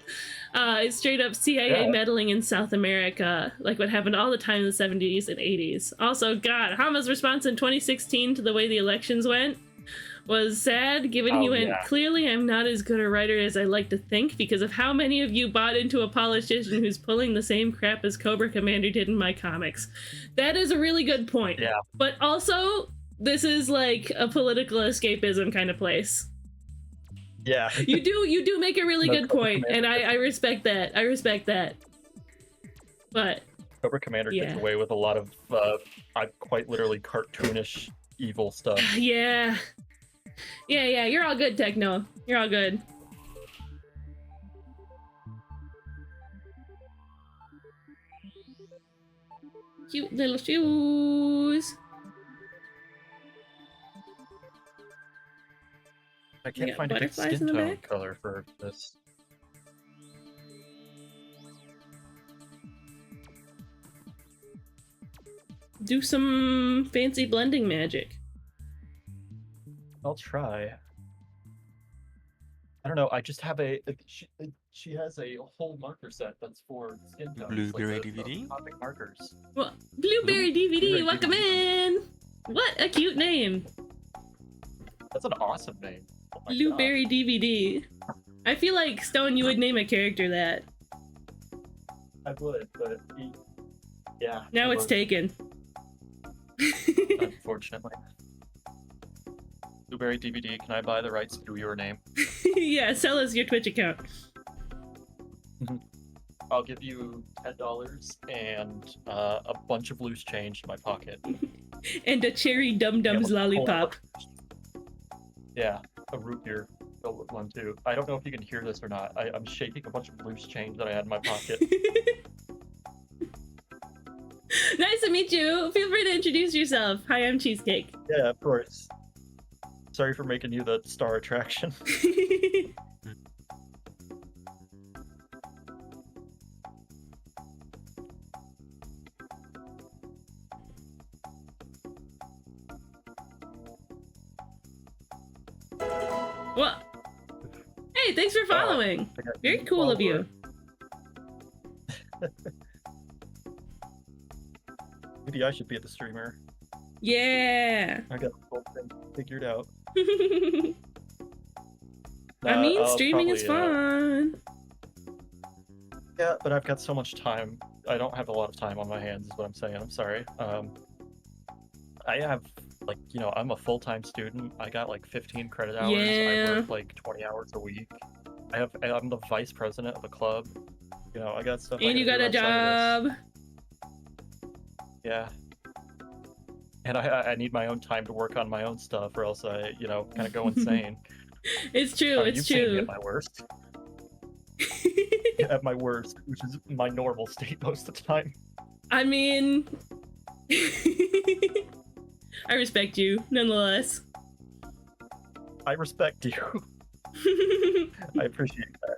It's straight up CIA Yeah. meddling in South America, like what happened all the time in the 70s and 80s. Also, God, Hama's response in 2016 to the way the elections went was sad, given he Oh, went, yeah. clearly I'm not as good a writer as I like to think because of how many of you bought into a politician who's pulling the same crap as Cobra Commander did in my comics. That is a really good point. Yeah. But also, this is like a political escapism kind of place. Yeah. You do make a really No, good Cobra point, and Commander I respect that. I respect that. But Cobra Commander gets Yeah. away with a lot of, quite literally cartoonish evil stuff. yeah. Yeah, you're all good, Techno. You're all good. Cute little shoes. I You can't got find a good butterflies skin in the tone back? color for this. Do some fancy blending magic. I'll try. I don't know. I just have she has a whole marker set that's for skin tones. Blueberry like the DVD? topic markers. Well, Blueberry DVD, Blueberry welcome in! What a cute name. That's an awesome name. Oh my Blueberry DVD. I feel like, Stone, you would name a character that. God. I would, but yeah. Now I it's would, taken. unfortunately. Blueberry DVD. Can I buy the rights to your name? Yeah, sell us your Twitch account. I'll give you $10 and a bunch of loose change in my pocket. And a cherry Dum Dums Yeah, lollipop. Yeah, a root beer filled with one too. I don't know if you can hear this or not. I'm shaking a bunch of loose change that I had in my pocket. Nice to meet you. Feel free to introduce yourself. Hi, I'm Cheesecake. Yeah, of course. Sorry for making you the star attraction. Well, hey, thanks for following. I got Very cool of you. Maybe I should be the streamer. Yeah. I got the whole thing figured out. I mean, I'll streaming is probably, fun. Yeah, but I've got so much time. I don't have a lot of time on my hands, is what I'm saying. I'm sorry. I have, like, you know, I'm a full-time student. I got like 15 credit hours. Yeah. I work like 20 hours a week. I'm the vice president of the club. You know, I got stuff. I And you got gotta a do outside of this. job. Yeah. And I need my own time to work on my own stuff, or else I, you know, kind of go insane. It's true, You've it's seen me true. at my worst. At my worst, which is my normal state most of the time. I mean, I respect you, nonetheless. I respect you. I appreciate that.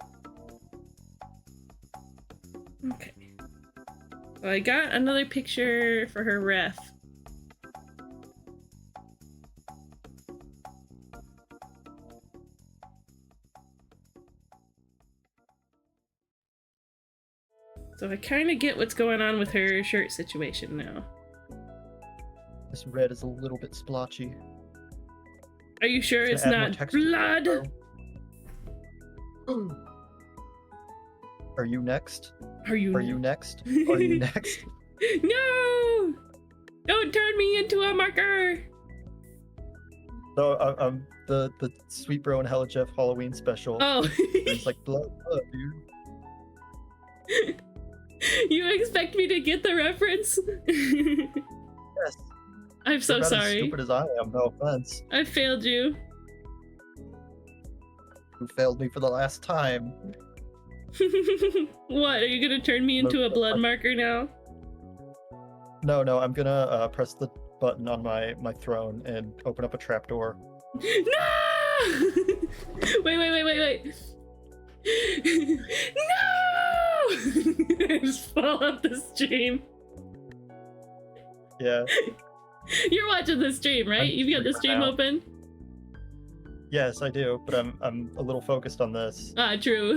Okay. Well, I got another picture for her ref. So I kind of get what's going on with her shirt situation now. This red is a little bit splotchy. Are you sure Gonna it's add more not texture to it, blood? though. Are you next? Are you? Are you next? Are you next? No! Don't turn me into a marker! So the Sweet Bro and Hella Jeff Halloween special. Oh. It's like blood, dude. You expect me to get the reference? Yes. I'm so You're not as sorry. stupid as I am. No offense. I failed you. You failed me for the last time. What? Are you gonna turn me into a blood marker now? No, I'm gonna press the button on my throne and open up a trapdoor. No! Wait. No! I just fall off the stream. Yeah. You're watching the stream, right? I'm You've got the free stream now. open? Yes, I do, but I'm a little focused on this. Ah, true.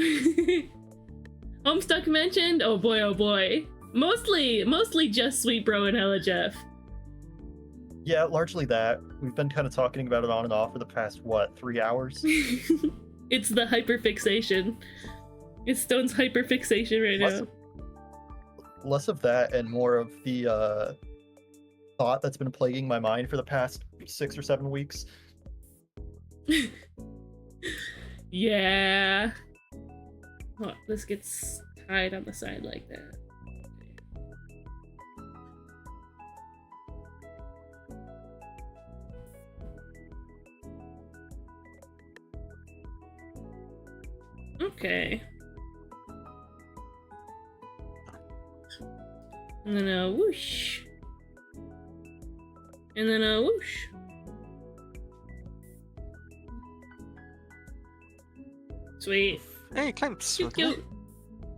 Homestuck mentioned? Oh boy, oh boy. Mostly just Sweet Bro and Hella Jeff. Yeah, largely that. We've been kind of talking about it on and off for the past, what, 3 hours? It's the hyperfixation. It's Stone's hyperfixation right now. Less of that and more of the thought that's been plaguing my mind for the past 6 or 7 weeks. Yeah. Oh, this gets tied on the side like that. Okay. And then a whoosh. And then a whoosh. Sweet. Hey, Clamps. Cute, cute.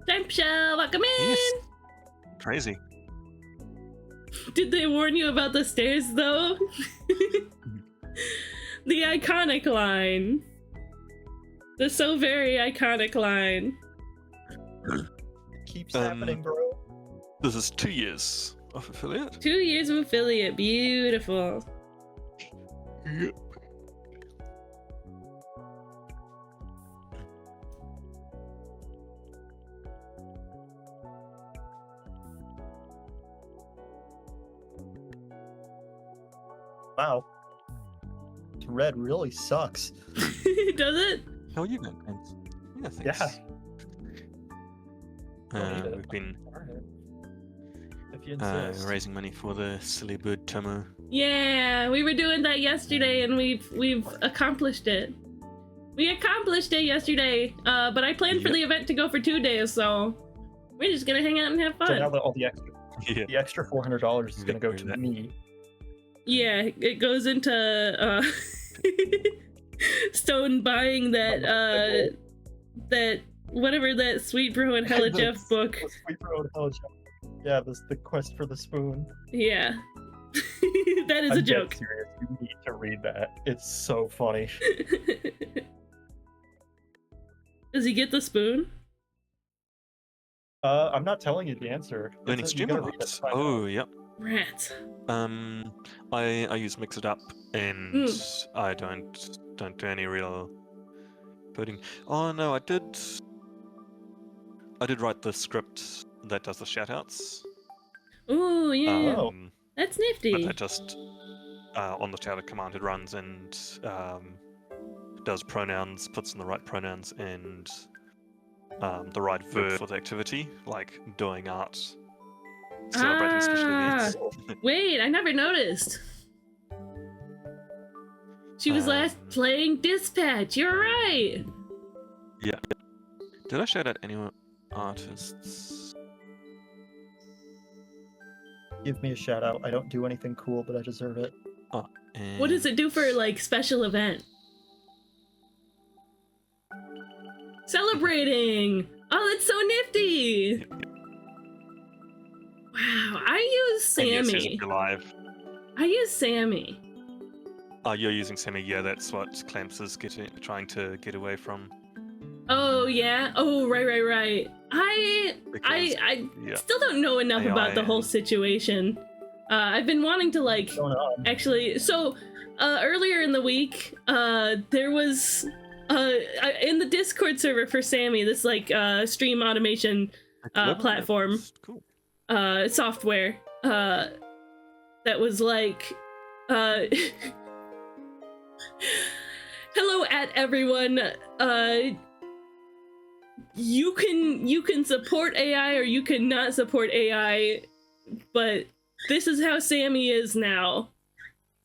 Time shell, welcome in! Yes. Crazy. Did they warn you about the stairs though? The iconic line. The so very iconic line. It keeps happening, bro. This is 2 years of affiliate. 2 years of affiliate, beautiful. Yep. Wow. Red really sucks. Does it? How are you doing, Clamps? Yeah, Yeah. thanks. We've been If you insist. raising money for the silly bird Tomo. Yeah, we were doing that yesterday and we've accomplished it. We accomplished it yesterday, but I planned for Yep. the event to go for 2 days, so we're just gonna hang out and have So now fun. that all the extra $400 is gonna go to That- me. Yeah, it goes into Stone buying that whatever that Sweet Bro and Hella The- Jeff book. the Sweet Bro and Hella Jeff. Yeah, this the quest for the spoon. Yeah. That is I'm a dead joke. serious. You need to read that. It's so funny. Does he get the spoon? I'm not telling you the answer. Learning You stream gotta or read it what? to find out. Oh, yep. Rats. I use Mix It Up and I don't do any real coding. Oh no, I did write the script that does the shoutouts. Ooh, yeah. Oh. That's But nifty. that just on the shoutout command it runs and does pronouns, puts in the right pronouns and the right verb for the activity, like doing art, celebrating special events. Wait, I never noticed. She was last playing Dispatch. You're right. Did I shout out any artists? Give me a shout out. I don't do anything cool, but I deserve it. What does it do for like special event? Celebrating. Oh, that's so nifty. Wow, I use And yes, Sammy. you're live. I use Sammy. Oh, you're using Sammy. Yeah, that's what Clamps is trying to get away from. Oh yeah. Oh right. I Yeah. still don't know enough AI about the whole and- situation. I've been wanting to like Going on. actually. So earlier in the week, there was in the Discord server for Sammy, this like stream automation platform. Cool. Software that was like hello at everyone, you can support AI or you can not support AI, but this is how Sammy is now.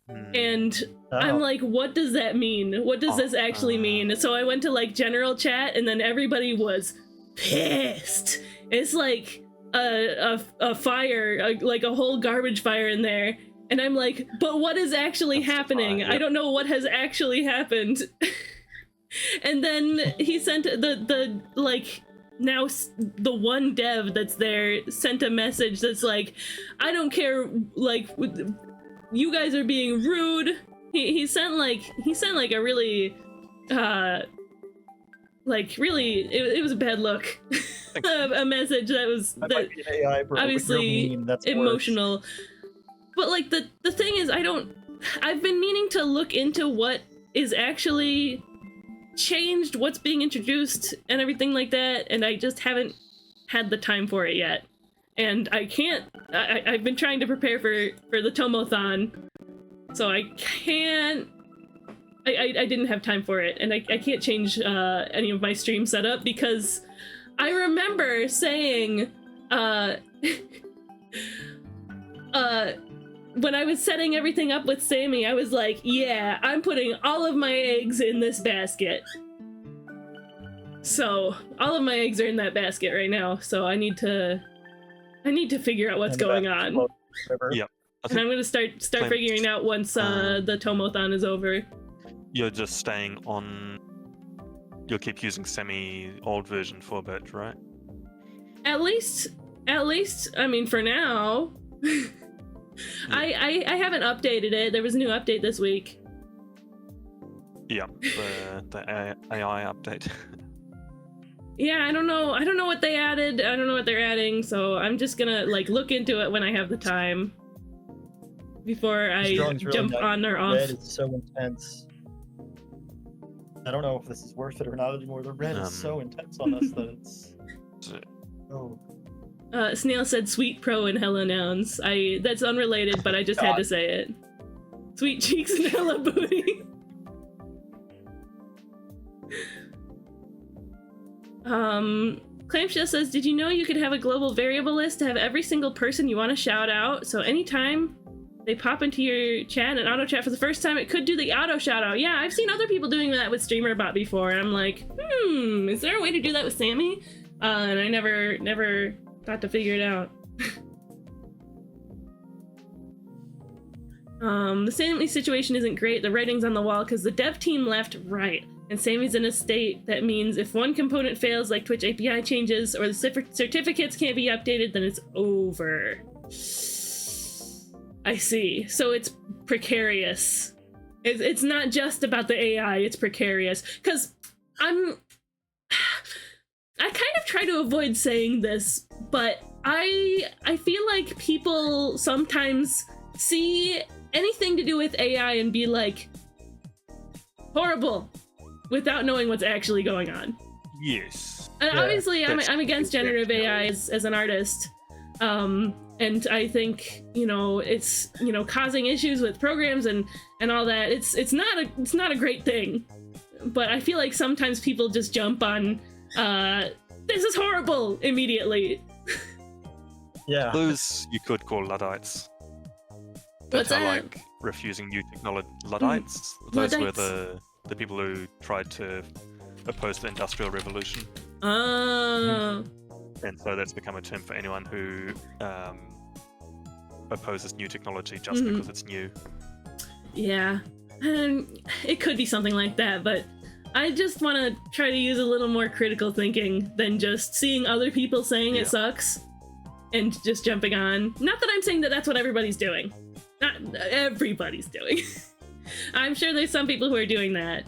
And I'm like, what does that mean? What does this actually mean? So I went to like general chat and then everybody was pissed. It's like a fire, like a whole garbage fire in there. And I'm like, but what is actually happening? I don't know what has actually happened. And then he sent the like now the one dev that's there sent a message that's like, I don't care, like, you guys are being rude. He sent like a really like really it was a bad look. A message that was That might be an AI, bro, but you're obviously mean, that's worse. emotional. But like the thing is, I've been meaning to look into what is actually changed, what's being introduced and everything like that, and I just haven't had the time for it yet. And I can't, I've been trying to prepare for the Tomothon, so I can't, I didn't have time for it, and I can't change any of my stream setup because I remember saying, when I was setting everything up with Sammy, I was like, yeah, I'm putting all of my eggs in this basket. So, all of my eggs are in that basket right now, so I need to figure out what's going on. Yep. And I'm gonna start figuring out once the Tomothon is over. You're just staying on. You'll keep using semi-old version for a bit, right? At least, I mean, for now. I haven't updated it. There was a new update this week. Yeah, the AI update. Yeah, I don't know what they added. I don't know what they're adding, so I'm just gonna like look into it when I have the time before I jump on or off. Red is so intense. I don't know if this is worth it or not anymore. The red is so intense on us that it's. Oh. Snail said sweet pro and hella nouns. That's unrelated, but I just had to say it. Sweet cheeks and hella booty. Clamshell says, did you know you could have a global variable list to have every single person you want to shout out? So anytime they pop into your chat and auto chat for the first time, it could do the auto shout out. Yeah, I've seen other people doing that with StreamerBot before. I'm like, is there a way to do that with Sammy? And I never thought to figure it out. The Sammy situation isn't great. The writing's on the wall because the dev team left right. And Sammy's in a state that means if one component fails, like Twitch API changes or the certificates can't be updated, then it's over. I see. So it's precarious. It's not just about the AI, it's precarious. Because I kind of try to avoid saying this, but I feel like people sometimes see anything to do with AI and be like, horrible, without knowing what's actually going on. Yes. And Yeah, obviously, I'm against generative AI as an artist. And I think, it's, causing issues with programs and all that. It's not a great thing. But I feel like sometimes people just jump on, this is horrible immediately. Yeah. Those you could call Luddites. What's That are that? like refusing new technology. Luddites. Those were Luddites. the people who tried to oppose the Industrial Revolution. Oh. And so that's become a term for anyone who opposes new technology just because it's new. Yeah. And it could be something like that, but I just want to try to use a little more critical thinking than just seeing other people saying it sucks and just jumping on. Not that I'm saying that that's what everybody's doing. Not everybody's doing. I'm sure there's some people who are doing that,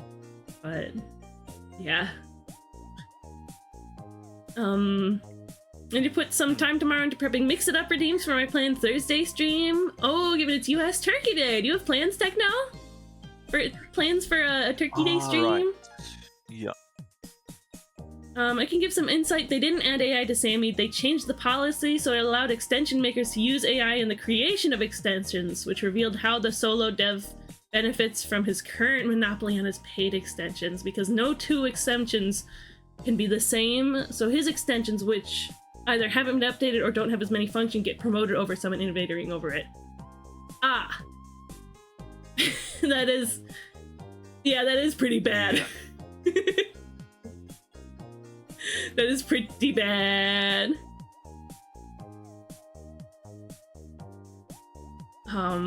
but yeah. I need to put some time tomorrow into prepping Mix It Up redeems for my planned Thursday stream. Oh, given it's US Turkey Day. Do you have plans, Techno? Plans for a Turkey Day stream? Right. Yeah. I can give some insight. They didn't add AI to Sammy. They changed the policy so it allowed extension makers to use AI in the creation of extensions, which revealed how the solo dev benefits from his current monopoly on his paid extensions, because no two extensions can be the same. So his extensions, which either haven't been updated or don't have as many functions, get promoted over someone innovating over it. Ah. that is pretty bad. That is pretty bad. I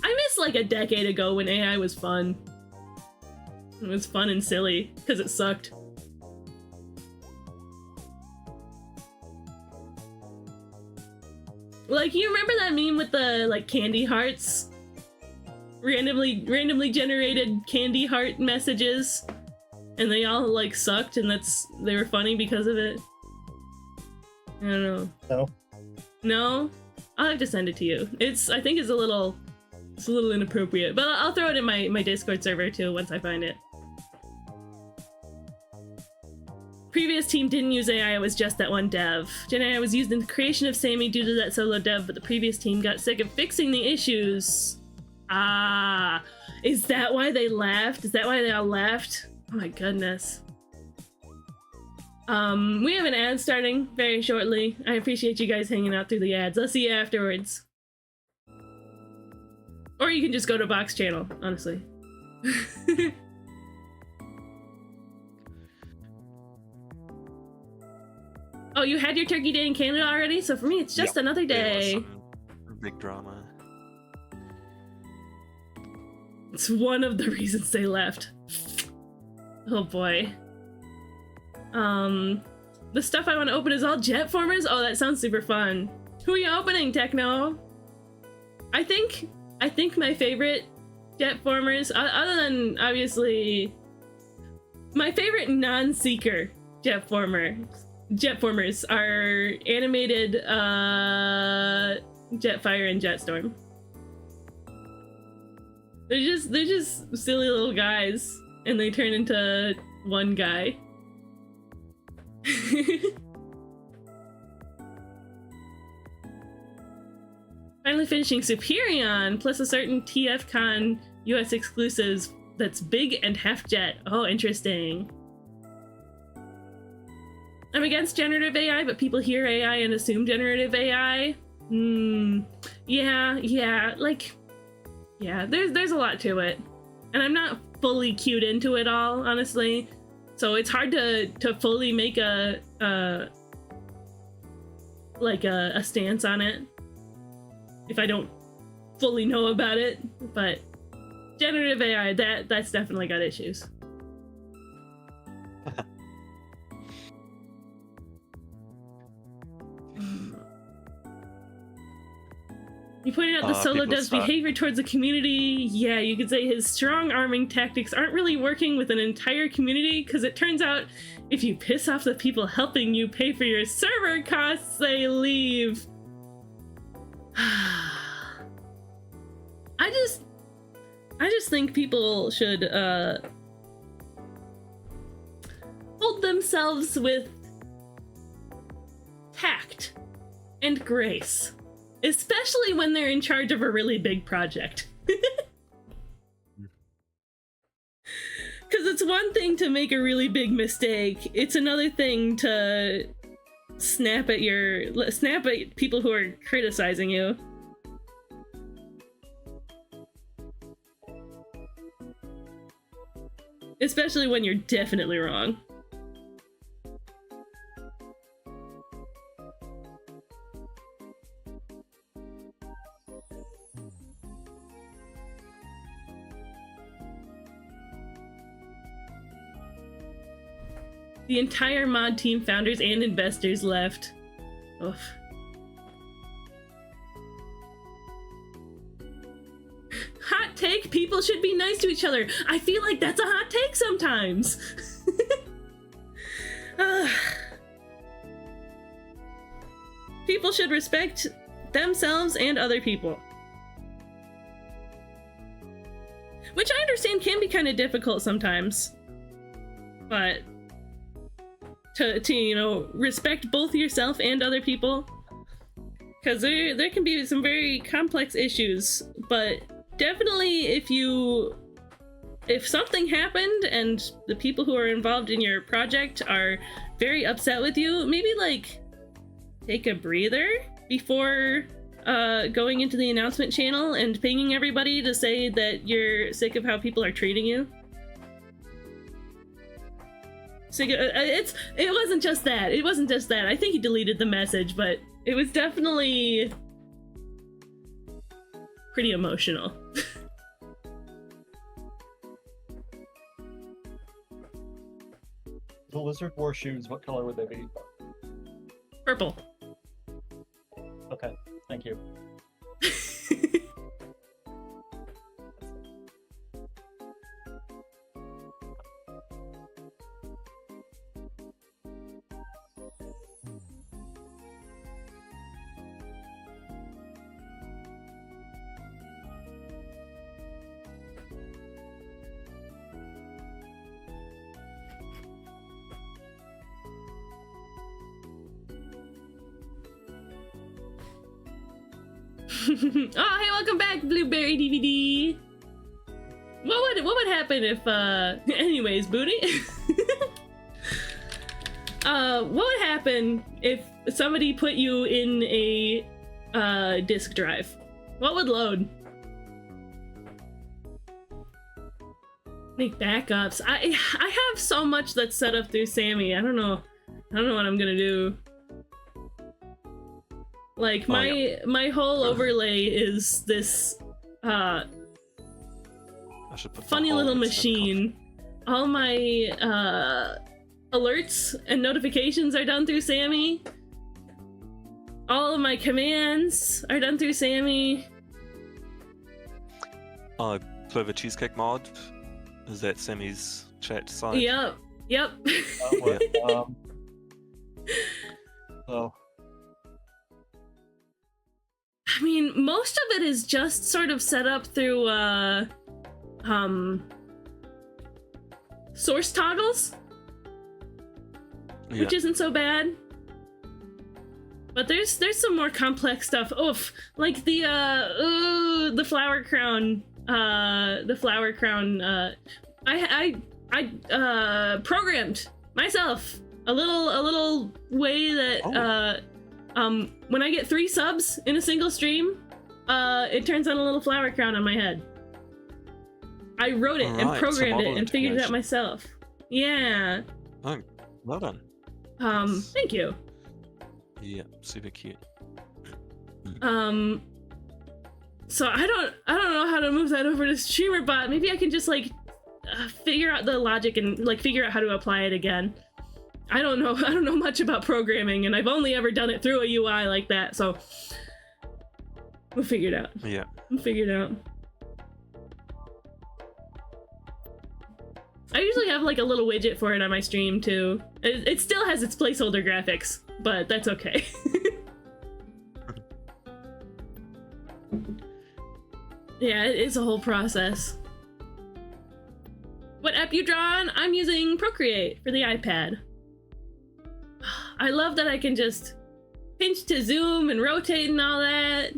miss like a decade ago when AI was fun. It was fun and silly because it sucked. Like, you remember that meme with the, like, candy hearts? Randomly generated candy heart messages? And they all, like, sucked, and they were funny because of it? I don't know. No. No? I'll have to send it to you. I think it's a little inappropriate, but I'll throw it in my Discord server, too, once I find it. Previous team didn't use AI, it was just that one dev. Gen AI was used in the creation of Sammy due to that solo dev, but the previous team got sick of fixing the issues. Ah, is that why they left? Is that why they all left? Oh my goodness. We have an ad starting very shortly. I appreciate you guys hanging out through the ads. I'll see you afterwards. Or you can just go to Vox channel, honestly. Oh, you had your turkey day in Canada already? So for me, it's just another day. There was some big drama. It's one of the reasons they left. Oh boy. The stuff I want to open is all jet formers? Oh, that sounds super fun. Who are you opening, Techno? I think my favorite jet formers, other than obviously my favorite non-seeker jet formers are animated Jetfire and Jetstorm. They're just silly little guys, and they turn into one guy. Finally finishing Superion, plus a certain TFCon US exclusives that's big and half jet. Oh, interesting. I'm against generative AI, but people hear AI and assume generative AI. Yeah, like, yeah, there's a lot to it. And I'm not fully cued into it all, honestly. So it's hard to fully make a stance on it if I don't fully know about it. But generative AI, that's definitely got issues. You pointed out the solo dev's behavior towards the community. Yeah, you could say his strong arming tactics aren't really working with an entire community, because it turns out if you piss off the people helping you pay for your server costs, they leave. I just think people should hold themselves with tact and grace. Especially when they're in charge of a really big project. Because it's one thing to make a really big mistake, it's another thing to snap at people who are criticizing you. Especially when you're definitely wrong. The entire mod team, founders and investors left. Oof. Hot take, people should be nice to each other. I feel like that's a hot take sometimes. People should respect themselves and other people. Which I understand can be kind of difficult sometimes. But to you know, respect both yourself and other people, because there can be some very complex issues. But definitely, if something happened and the people who are involved in your project are very upset with you, maybe like take a breather before going into the announcement channel and pinging everybody to say that you're sick of how people are treating you. It wasn't just that. It wasn't just that. I think he deleted the message, but it was definitely pretty emotional. The lizard wore shoes. What color would they be? Purple. Okay. Thank you. Oh, hey, welcome back, Blueberry DVD. What would happen if anyways, Booty? What would happen if somebody put you in a disk drive? What would load? Make backups. I have so much that's set up through Sammy. I don't know what I'm gonna do. Like my whole overlay is this I should put the funny whole little instant machine. All my alerts and notifications are done through Sammy. All of my commands are done through Sammy. Clover Cheesecake mod. Is that Sammy's chat side? Yep. So I mean, most of it is just sort of set up through source toggles, which isn't so bad. But there's some more complex stuff. Oof, like the flower crown. I programmed myself a little way that when I get 3 subs in a single stream, it turns on a little flower crown on my head. I wrote it and Alright, programmed so it and figured it out integration. myself. Yeah. Oh, well done. Thank you. Yeah, super cute. So I don't know how to move that over to StreamerBot. Maybe I can just like figure out the logic and like figure out how to apply it again. I don't know much about programming, and I've only ever done it through a UI like that, so we'll figure it out. Yeah. We'll figure it out. I usually have like a little widget for it on my stream too. It still has its placeholder graphics, but that's okay. Yeah, it's a whole process. What app you drawn? I'm using Procreate for the iPad. I love that I can just pinch to zoom and rotate and all that.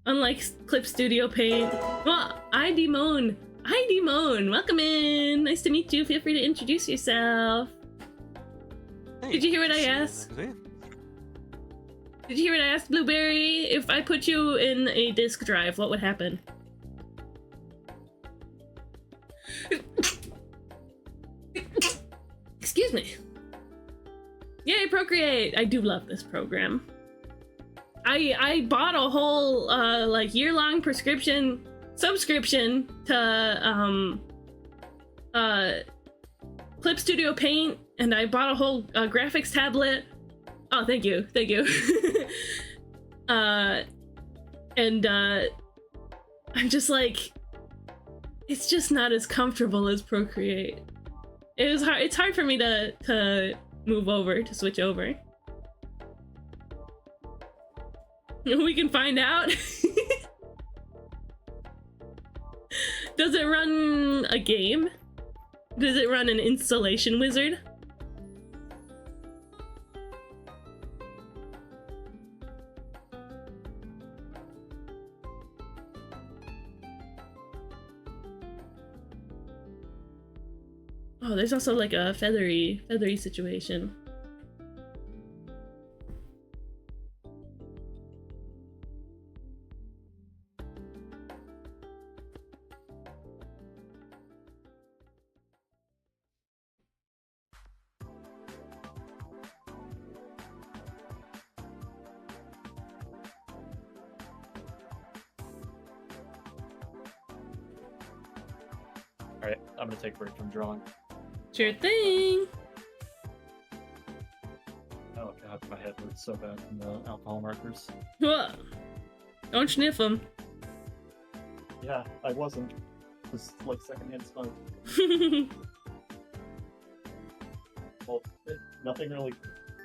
Unlike Clip Studio Paint. Well, Idemone. Idemone, welcome in. Nice to meet you. Feel free to introduce yourself. Hey, Did you hear what I see you asked? over there. Did you hear what I asked, Blueberry? If I put you in a disk drive, what would happen? Excuse me. Yay, Procreate! I do love this program. I bought a whole like year-long subscription to Clip Studio Paint, and I bought a whole graphics tablet. Oh, thank you. And I'm just like, it's just not as comfortable as Procreate. It's hard for me to move over, to switch over. We can find out. Does it run a game? Does it run an installation wizard? Oh, there's also like a feathery situation. Alright, I'm gonna take a break from drawing. Sure thing. Oh god. God, my head hurts so bad from the alcohol markers. Whoa. Don't sniff them. Yeah, I wasn't. Just like secondhand smoke. Well, nothing really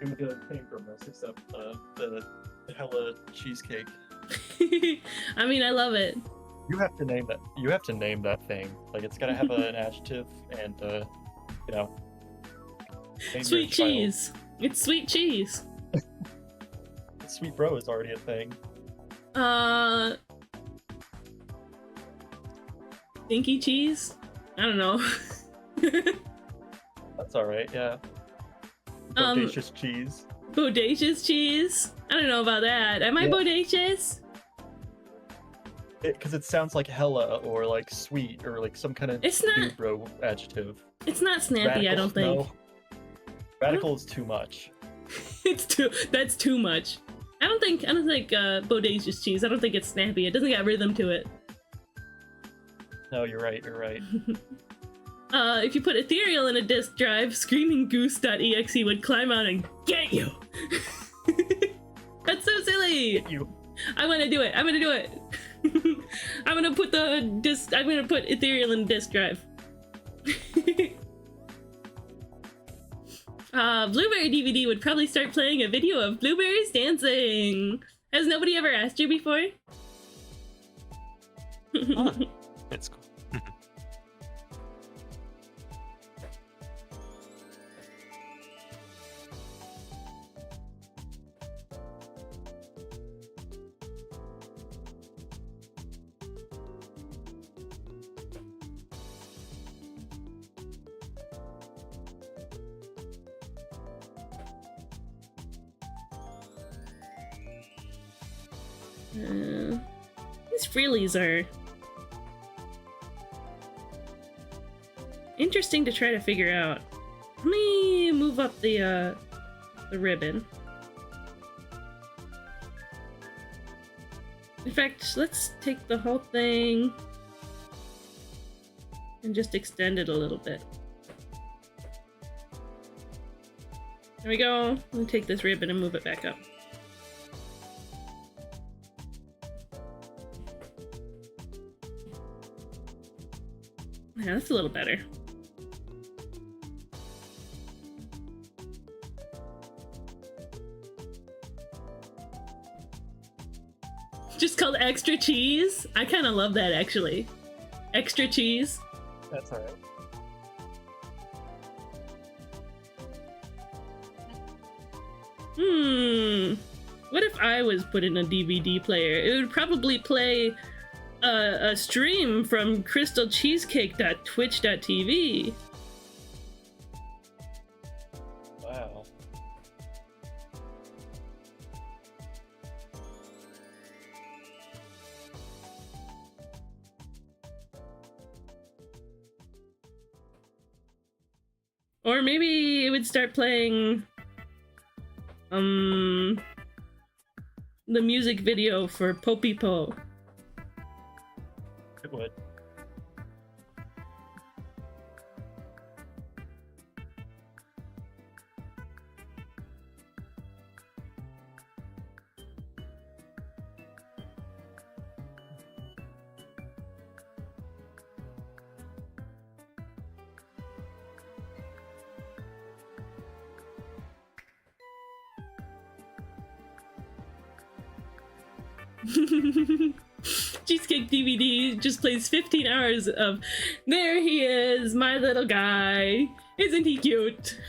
good came from this except The hella cheesecake. I mean, I love it. you have to name that. You have to name that thing. Like, it's gotta have an adjective and, you know. name your Sweet child. cheese. It's sweet cheese. Sweet bro is already a thing. Stinky cheese? I don't know. That's alright, yeah. Um, Bodacious cheese. Bodacious cheese? I don't know about that. Am I Yeah. bodacious? Because it sounds like hella or like sweet or like some kind of It's not- dude bro adjective. It's not snappy, I don't think. No. Radical is too much. That's too much. I don't think bodacious cheese. I don't think it's snappy. It doesn't got rhythm to it. No, you're right. If you put ethereal in a disk drive, screaminggoose.exe would climb out and get you. That's so silly. You. I want to do it. I'm gonna do it. I'm gonna put ethereal in a disk drive. Blueberry DVD would probably start playing a video of blueberries dancing. Has nobody ever asked you before? It's cool. These freelies are interesting to try to figure out. Let me move up the ribbon. In fact, let's take the whole thing and just extend it a little bit. There we go. Let me take this ribbon and move it back up. Yeah, that's a little better. Just called extra cheese? I kind of love that, actually. Extra cheese. That's alright. What if I was put in a DVD player? It would probably play a stream from crystalcheesecake.twitch.tv. Wow. Or maybe it would start playing the music video for Popey Po. It would. Cheesecake DVD just plays 15 hours of there he is, my little guy. Isn't he cute?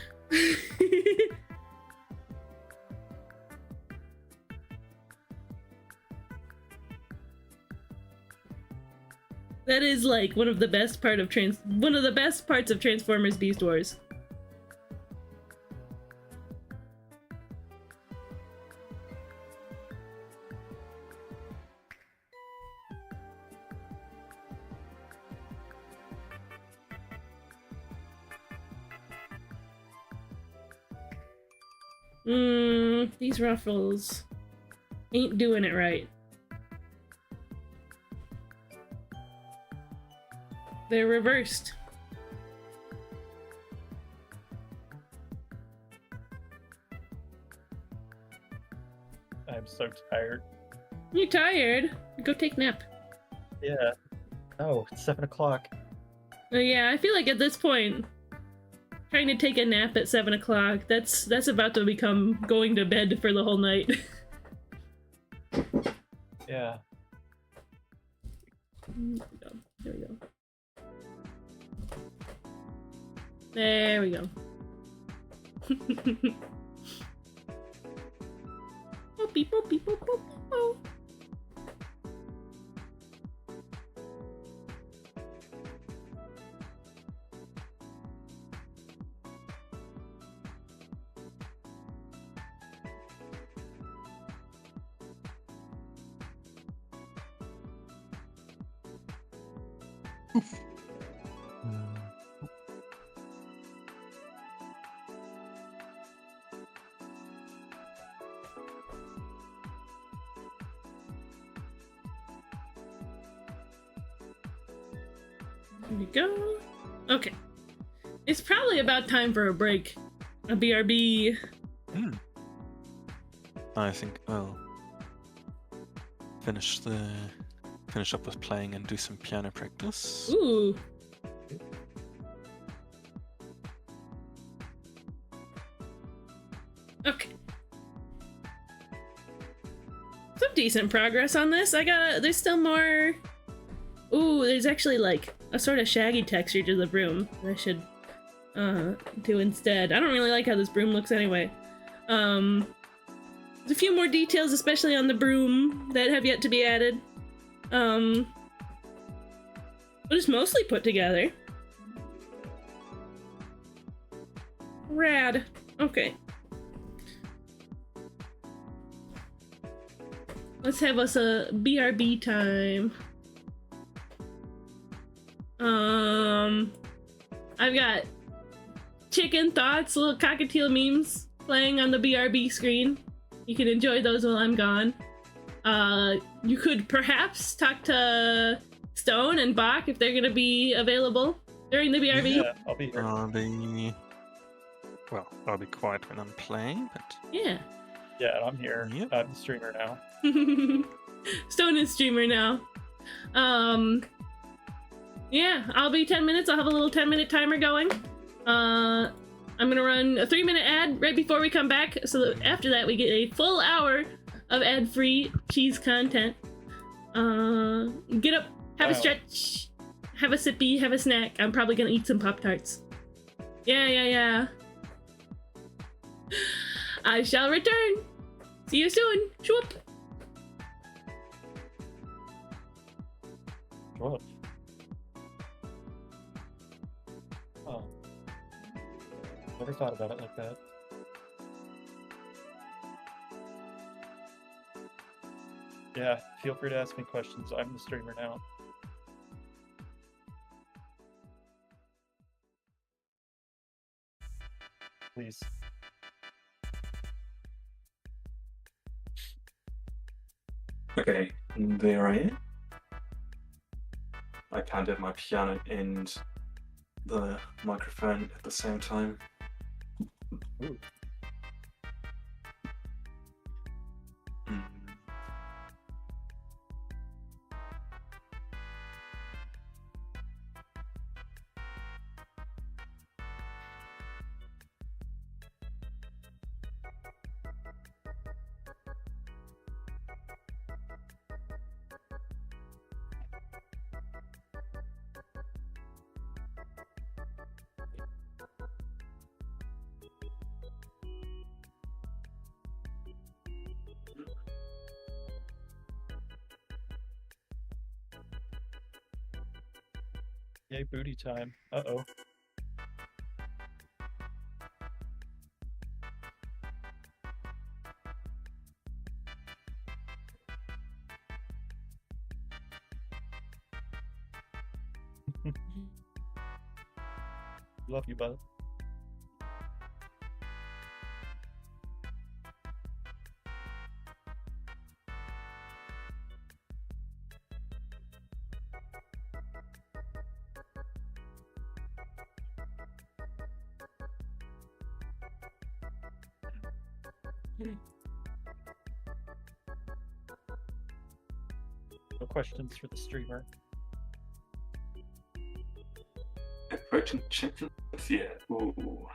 That is like one of the best parts of Transformers Beast Wars. These ruffles ain't doing it right. They're reversed. so tired. You tired? Go take a nap. Yeah. Oh, it's 7 o'clock. Yeah, I feel like at this point, trying to take a nap at 7 o'clock, that's about to become going to bed for the whole night. Yeah. There we go. There we go. Boop, beep, boop, beep, boop, boop, boop. There we go. Okay. It's probably about time for a break. A BRB. I think I'll finish up with playing and do some piano practice. Ooh. Okay. Some decent progress on this. There's still more. Ooh, there's actually like a sort of shaggy texture to the broom that I should do instead. I don't really like how this broom looks anyway. There's a few more details, especially on the broom, that have yet to be added. But it's mostly put together. Rad. Okay. Let's have us a BRB time. I've got chicken thoughts, little cockatiel memes playing on the BRB screen. You can enjoy those while I'm gone. You could perhaps talk to Stone and Bach if they're gonna be available during the BRB. Yeah, I'll be here. I'll be quiet when I'm playing, but Yeah. Yeah, I'm here. Yep. I'm the streamer now. Stone is streamer now. Yeah, I'll be 10 minutes. I'll have a little 10-minute timer going. I'm gonna run a 3-minute ad right before we come back, so that after that we get a full hour of ad-free cheese content. Get up, have a stretch, have a sippy, have a snack. I'm probably gonna eat some Pop-Tarts. Yeah. I shall return. See you soon. Swoop. What? Oh. Never thought about it like that. Yeah, feel free to ask me questions. I'm the streamer now. Please. Okay, there I am. I can't have my piano and the microphone at the same time. Ooh. Mm. Yay, booty time. Uh-oh. Love you, bud. questions for the streamer. Approaching champions, yeah. Ooh.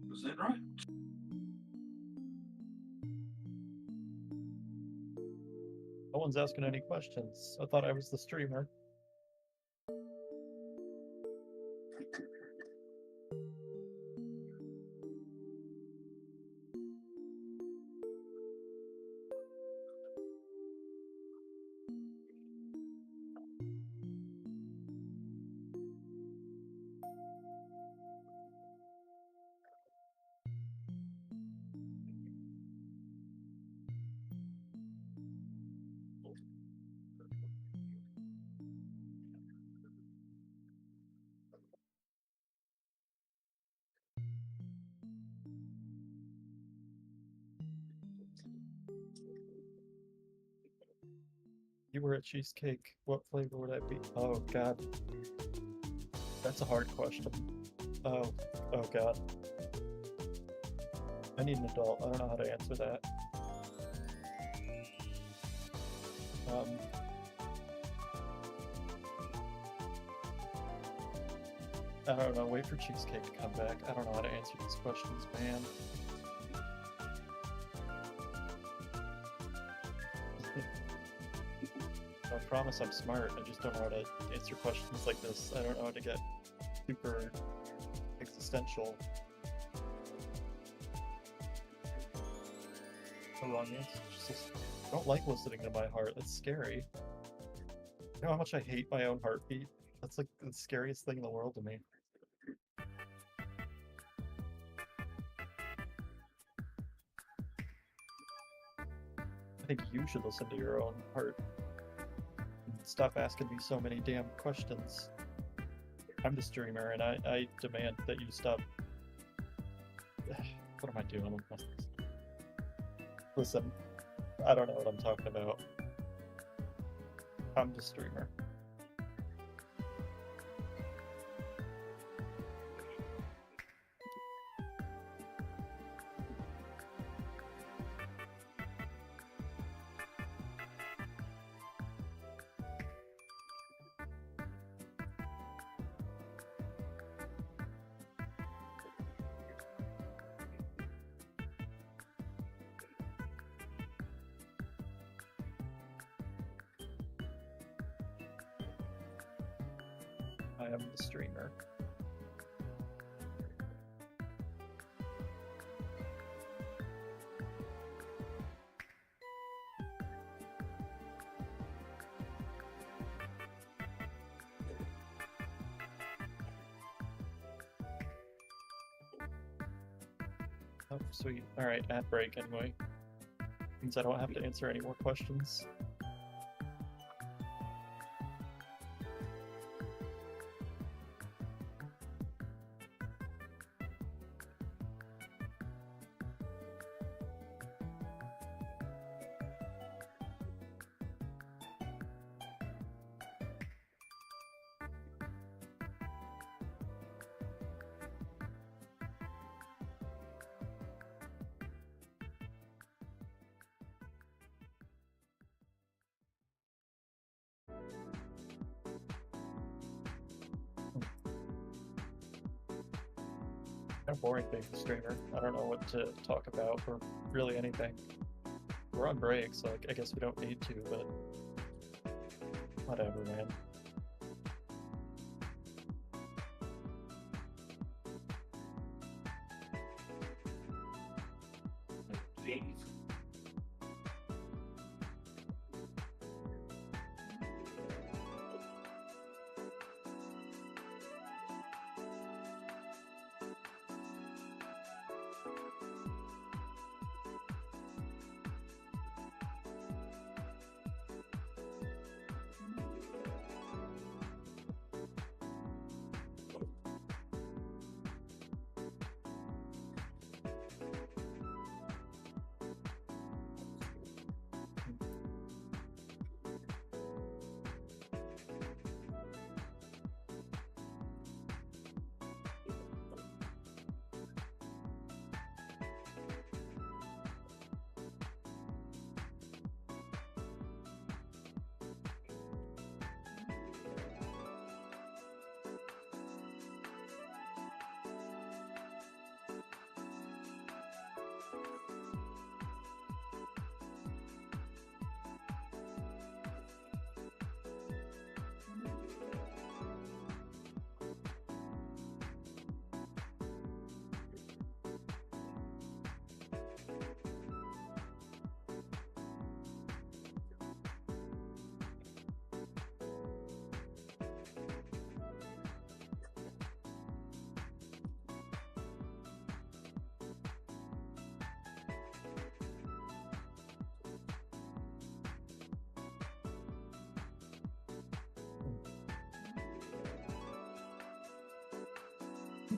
Was that right? No one's asking any questions. I thought I was the streamer. You were a cheesecake. What flavor would I be? Oh god. That's a hard question. Oh god. I need an adult. I don't know how to answer that. I don't know. Wait for cheesecake to come back. I don't know how to answer these questions, man. I promise I'm smart. I just don't know how to answer questions like this. I don't know how to get super existential. The wrong answer. Just, I don't like listening to my heart. That's scary. You know how much I hate my own heartbeat? That's like the scariest thing in the world to me. I think you should listen to your own heart. Stop asking me so many damn questions. I'm the streamer, and I demand that you stop. What am I doing? Listen, I don't know what I'm talking about. I'm the streamer. I am the streamer. Oh, sweet. Alright, ad break anyway. Means I don't have to answer any more questions. of boring being a streamer. I don't know what to talk about or really anything. We're on break, so I guess we don't need to, but whatever, man.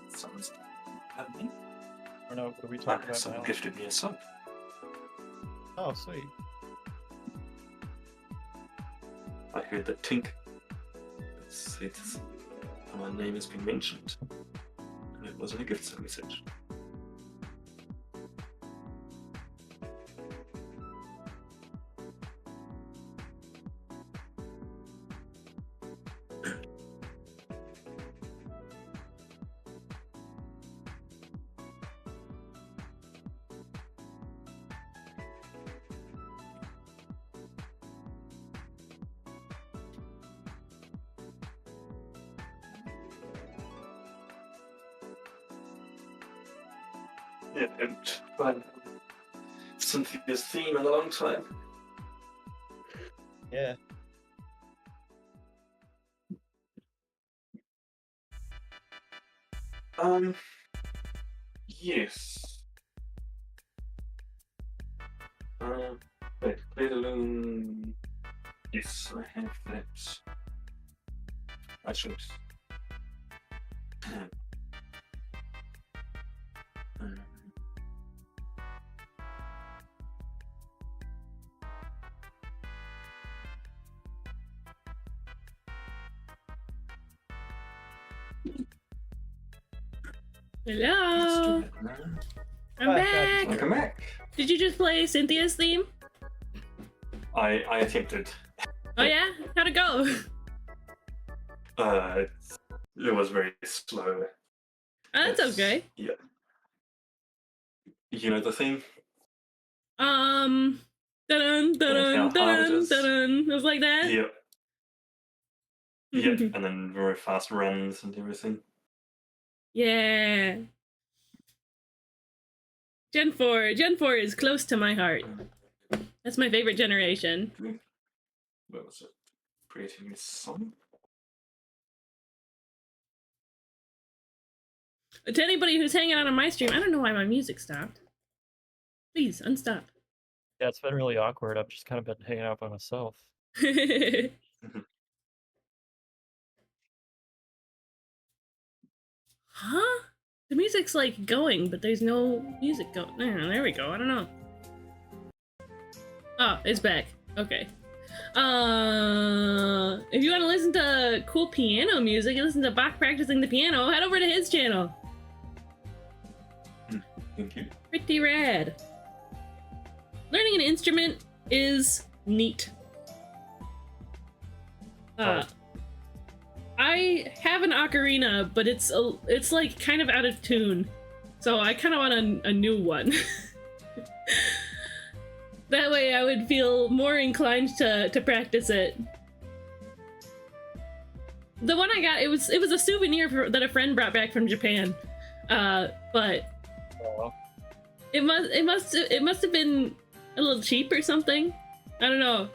Someone's happening. I don't know, what are we talking about Someone now? gifted me a sub. Oh, sweet. I heard that Tink said my name has been mentioned. And it wasn't a gift sub message. Yeah, and Cynthia's theme in a long time. Yeah. Yes. Wait, play the loon. Yes, I have that. I should. Hello, I'm Hi, back. Welcome back. Did you just play Cynthia's theme? I attempted. Oh yeah, how'd it go? It was very slow. That's okay. Yeah. You know the theme? Dun dun how hard it dun is. dun. It was like that. Yep. Yep. And then very fast runs and everything. Yeah. Gen 4 is close to my heart. That's my favorite generation. What was it? Creating a song? To anybody who's hanging out on my stream, I don't know why my music stopped. Please unstop. Yeah, it's been really awkward. I've just kind of been hanging out by myself. Huh? The music's like going, but there's no music going. There we go. I don't know. Oh, it's back. Okay. If you want to listen to cool piano music and listen to Bach practicing the piano, head over to his channel. Thank you. Pretty rad. Learning an instrument is neat. I have an ocarina, but it's like kind of out of tune. So I kind of want a new one. That way I would feel more inclined to practice it. The one I got, it was a souvenir that a friend brought back from Japan. But Oh, it must have been a little cheap or something. I don't know.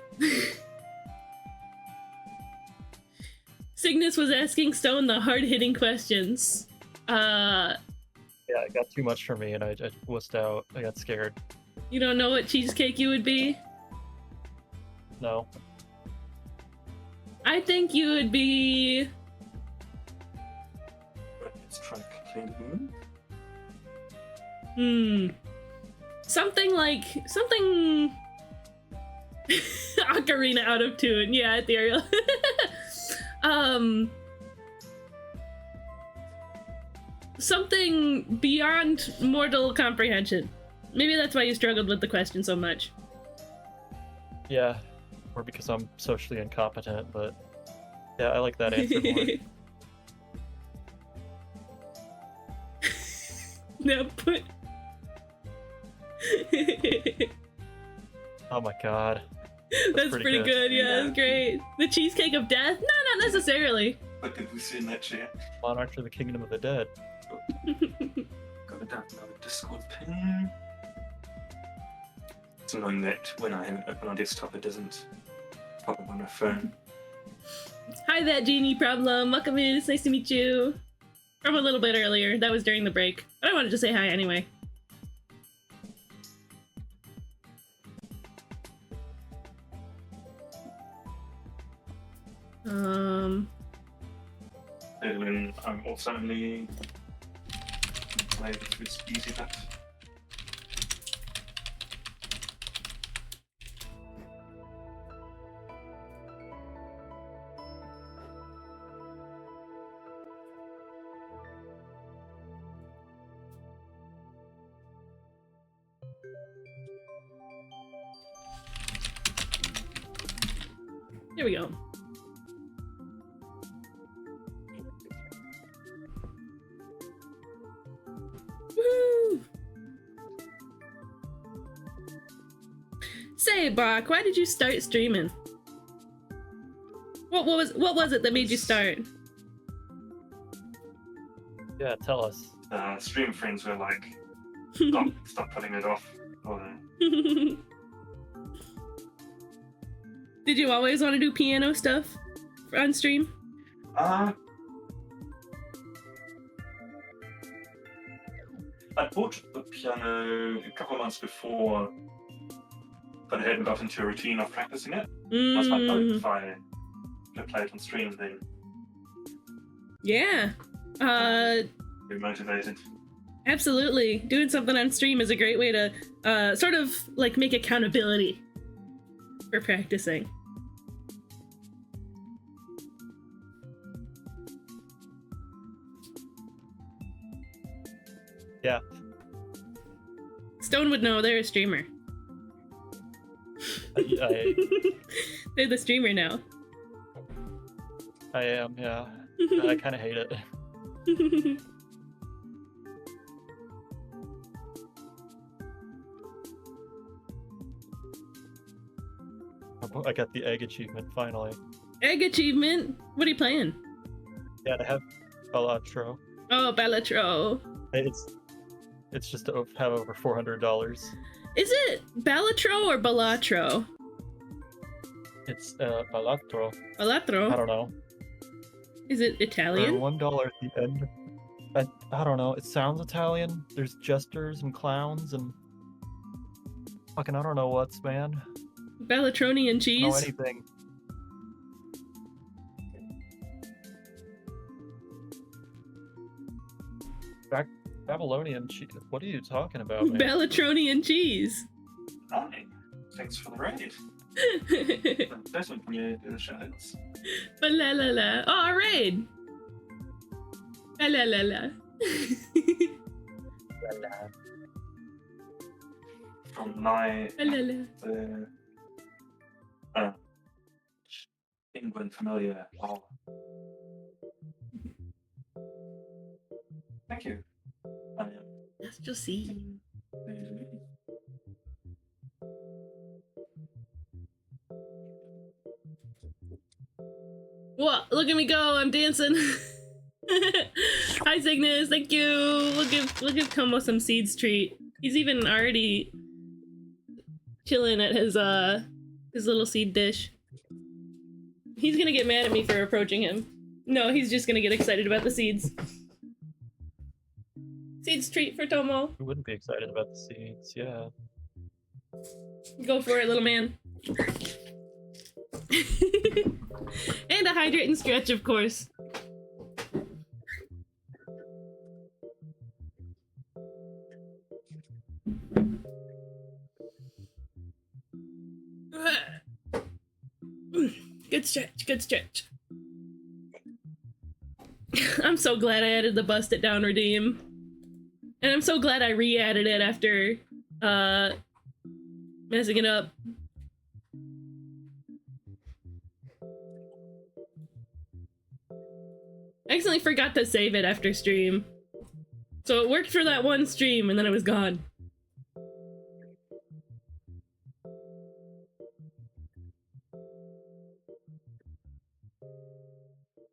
Cygnus was asking Stone the hard-hitting questions. yeah, it got too much for me, and I wussed out. I got scared. You don't know what cheesecake you would be? No. I think you would be... Let's try clean moon. Something like... Something... Ocarina out of tune. Yeah, ethereal. Something beyond mortal comprehension. Maybe that's why you struggled with the question so much. Yeah. Or because I'm socially incompetent, but yeah, I like that answer more. Now put... Oh my god. That's pretty good. Yeah, that's great. The cheesecake of death? No, not necessarily. What did we see in that chat? Monarch of the Kingdom of the Dead. Got another Discord pin. It's annoying that when I have it open on desktop, it doesn't pop up on my phone. Hi, that genie problem. Welcome in. It's nice to meet you. From a little bit earlier. That was during the break. But I wanted to say hi anyway. And I'm also only played through this easy bit. Here we go. Woo! Say, Bach, why did you start streaming? What was it that made you start? Yeah, tell us. Stream friends were like, stop putting it off. Or, Did you always want to do piano stuff on stream? I bought the piano a couple of months before, but I hadn't got into a routine of practicing it. I was like, oh, if I could play it on stream, then Yeah. be motivated. Absolutely. Doing something on stream is a great way to sort of like make accountability for practicing. Yeah. Stone would know, they're a streamer. They're the streamer now. I am, yeah. I kind of hate it. I got the egg achievement finally. Egg achievement? What are you playing? Yeah, to have Balatro. Oh, Balatro. It's just to have over $400. Is it Balatro or Balatro? It's Balatro. I Balatro? don't know. Is it For Italian? $1 at the end. I don't know. It sounds Italian. There's jesters and clowns and fucking I don't know what's, man. Balatroni and I don't know cheese? anything. Babylonian cheese. What are you talking about, man? Balatroni and cheese. Hi. Thanks for the raid. That's when you do the shows. Ba-la-la-la. Oh, a raid. La-la-la-la. From my La-la-la. England familiar. Oh. Thank you. Celestial Seed. What? Look at me go! I'm dancing. Hi Cygnus, thank you. We'll give Como some seeds treat. He's even already chilling at his little seed dish. He's gonna get mad at me for approaching him. No, he's just gonna get excited about the seeds. Seeds treat for Tomo. Who wouldn't be excited about the seeds? Yeah. Go for it, little man. And a hydrate and stretch, of course. Good stretch, good stretch. I'm so glad I added the bust it down redeem. And I'm so glad I re-added it after messing it up. I accidentally forgot to save it after stream. So it worked for that one stream and then it was gone.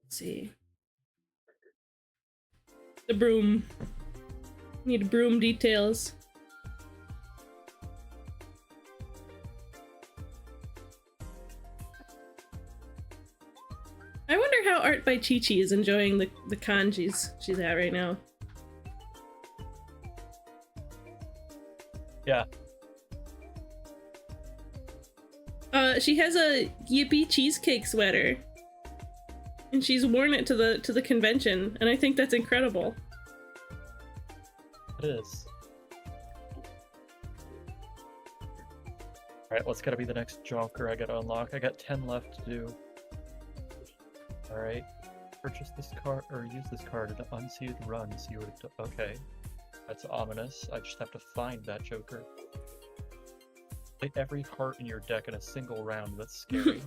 Let's see. The broom. Need broom details. I wonder how Art by Chi Chi is enjoying the con she's at right now. Yeah. She has a Yippee cheesecake sweater. And she's worn it to the convention, and I think that's incredible. It is. Alright, what's gotta be the next Joker I gotta unlock? I got 10 left to do. Alright. Purchase this card, or use this card to unseed runs you would have okay. That's ominous. I just have to find that Joker. Play every heart in your deck in a single round. That's scary.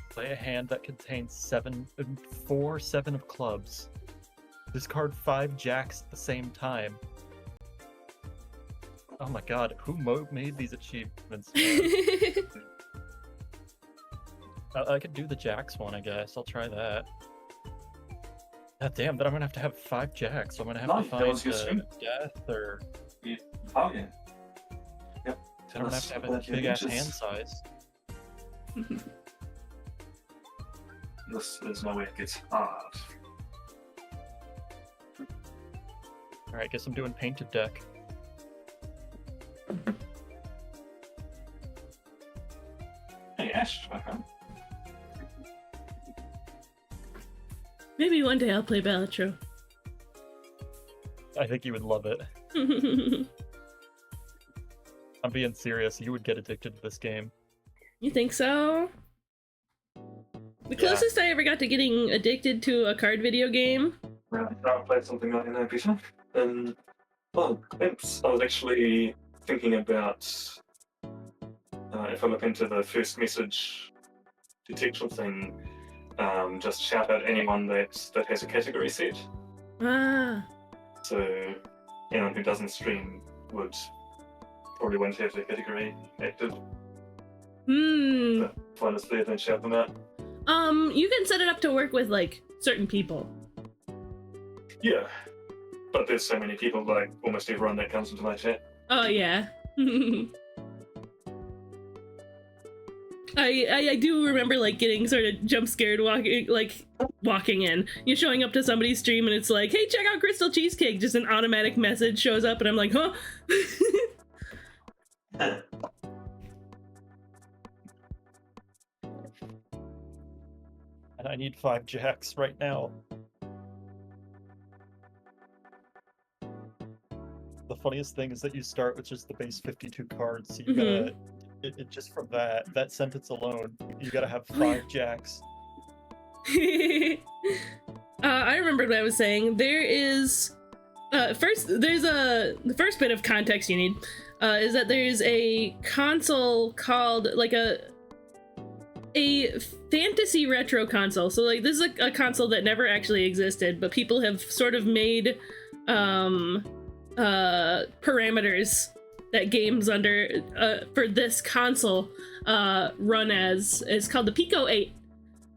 Play a hand that contains 7 of clubs. Discard 5 jacks at the same time. Oh my god, who made these achievements? I could do the jacks one, I guess. I'll try that. God damn, then I'm gonna have to have 5 jacks. So I'm gonna have to that was your find stream. death or... Oh, yeah. Yep. I'm gonna have to have a big ass hand size. This is my way it gets hard. Alright, guess I'm doing painted deck. Hey, Ash, welcome. Maybe one day I'll play Balatro. I think you would love it. I'm being serious, you would get addicted to this game. You think so? The closest I ever got to getting addicted to a card video game. Well, I've played something like that before. Well, I was actually thinking about if I look into the first message detection thing, just shout out anyone that has a category set. Ah. So anyone who doesn't stream would probably won't have their category active. Hmm. But find us there, then shout them out. You can set it up to work with like certain people. Yeah, but there's so many people, like almost everyone that comes into my chat. Oh yeah. I do remember like getting sort of jump scared walking in. You're showing up to somebody's stream and it's like, hey, check out Crystal Cheesecake. Just an automatic message shows up and I'm like, huh? And I need 5 jacks right now. The funniest thing is that you start with just the base 52 cards, so you gotta, it just from that sentence alone, you gotta have 5 jacks. I remember what I was saying. There is, the first bit of context you need, is that there's a console called, like a fantasy retro console. So like this is a console that never actually existed, but people have sort of made parameters that games under for this console run as. It's called the Pico 8.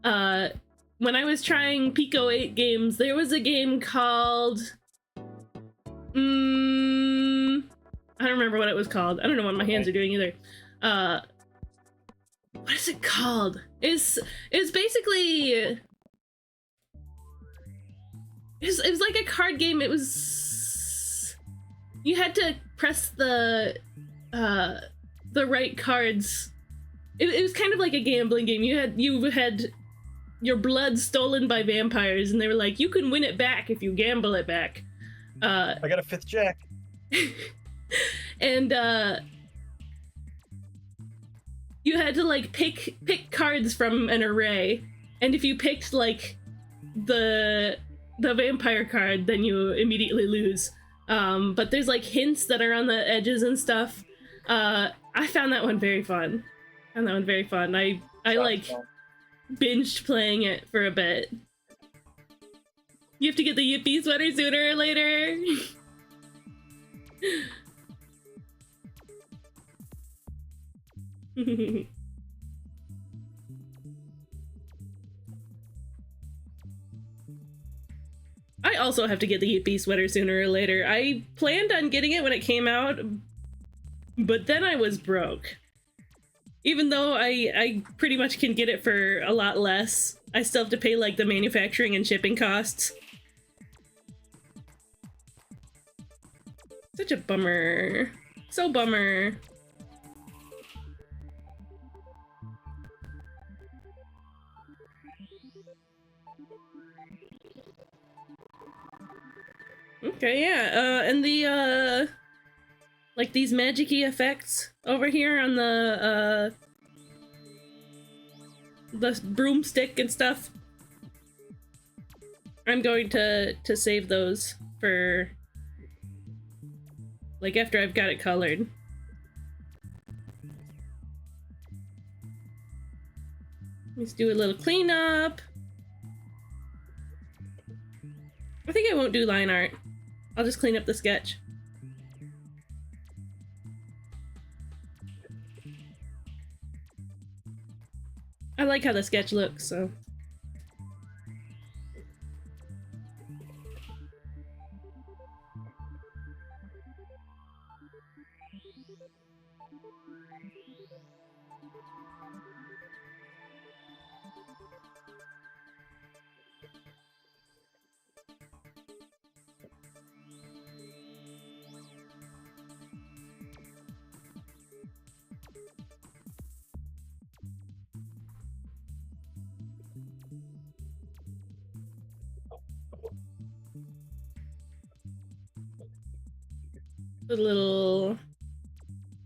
When I was trying Pico 8 games, there was a game called I don't remember what it was called. I don't know what my hands are doing either. What is it called? It's basically it was like a card game. It was you had to press the right cards. It was kind of like a gambling game. You had your blood stolen by vampires, and they were like, you can win it back if you gamble it back. I got a 5th jack. And you had to like pick cards from an array, and if you picked like the vampire card, then you immediately lose. But there's like hints that are on the edges and stuff. I found that one very fun. I like binged playing it for a bit. You have to get the Yippee sweater sooner or later. I also have to get the Yippee sweater sooner or later. I planned on getting it when it came out, but then I was broke. Even though I pretty much can get it for a lot less, I still have to pay like the manufacturing and shipping costs. Such a bummer. So bummer. Okay, yeah, and the, like these magic-y effects over here on the broomstick and stuff. I'm going to save those for, like, after I've got it colored. Let's do a little cleanup. I think I won't do line art. I'll just clean up the sketch. I like how the sketch looks, so. The little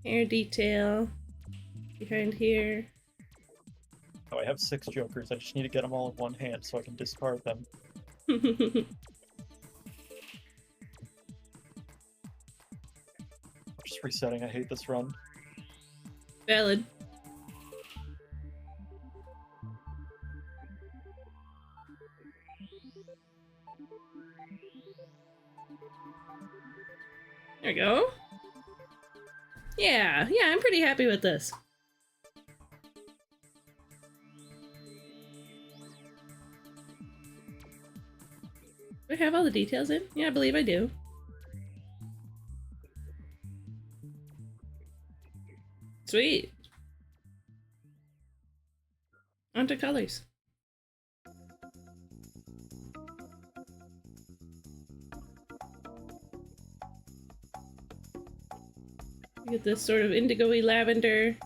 hair detail behind here. Oh, I have 6 jokers. I just need to get them all in one hand so I can discard them. Just resetting. I hate this run. Valid. There we go. Yeah, I'm pretty happy with this. Do I have all the details in? Yeah, I believe I do. Sweet. On to colors. Get this sort of indigo-y lavender.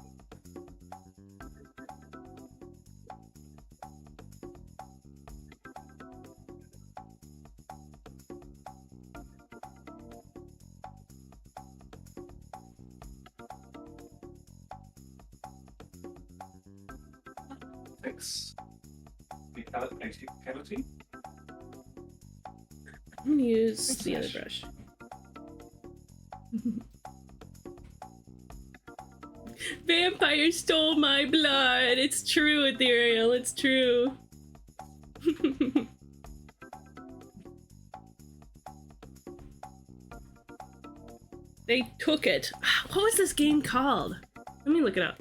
Thanks. The palette makes you cavity. I'm gonna use the other brush. Vampire stole my blood. It's true, Ethereal. It's true. They took it. What was this game called? Let me look it up.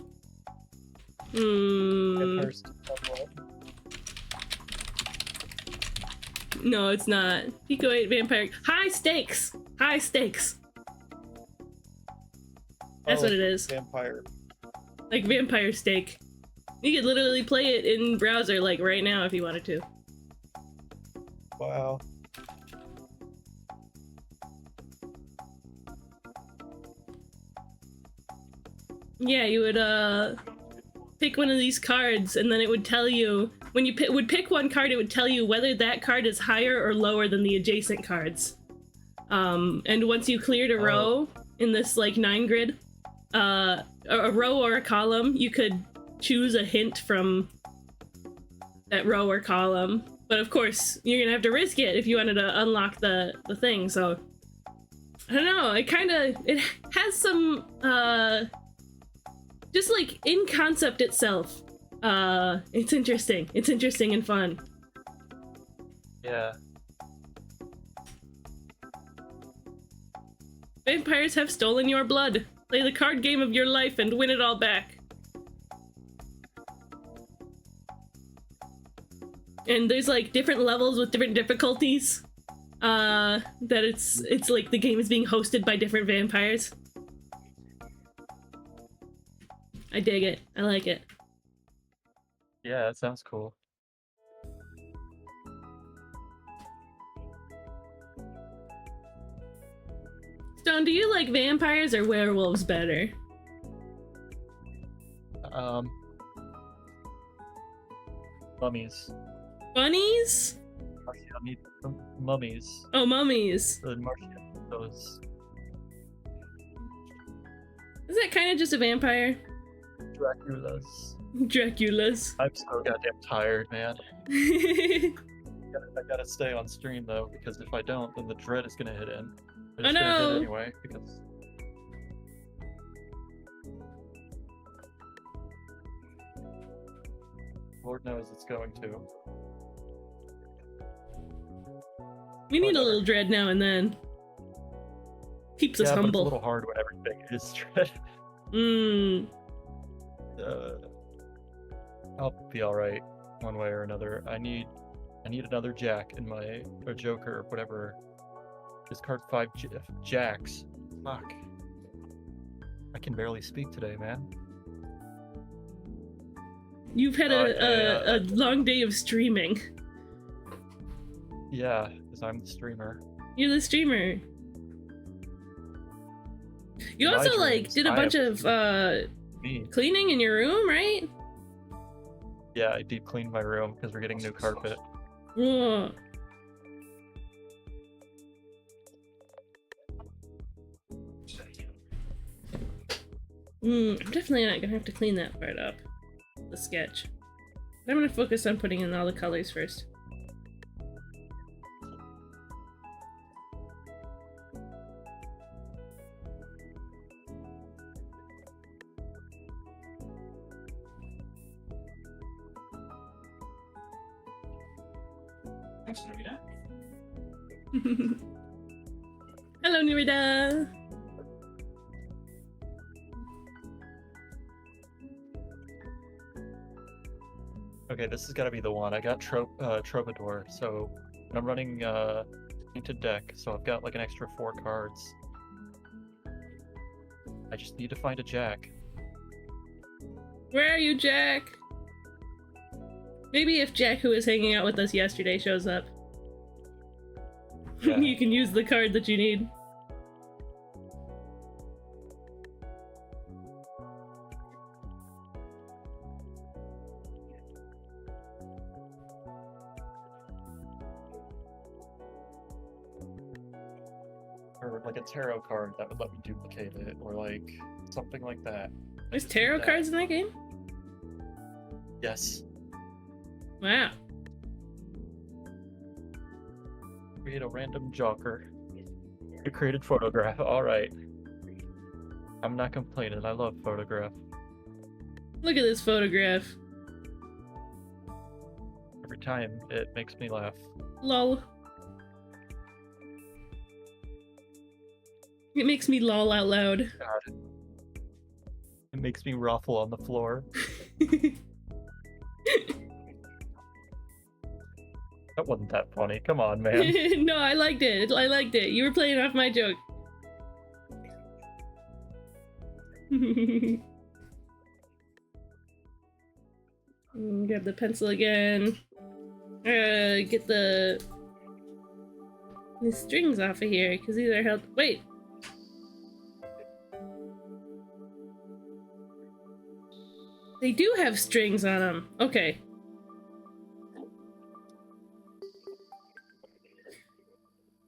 No, it's not. Pico 8 Vampire. High stakes! High stakes! That's what it is. Vampire. Like Vampire Steak. You could literally play it in browser like right now if you wanted to. Wow. Yeah, you would pick one of these cards and then it would tell you when you would pick one card, it would tell you whether that card is higher or lower than the adjacent cards. And once you cleared a row in this like 9 grid, a row or a column, you could choose a hint from that row or column. But of course, you're gonna have to risk it if you wanted to unlock the thing. So I don't know. It has some just like in concept itself. It's interesting. It's interesting and fun. Yeah. Vampires have stolen your blood. Play the card game of your life and win it all back. And there's like different levels with different difficulties. That it's like the game is being hosted by different vampires. I dig it. I like it. Yeah, that sounds cool. Stone, do you like vampires or werewolves better? Mummies. Bunnies? I need some mummies. Oh, mummies. The Martian, those Is that kind of just a vampire? Draculas. Draculas. I'm so goddamn tired, man. Oh I gotta stay on stream though, because if I don't, then the dread is gonna hit in. But Oh, it's gonna no. hit anyway, because Lord knows it's going to. We need a Whatever. little dread now and then. Keeps us Yeah, but it's a humble. little hard when everything is dread. Mmm. I'll be alright one way or another. I need another jack in my or joker or whatever. Discard 5 jacks. Fuck. I can barely speak today, man. You've had a long day of streaming. Yeah, because I'm the streamer. You're the streamer. You My also like dreams, did a I bunch have of Me. cleaning in your room, right? Yeah, I deep cleaned my room because we're getting new carpet. Ugh. I'm definitely not gonna have to clean that part up. The sketch. I'm gonna focus on putting in all the colors first. Thanks, Narita. Hello, Nirida. Okay, this has got to be the one. I got Troubadour, so I'm running painted deck, so I've got like an extra 4 cards. I just need to find a jack. Where are you, Jack? Maybe if Jack, who was hanging out with us yesterday, shows up, Yeah. you can use the card that you need. Or like a tarot card that would let me duplicate it, or like something like that. There's tarot cards in that game? Yes. Wow. Create a random joker. You created photograph. Alright. I'm not complaining. I love photograph. Look at this photograph. Every time it makes me laugh. Lol. It makes me lol out loud. God. It makes me ruffle on the floor. That wasn't that funny. Come on, man. No, I liked it. I liked it. You were playing off my joke. Grab the pencil again. Get the strings off of here, because these are held. Wait. They do have strings on them. Okay.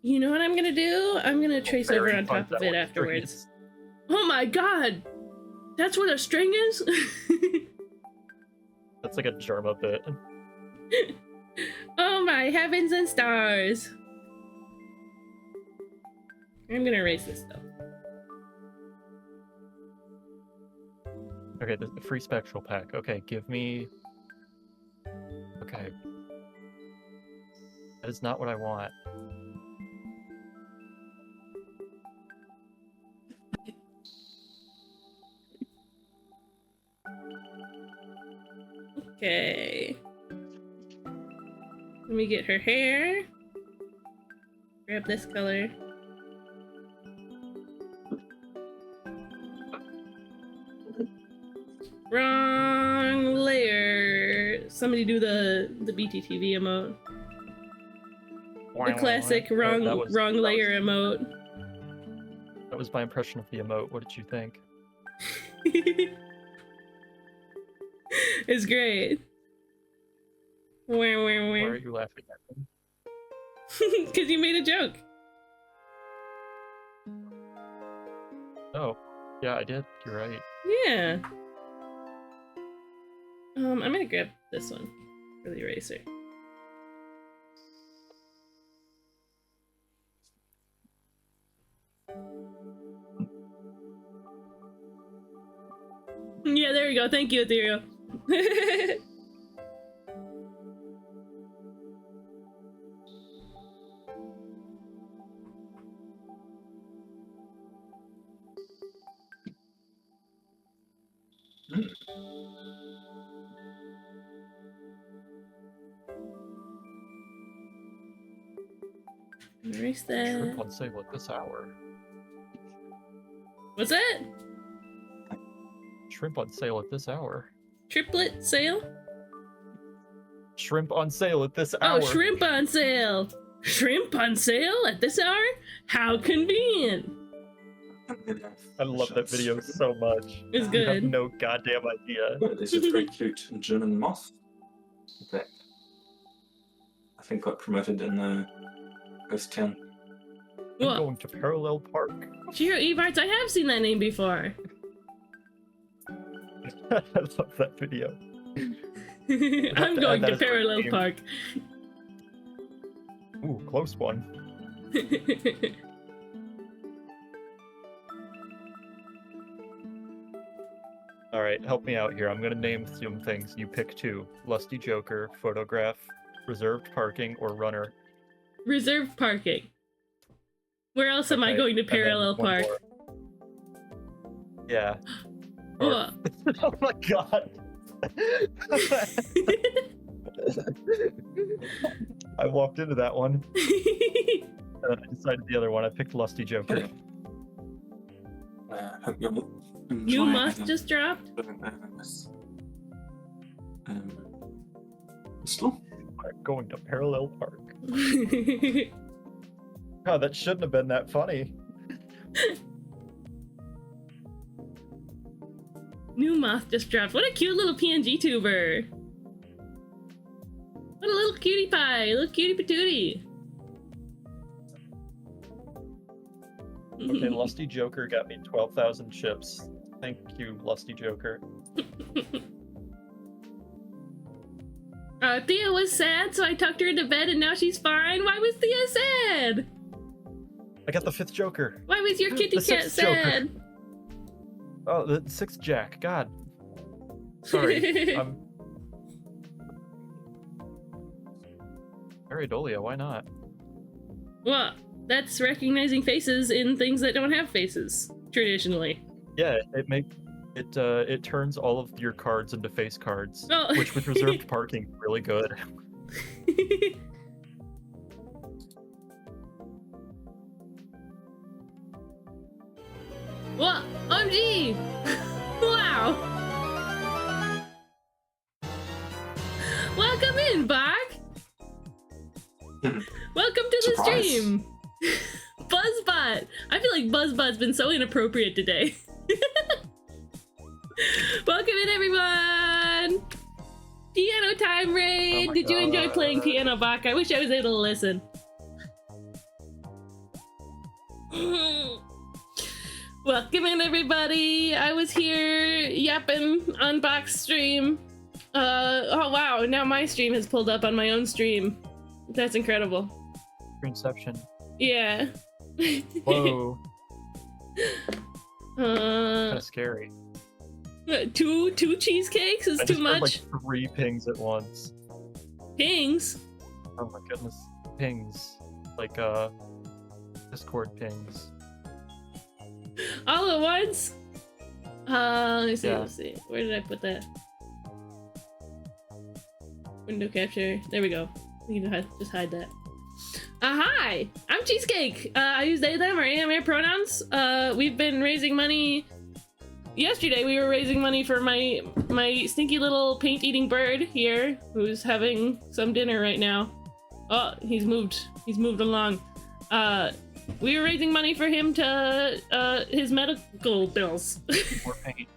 You know what I'm gonna do? I'm gonna trace over on top of it afterwards. Oh my god! That's what a string is? That's like a Germa bit. Oh my heavens and stars! I'm gonna erase this though. Okay, the free spectral pack. Okay, give me... Okay. That is not what I want. Okay. Let me get her hair. Grab this color. Wrong layer. Somebody do the BTTV emote. The classic wrong layer emote. That was my impression of the emote. What did you think? It's great. Why are you laughing at me? Because you made a joke. Oh, yeah, I did. You're right. Yeah. I'm gonna grab this one for the eraser. Yeah, there we go. Thank you, Ethereal. Erase that. Shrimp on sale at this hour. What's that? Shrimp on sale at this hour. Triplet sale? Shrimp on sale at this hour. Oh, shrimp on sale! Shrimp on sale at this hour? How convenient! I love that video so much. It's You have good. no goddamn idea. Oh, there's a very cute German moth. That I think got promoted in the ghost town. I'm Well, going to Parallel Park. Chiro Evarts, I have seen that name before. I love that video. I'm to going add that to as my Parallel name. Park. Ooh, close one. All right, help me out here. I'm gonna name some things. You pick two: Lusty Joker, Photograph, Reserved Parking, or Runner. Reserved parking. Where else am I Okay, going to and then Parallel one Park? more. Yeah. Or- Whoa. Oh my god. I walked into that one, and then I decided the other one. I picked Lusty Joker. Hope you're enjoying New month it. just dropped? Still? I'm going to Parallel Park. God, that shouldn't have been that funny. New moth just dropped. What a cute little PNG tuber. What a little cutie pie. A little cutie patootie. Okay, Lusty Joker got me 12,000 chips. Thank you, Lusty Joker. Thea was sad, so I tucked her into bed and now she's fine. Why was Thea sad? I got the 5th Joker. Why was your kitty The cat 6th Joker. sad? Oh, the 6th Jack. God. Sorry. Aridolia, why not? Well, that's recognizing faces in things that don't have faces, traditionally. Yeah, it turns all of your cards into face cards, Oh. which with reserved parking is really good. What? OMG! Wow! Welcome in, Bach! Welcome to the Surprise. stream! Buzzbot! I feel like Buzzbot's been so inappropriate today. Welcome in, everyone! Piano time raid! Oh my Did you enjoy God. playing piano, Bach? I wish I was able to listen. Welcome in, everybody! I was here yapping on Bach's stream. Oh wow, now my stream has pulled up on my own stream. That's incredible. Inception. Yeah. Whoa, kind of scary. Two cheesecakes is I too just heard, much. like 3 pings at once. Pings. Oh my goodness, pings. Like Discord pings. All at once? Let me see, Yeah. let's see. Where did I put that? Window capture. There we go. We can just hide that. Hi! I'm Cheesecake! I use they, them, or am pronouns. We've been raising money. Yesterday we were raising money for my stinky little paint-eating bird here, who's having some dinner right now. Oh, he's moved along. We were raising money for him to his medical bills. More paint.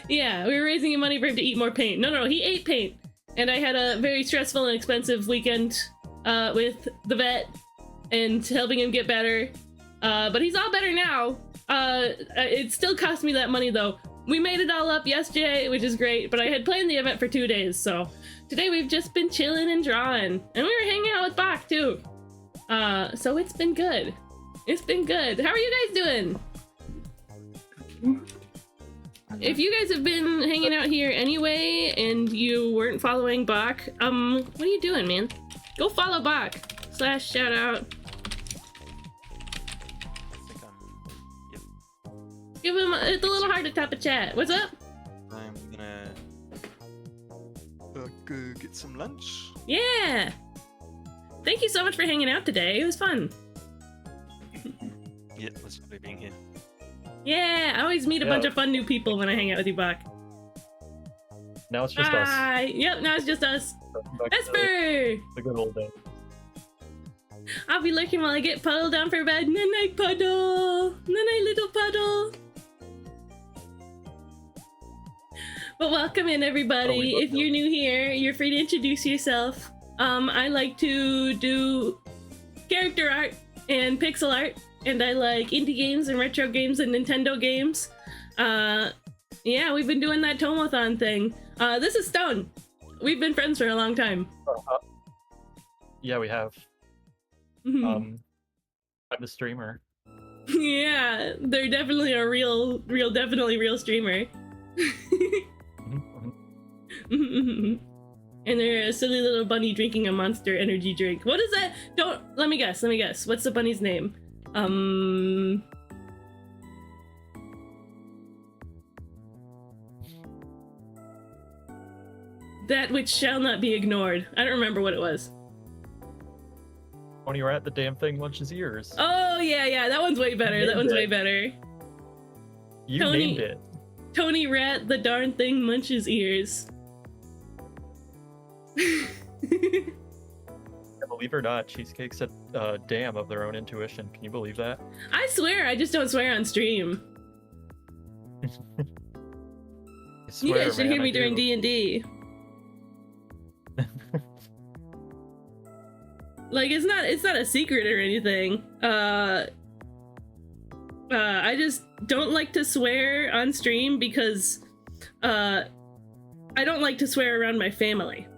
Yeah, we were raising money for him to eat more paint. No, he ate paint. And I had a very stressful and expensive weekend with the vet and helping him get better. But he's all better now. It still cost me that money though. We made it all up yesterday, which is great, but I had planned the event for 2 days, so today we've just been chilling and drawing. And we were hanging out with Bach too. So it's been good. It's been good. How are you guys doing? If you guys have been hanging out here anyway and you weren't following Bach, what are you doing, man? Go follow Bach. /shout out. I think yep. Give him it's a little hard to top a chat. What's up? I'm gonna go get some lunch. Yeah. Thank you so much for hanging out today. It was fun. Yeah, it's lovely being here. Yeah, I always meet a bunch of fun new people when I hang out with you, Bach. Now it's just us. Hi. Yep, now it's just us. Back to Esper! the good old days. I'll be lurking while I get puddled down for bed. Night night, puddle. Night night, little puddle. But welcome in, everybody. Oh, If you're new here, you're free to introduce yourself. I like to do character art and pixel art, and I like indie games and retro games and Nintendo games. Yeah, we've been doing that Tomothon thing. This is Stone. We've been friends for a long time. Yeah, we have. I'm the streamer. Yeah, they're definitely a definitely real streamer. And they're a silly little bunny drinking a Monster energy drink. What is that? Let me guess. What's the bunny's name? That which shall not be ignored. I don't remember what it was. Tony Rat, the damn thing lunches ears. Oh yeah, that one's way better. That one's way better. You Tony- named it. Tony Rat, the darn thing munches ears. Believe it or not, Cheesecake said damn of their own intuition. Can you believe that? I swear, I just don't swear on stream. I You swear, guys should man, hear me I during do. D&D. Like, it's not a secret or anything. I just don't like to swear on stream because I don't like to swear around my family.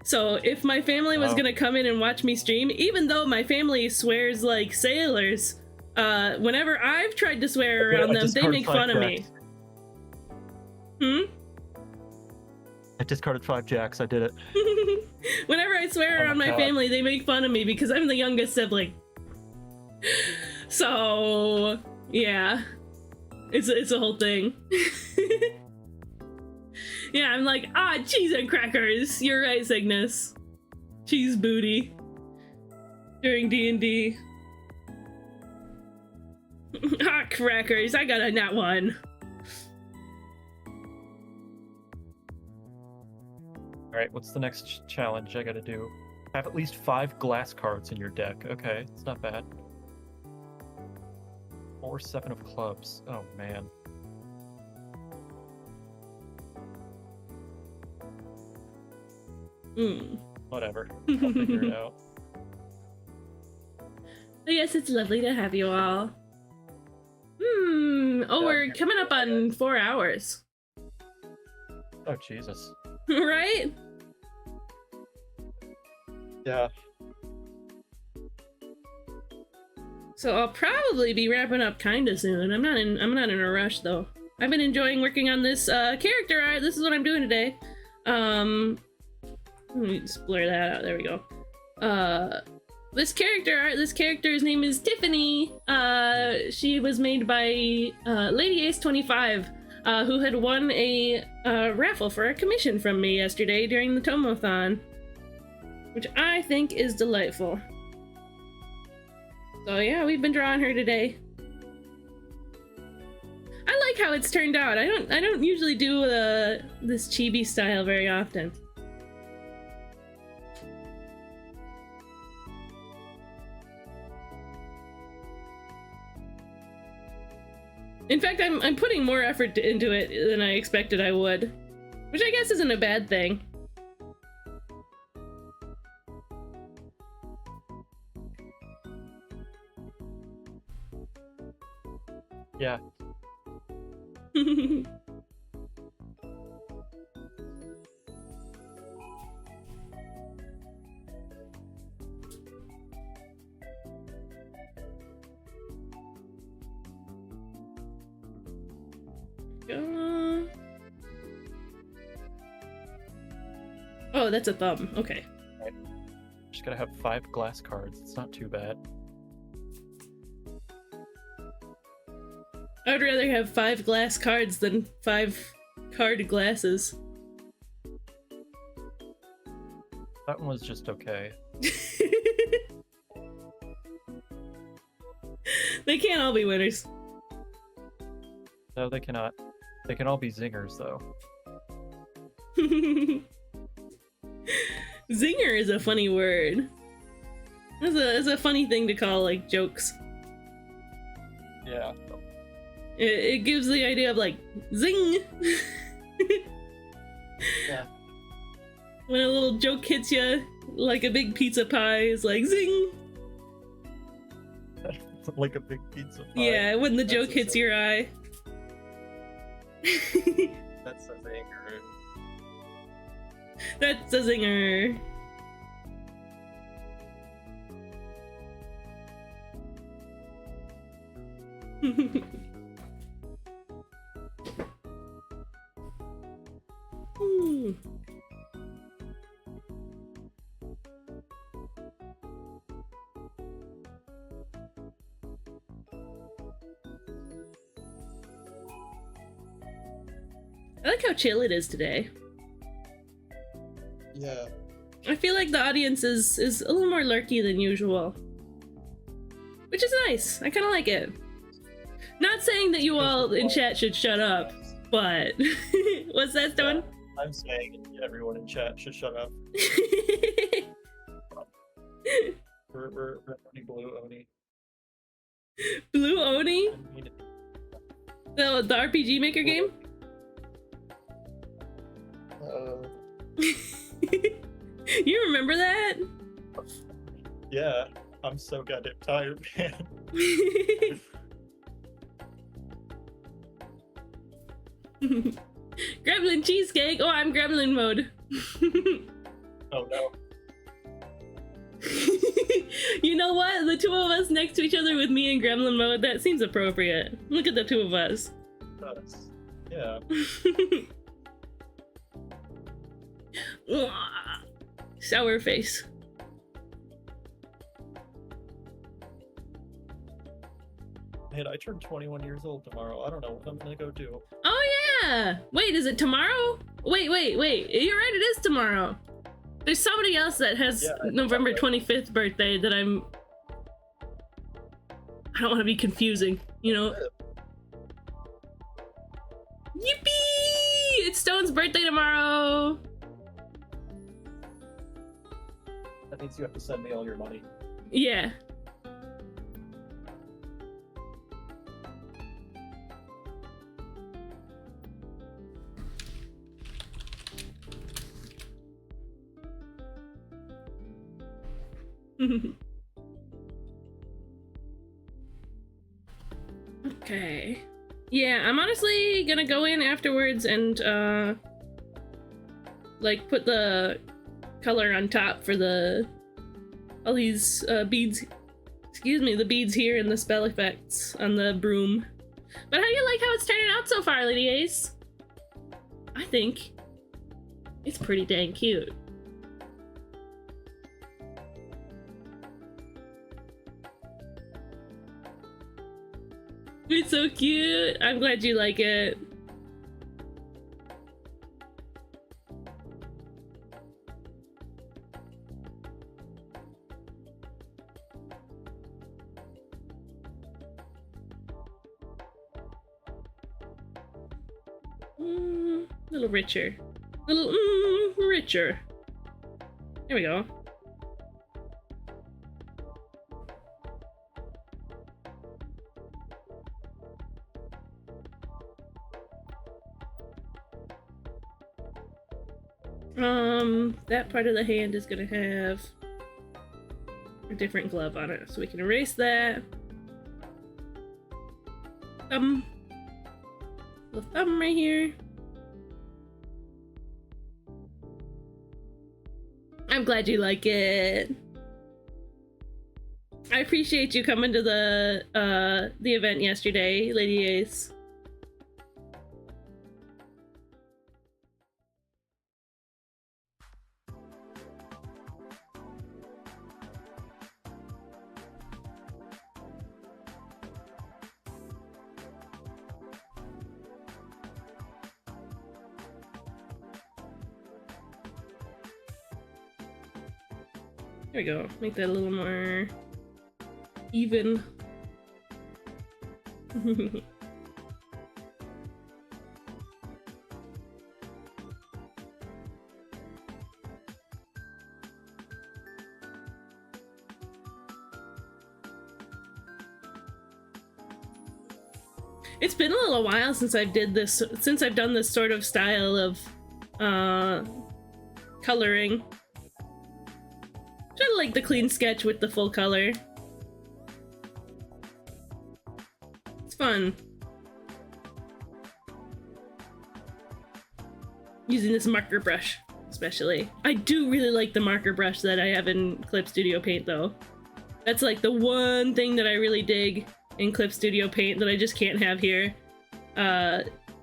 So if my family was Oh. gonna come in and watch me stream, even though my family swears like sailors, whenever I've tried to swear Okay, around I them, just they heard make fun of me. sidetracked. I discarded 5 jacks. I did it. Whenever I swear Oh around my my God. family, they make fun of me because I'm the youngest sibling. So yeah, it's a whole thing. Yeah, I'm like, cheese and crackers. You're right, Cygnus. Cheese booty. During D&D. Crackers. I got a nat 1. Alright, what's the next challenge I gotta do? Have at least 5 glass cards in your deck. Okay, it's not bad. 4, 7 of clubs. Oh man. Whatever. I'll figure it out. But yes, it's lovely to have you all. Oh, Yeah, we're you're coming up on 4 hours. Oh Jesus. Right? Yeah. So I'll probably be wrapping up kinda soon. I'm not in a rush though. I've been enjoying working on this character art. This is what I'm doing today. Let me just blur that out. There we go. This character art, this character's name is Tiffany. She was made by Lady Ace 25, who had won a raffle for a commission from me yesterday during the Tomothon, which I think is delightful. So yeah, we've been drawing her today. I like how it's turned out. I don't usually do this chibi style very often. In fact, I'm putting more effort into it than I expected I would, which I guess isn't a bad thing. Yeah. Oh, that's a thumb. Okay. Just gotta have 5 glass cards. It's not too bad. I would rather have 5 glass cards than 5 card glasses. That one was just okay. They can't all be winners. No, they cannot. They can all be zingers, though. Zinger is a funny word. It's a funny thing to call, like, jokes. Yeah. It gives the idea of, like, zing! Yeah. When a little joke hits you, like a big pizza pie, is like, zing! Like a big pizza pie. Yeah, when the That's joke a hits zing. your eye. That's a zinger. That's a zinger. Hmm. I like how chill it is today. Yeah. I feel like the audience is a little more lurky than usual. Which is nice. I kind of like it. Not saying that you all in chat should shut up, but... What's that, Stone? I'm saying everyone in chat should shut up. We're running Blue Oni. Blue Oni? I mean, The RPG Maker game? You remember that? yeah, I'm so goddamn tired, man. Gremlin cheesecake! Oh, I'm gremlin mode. Oh no. You know what? The two of us next to each other with me in gremlin mode, that seems appropriate. Look at the two of us. That's, yeah. Sour face. Man, I turn 21 years old tomorrow. I don't know what I'm gonna go do. Oh yeah! Wait, is it tomorrow? Wait. You're right, it is tomorrow. There's somebody else that has November 25th birthday that I don't want to be confusing, you know? Yippee! It's Stone's birthday tomorrow! That means you have to send me all your money. Yeah. Okay. Yeah, I'm honestly gonna go in afterwards and like put the color on top for all these beads. Excuse me, the beads here and the spell effects on the broom. But how do you like how it's turning out so far, Lady Ace? I think it's pretty dang cute. It's so cute. I'm glad you like it. A little richer. Richer. There we go. That part of the hand is gonna have a different glove on it, so we can erase that. Thumb. Little thumb right here. I'm glad you like it. I appreciate you coming to the event yesterday, Lady Ace. There we go. Make that a little more even. It's been a little while since I've done this sort of style of coloring. Kind of like the clean sketch with the full color. It's fun. Using this marker brush, especially. I do really like the marker brush that I have in Clip Studio Paint, though. That's like the one thing that I really dig in Clip Studio Paint that I just can't have here. A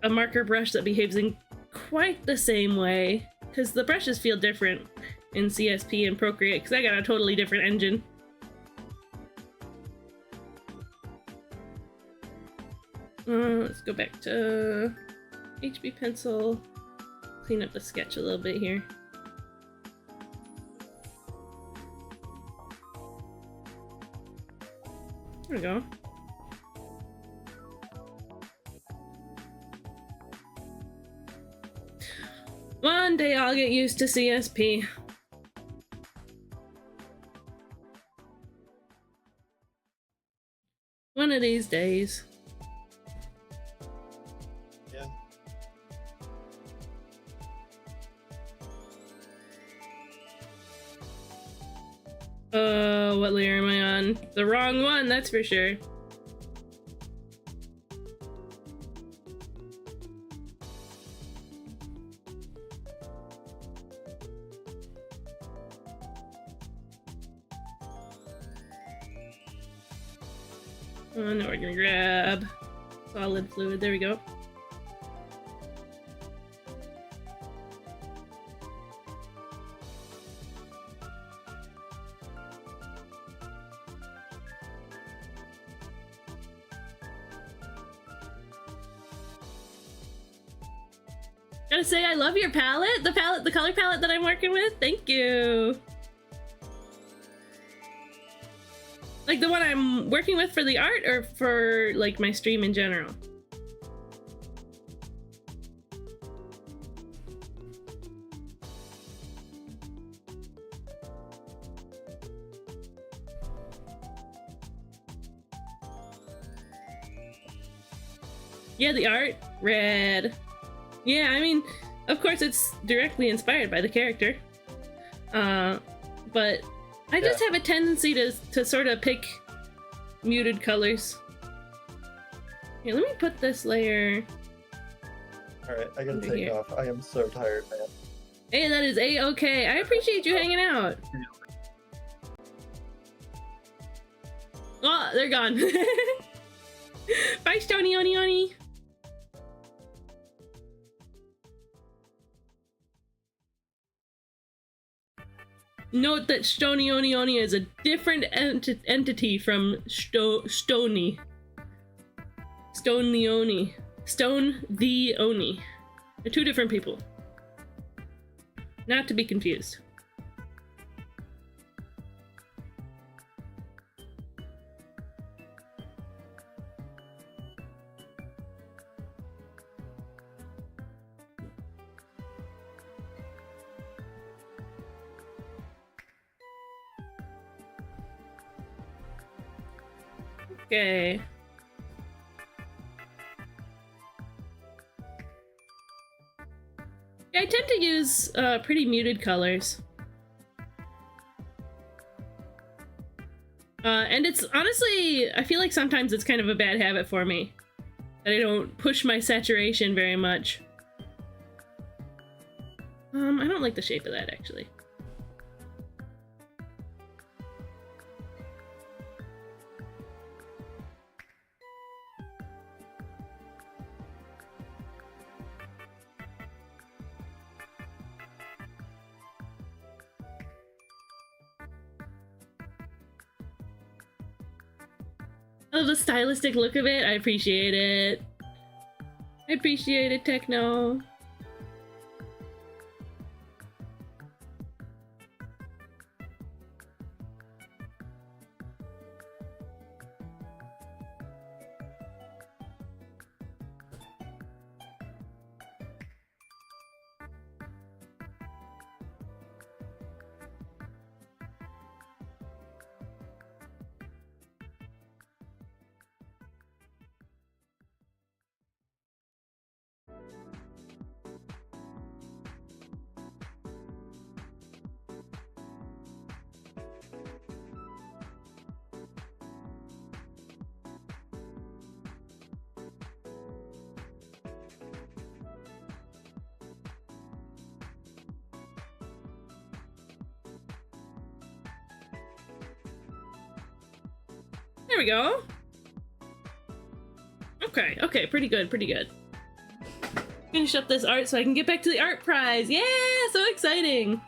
marker brush that behaves in quite the same way, because the brushes feel different in CSP and Procreate, because I got a totally different engine. Let's go back to HB Pencil. Clean up the sketch a little bit here. There we go. One day I'll get used to CSP. One of these days. Yeah. What layer am I on? The wrong one, that's for sure. Now we're gonna grab solid fluid. There we go. Gotta say, I love your palette. The color palette that I'm working with. Thank you. Like the one I'm working with for the art, or for like my stream in general? Yeah, the art, red. Yeah, I mean, of course it's directly inspired by the character. But I just have a tendency to sort of pick muted colors. Here, let me put this layer. Alright, I gotta Over take here. off. I am so tired, man. Hey, that is A-okay. I appreciate you hanging out. Oh, they're gone. Bye, Stony Oni Oni. Note that Stony Oni Oni is a different entity from Stony. Stone the Oni. Stone the Oni. They're two different people. Not to be confused. Okay. Yeah, I tend to use pretty muted colors. And it's honestly, I feel like sometimes it's kind of a bad habit for me that I don't push my saturation very much. I don't like the shape of that actually. I love the stylistic look of it. I appreciate it. I appreciate it, Techno. There we go. Okay, okay, pretty good, pretty good. Finish up this art so I can get back to the art prize. Yeah, so exciting.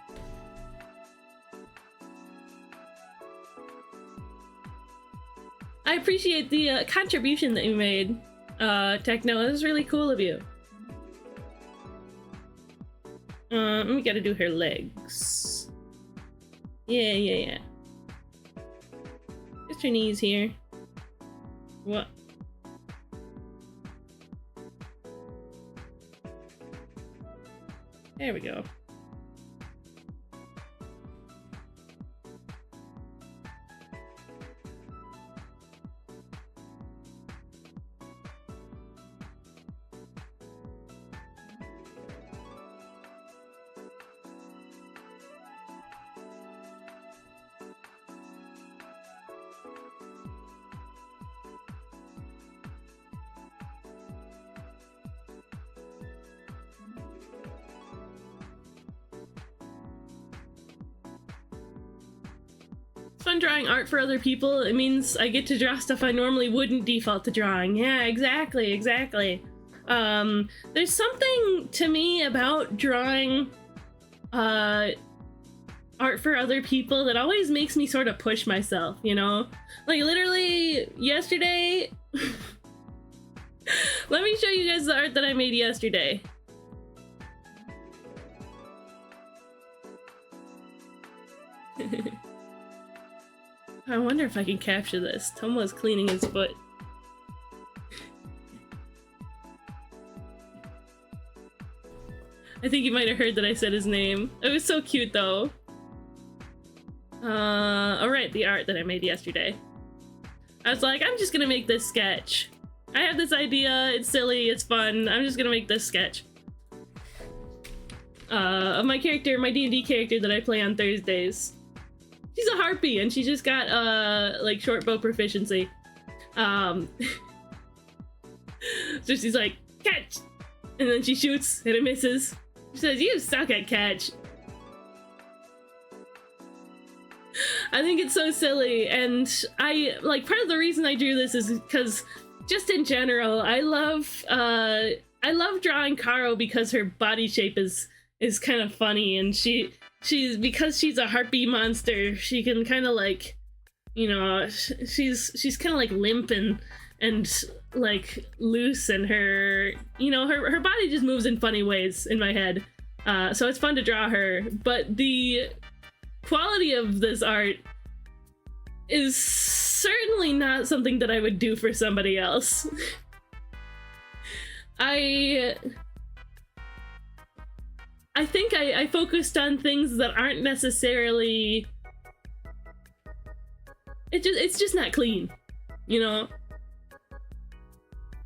I appreciate the contribution that you made, Techno. It was really cool of you. We gotta do her legs. Yeah, yeah, yeah. Just her knees here. What? There we go. Fun drawing art for other people. It means I get to draw stuff I normally wouldn't default to drawing. Yeah, exactly, exactly. There's something to me about drawing art for other people that always makes me sort of push myself, you know? Like literally yesterday, let me show you guys the art that I made yesterday. I wonder if I can capture this. Tomo's cleaning his foot. I think you might have heard that I said his name. It was so cute though. Alright, the art that I made yesterday. I was like, I'm just gonna make this sketch. I have this idea, it's silly, it's fun, I'm just gonna make this sketch. Of my character, my D&D character that I play on Thursdays. She's a harpy and she just got, like, short bow proficiency. So she's like, catch! And then she shoots and it misses. She says, you suck at catch. I think it's so silly, and like, part of the reason I drew this is because, just in general, I love drawing Karo because her body shape is kind of funny, and because she's a harpy monster, she can kind of like, you know, she's kind of like limp and like loose, and her, you know, her body just moves in funny ways in my head. So it's fun to draw her, but the quality of this art is certainly not something that I would do for somebody else. I think I focused on things that aren't necessarily... It's just not clean, you know?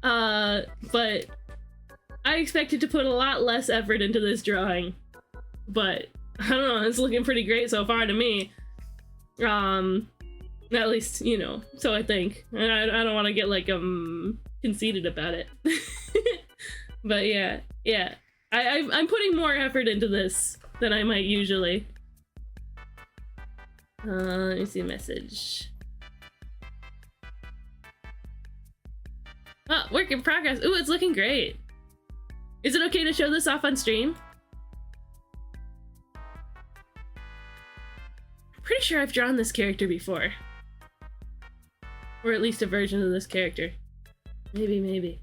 But I expected to put a lot less effort into this drawing, but I don't know, it's looking pretty great so far to me. At least, you know, so I think. And I don't want to get like conceited about it. But yeah. I'm putting more effort into this than I might usually. Let me see a message. Oh, work in progress. Ooh, it's looking great. Is it okay to show this off on stream? I'm pretty sure I've drawn this character before. Or at least a version of this character. Maybe.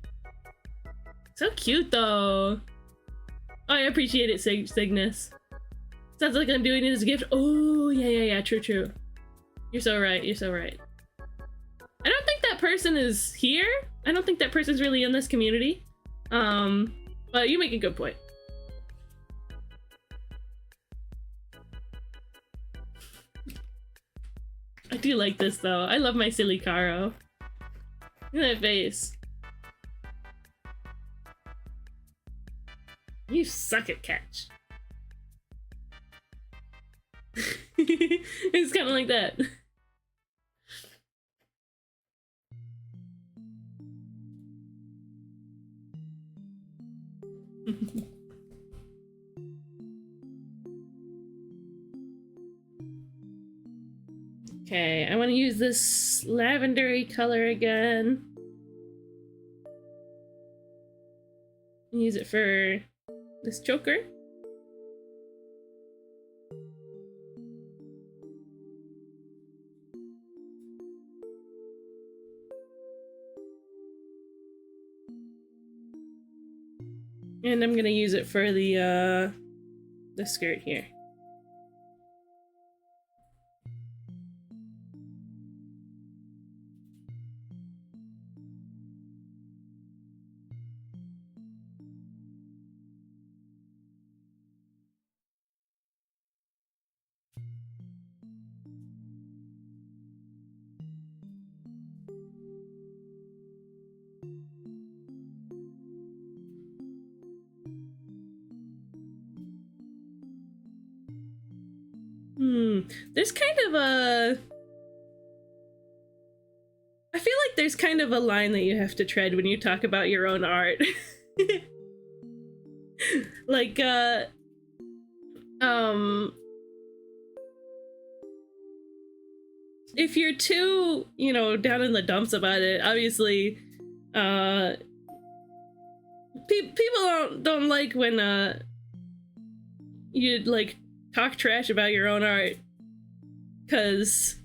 So cute though. Oh, I appreciate it, Cygnus. Sounds like I'm doing it as a gift. Oh, yeah, true. You're so right. I don't think that person is here. I don't think that person's really in this community. But you make a good point. I do like this though. I love my silly Karo. Look at that face. You suck at catch. It's kind of like that. Okay, I want to use this lavendery color again. Use it for this choker. And I'm gonna use it for the skirt here. There's kind of a... I feel like there's kind of a line that you have to tread when you talk about your own art. Like, if you're too, you know, down in the dumps about it, obviously, people don't like when, you, like, talk trash about your own art. 'Cause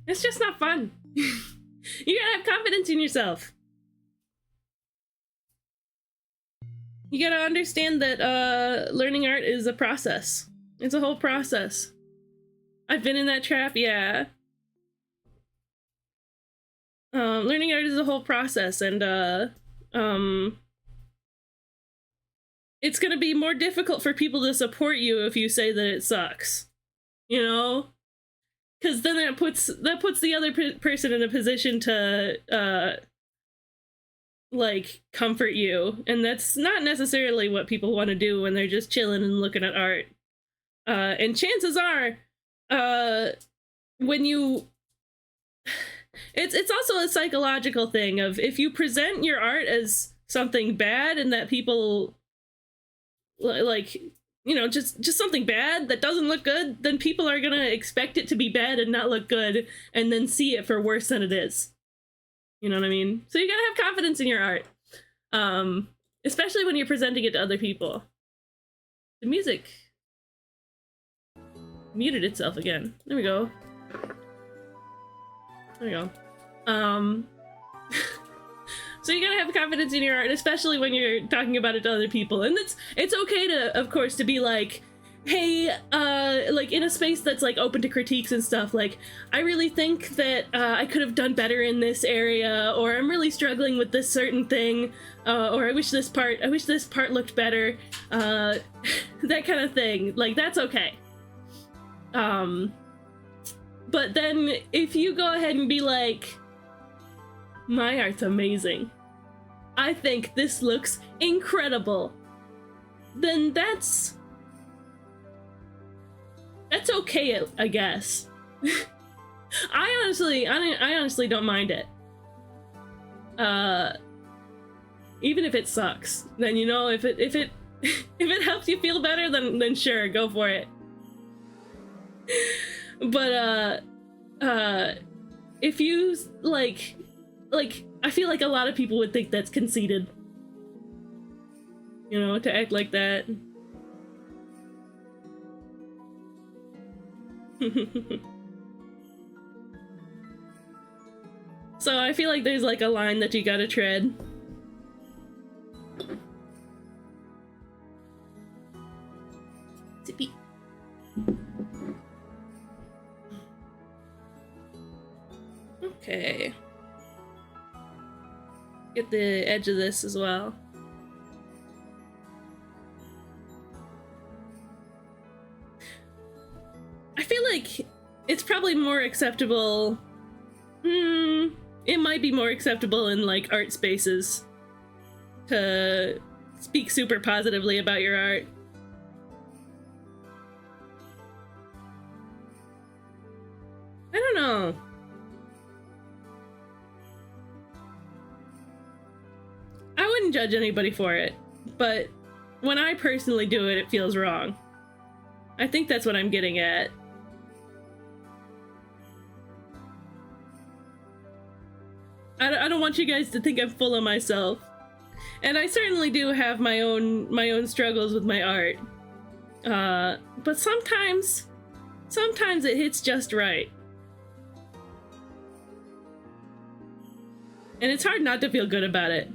it's just not fun. You gotta have confidence in yourself. You gotta understand that learning art is a process. It's a whole process. I've been in that trap, yeah. Learning art is a whole process, and it's gonna be more difficult for people to support you if you say that it sucks, you know? Because then that puts the other person in a position to like comfort you, and that's not necessarily what people want to do when they're just chilling and looking at art. And chances are, when you it's also a psychological thing of, if you present your art as something bad and that people like, you know, just something bad that doesn't look good, then people are gonna expect it to be bad and not look good, and then see it for worse than it is. You know what I mean? So you gotta have confidence in your art, especially when you're presenting it to other people. The music muted itself again. There we go. There we go. So you gotta have confidence in your art, especially when you're talking about it to other people. And it's okay to, of course, to be like, hey, like in a space that's like open to critiques and stuff, like, I really think that I could have done better in this area, or I'm really struggling with this certain thing, or I wish this part looked better, that kind of thing. Like, that's okay. But then if you go ahead and be like, my art's amazing, I think this looks incredible, then that's okay, I guess. I honestly don't mind it. Even if it sucks, then, you know, if it helps you feel better, then sure, go for it. But if you like I feel like a lot of people would think that's conceited, you know, to act like that. So I feel like there's like a line that you gotta tread. Zippy. Okay. Get the edge of this as well. I feel like it's probably more acceptable. It might be more acceptable in like art spaces to speak super positively about your art. I don't know. I wouldn't judge anybody for it, but when I personally do it, it feels wrong. I think that's what I'm getting at. I don't want you guys to think I'm full of myself. And I certainly do have my own struggles with my art. But sometimes it hits just right. And it's hard not to feel good about it.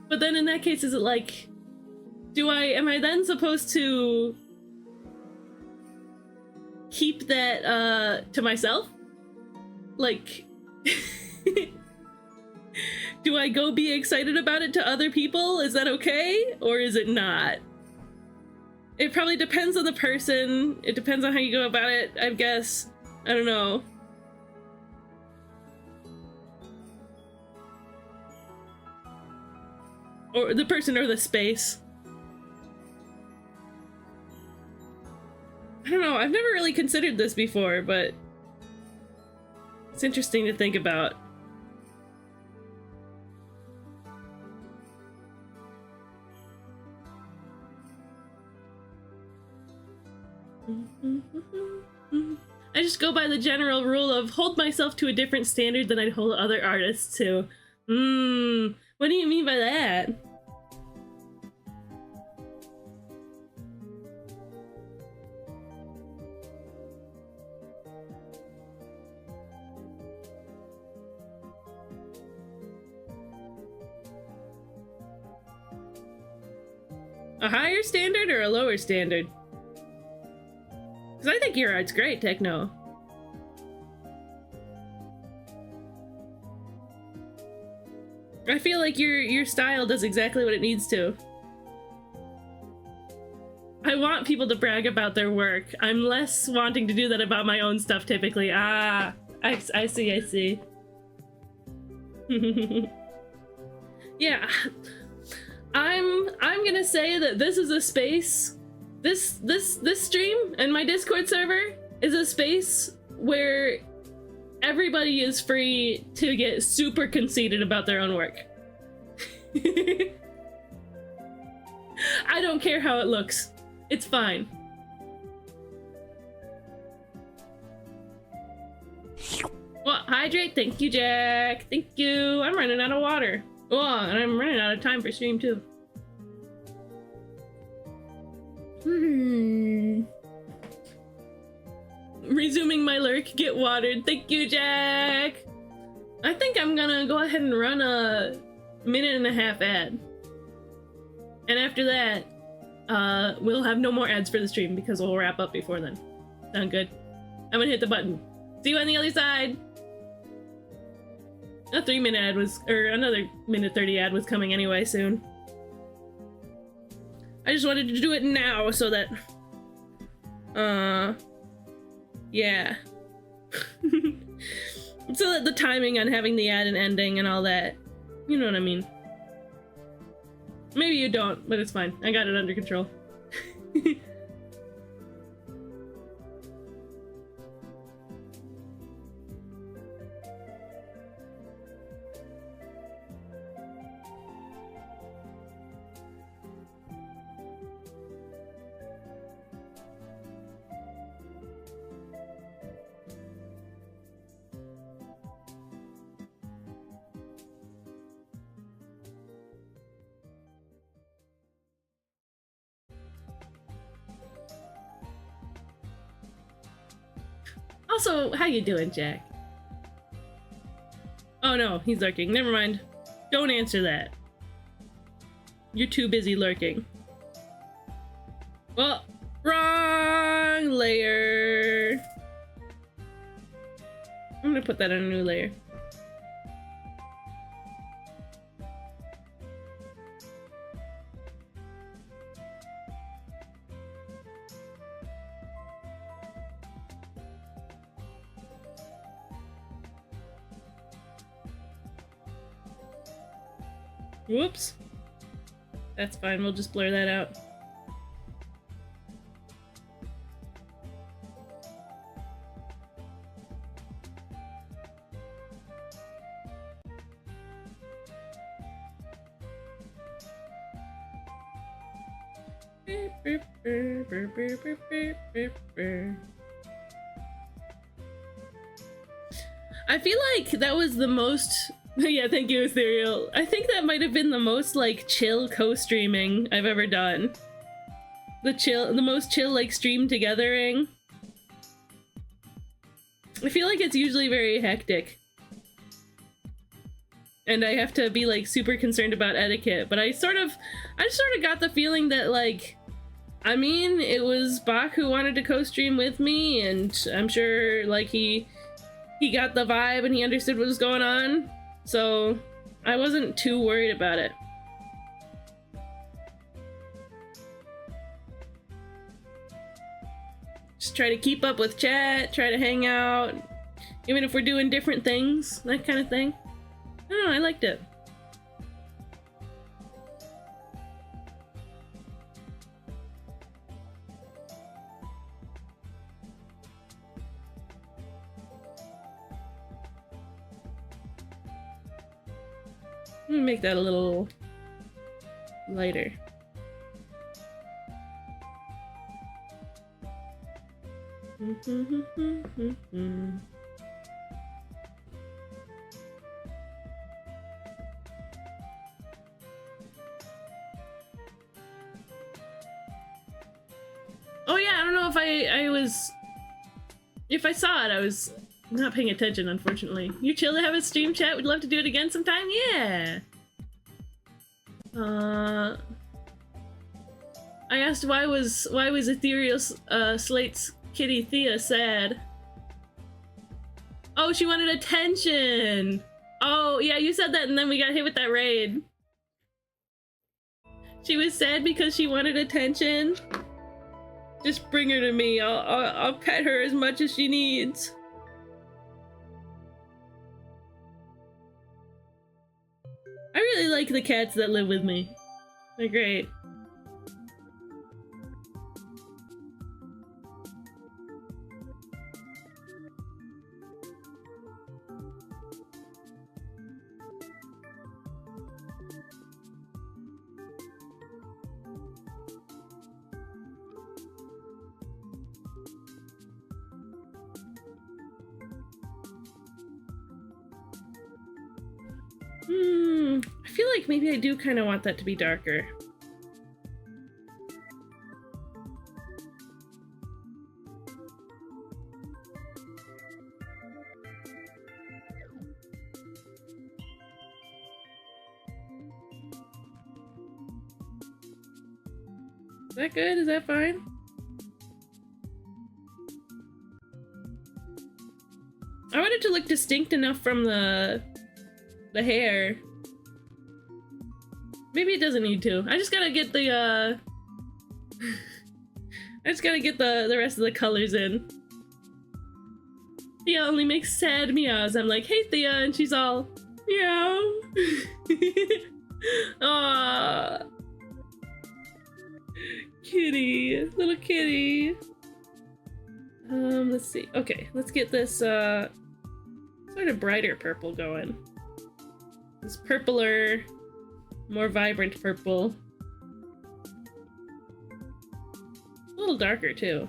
But then in that case, is it like, am I then supposed to keep that to myself? Like, do I go be excited about it to other people? Is that okay? Or is it not? It probably depends on the person. It depends on how you go about it, I guess. I don't know. Or the person or the space. I don't know, I've never really considered this before, but it's interesting to think about. I just go by the general rule of hold myself to a different standard than I'd hold other artists to. What do you mean by that? A higher standard or a lower standard? Because I think your art's great, Techno. I feel like your style does exactly what it needs to. I want people to brag about their work. I'm less wanting to do that about my own stuff typically. Ah, I see. Yeah, I'm gonna say that this is a space. This stream and my Discord server is a space where everybody is free to get super conceited about their own work. I don't care how it looks. It's fine. Well, hydrate. Thank you, Jack. Thank you. I'm running out of water. Oh, and I'm running out of time for stream too. Resuming my lurk. Get watered. Thank you, Jack. I think I'm gonna go ahead and run a 1.5-minute ad. And after that, we'll have no more ads for the stream because we'll wrap up before then. Sound good? I'm gonna hit the button. See you on the other side. A 3-minute ad was, or another 1:30 ad was coming anyway soon. I just wanted to do it now so that, yeah. So that the timing on having the ad and ending and all that, you know what I mean. Maybe you don't, but it's fine. I got it under control. Also, how you doing, Jack? Oh no, he's lurking. Never mind. Don't answer that. You're too busy lurking. Well, wrong layer. I'm gonna put that on a new layer. Whoops. That's fine, we'll just blur that out. I feel like that was the most... Yeah, thank you, Ethereal. I think that might have been the most, like, chill co-streaming I've ever done. The most chill, like, stream togethering. I feel like it's usually very hectic. And I have to be, like, super concerned about etiquette, but I just sort of got the feeling that, like, I mean, it was Bach who wanted to co-stream with me, and I'm sure, like, he got the vibe and he understood what was going on. So, I wasn't too worried about it. Just try to keep up with chat, try to hang out, even if we're doing different things, that kind of thing. I don't know, I liked it. I'm gonna make that a little lighter. Oh yeah, I don't know if I saw it, I was not paying attention, unfortunately. You chill to have a stream chat? Would love to do it again sometime? Yeah! I asked why was Ethereal Slate's kitty Thea sad? Oh, she wanted attention. Oh, yeah, you said that and then we got hit with that raid. She was sad because she wanted attention. Just bring her to me. I'll pet her as much as she needs. I really like the cats that live with me. They're great. I feel like maybe I do kind of want that to be darker. Is that good? Is that fine? I want it to look distinct enough from the hair. Maybe it doesn't need to. I just gotta get the I just gotta get the rest of the colors in. Thea only makes sad meows. I'm like, hey Thea, and she's all meow. Aww. Kitty, little kitty. Let's see. Okay, let's get this sort of brighter purple going. This purpler, more vibrant purple. A little darker too.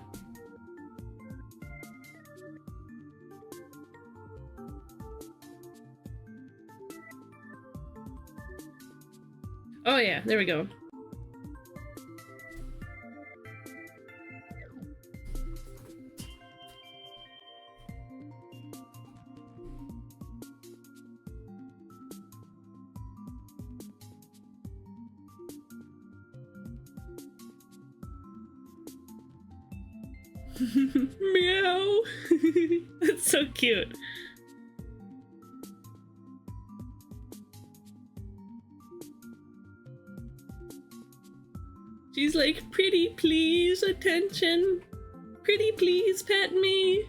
Oh yeah, there we go. Meow. That's so cute. She's like, pretty please, attention. Pretty please, pet me.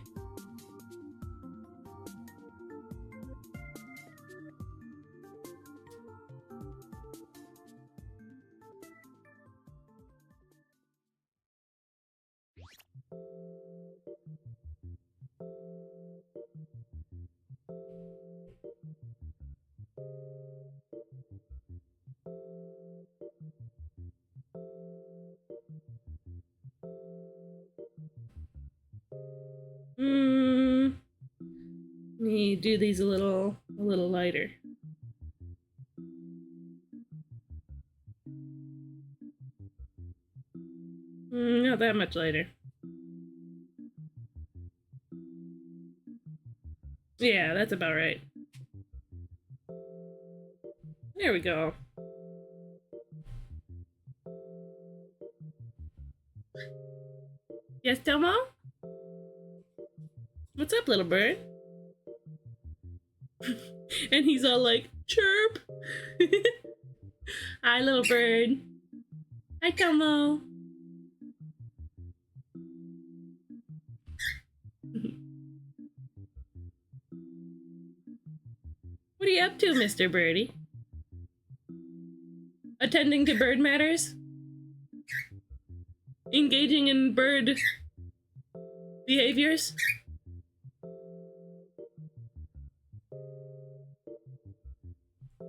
Let me do these a little lighter. Not that much lighter. Yeah, that's about right. There we go. Yes, Tomo? What's up, little bird? And he's all like, chirp! Hi, little bird. Hi, Tomo. What are you up to, Mr. Birdie? Attending to bird matters? Engaging in bird behaviors?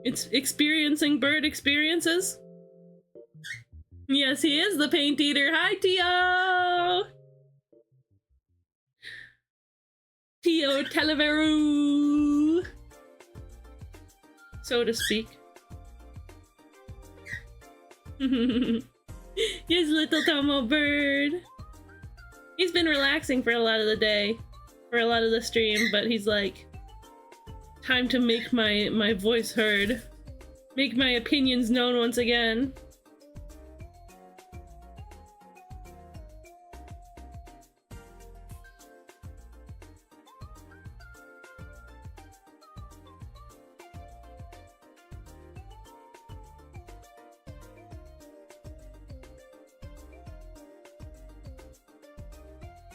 It's experiencing bird experiences? Yes, he is the paint eater. Hi, Tio! Tio Televeru! So to speak. Yes, little Tomo bird. He's been relaxing for a lot of the day, for a lot of the stream, but he's like, time to make my voice heard. Make my opinions known once again.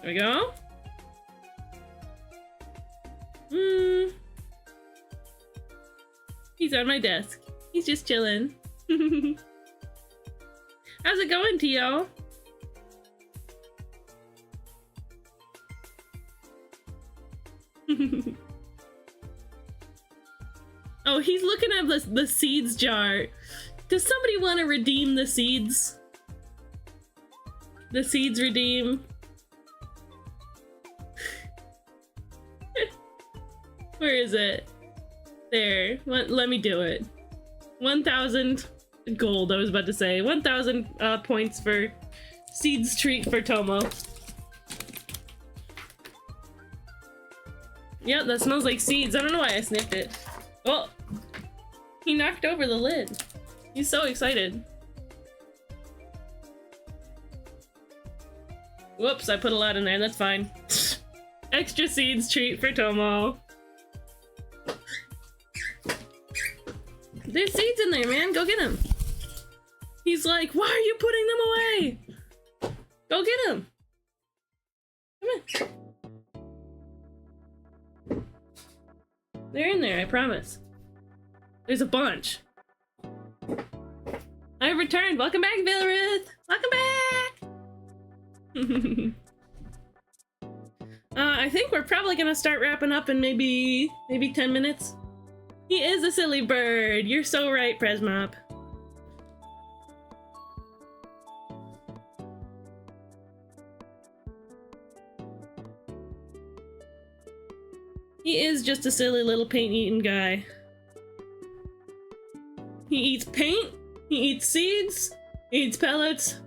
There we go. He's on my desk. He's just chilling. How's it going, Tio? Oh, he's looking at the seeds jar. Does somebody want to redeem the seeds? The seeds redeem. Where is it? There. Let me do it. 1,000 gold, I was about to say. 1,000 points for seeds treat for Tomo. Yep, that smells like seeds. I don't know why I sniffed it. Oh! He knocked over the lid. He's so excited. Whoops, I put a lot in there. That's fine. Extra seeds treat for Tomo. There's seeds in there, man. Go get them. He's like, why are you putting them away? Go get them. Come on. They're in there, I promise. There's a bunch. I've returned. Welcome back, Vilruth. Welcome back. I think we're probably gonna start wrapping up in maybe 10 minutes. He is a silly bird. You're so right, Presmop. He is just a silly little paint-eating guy. He eats paint, he eats seeds, he eats pellets.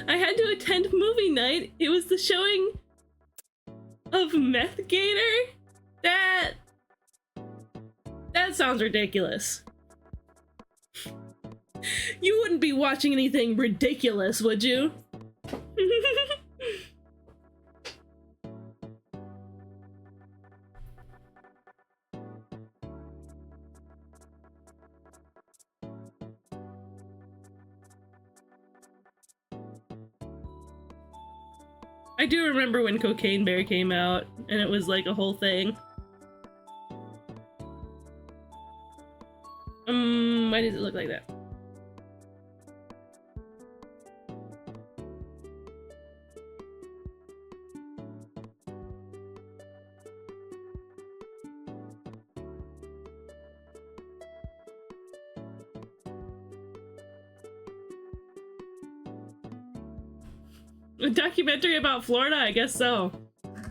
I had to attend movie night. It was the showing of Meth Gator? That sounds ridiculous. You wouldn't be watching anything ridiculous, would you? I do remember when Cocaine Bear came out, and it was like a whole thing. Why does it look like that? A documentary about Florida? I guess so.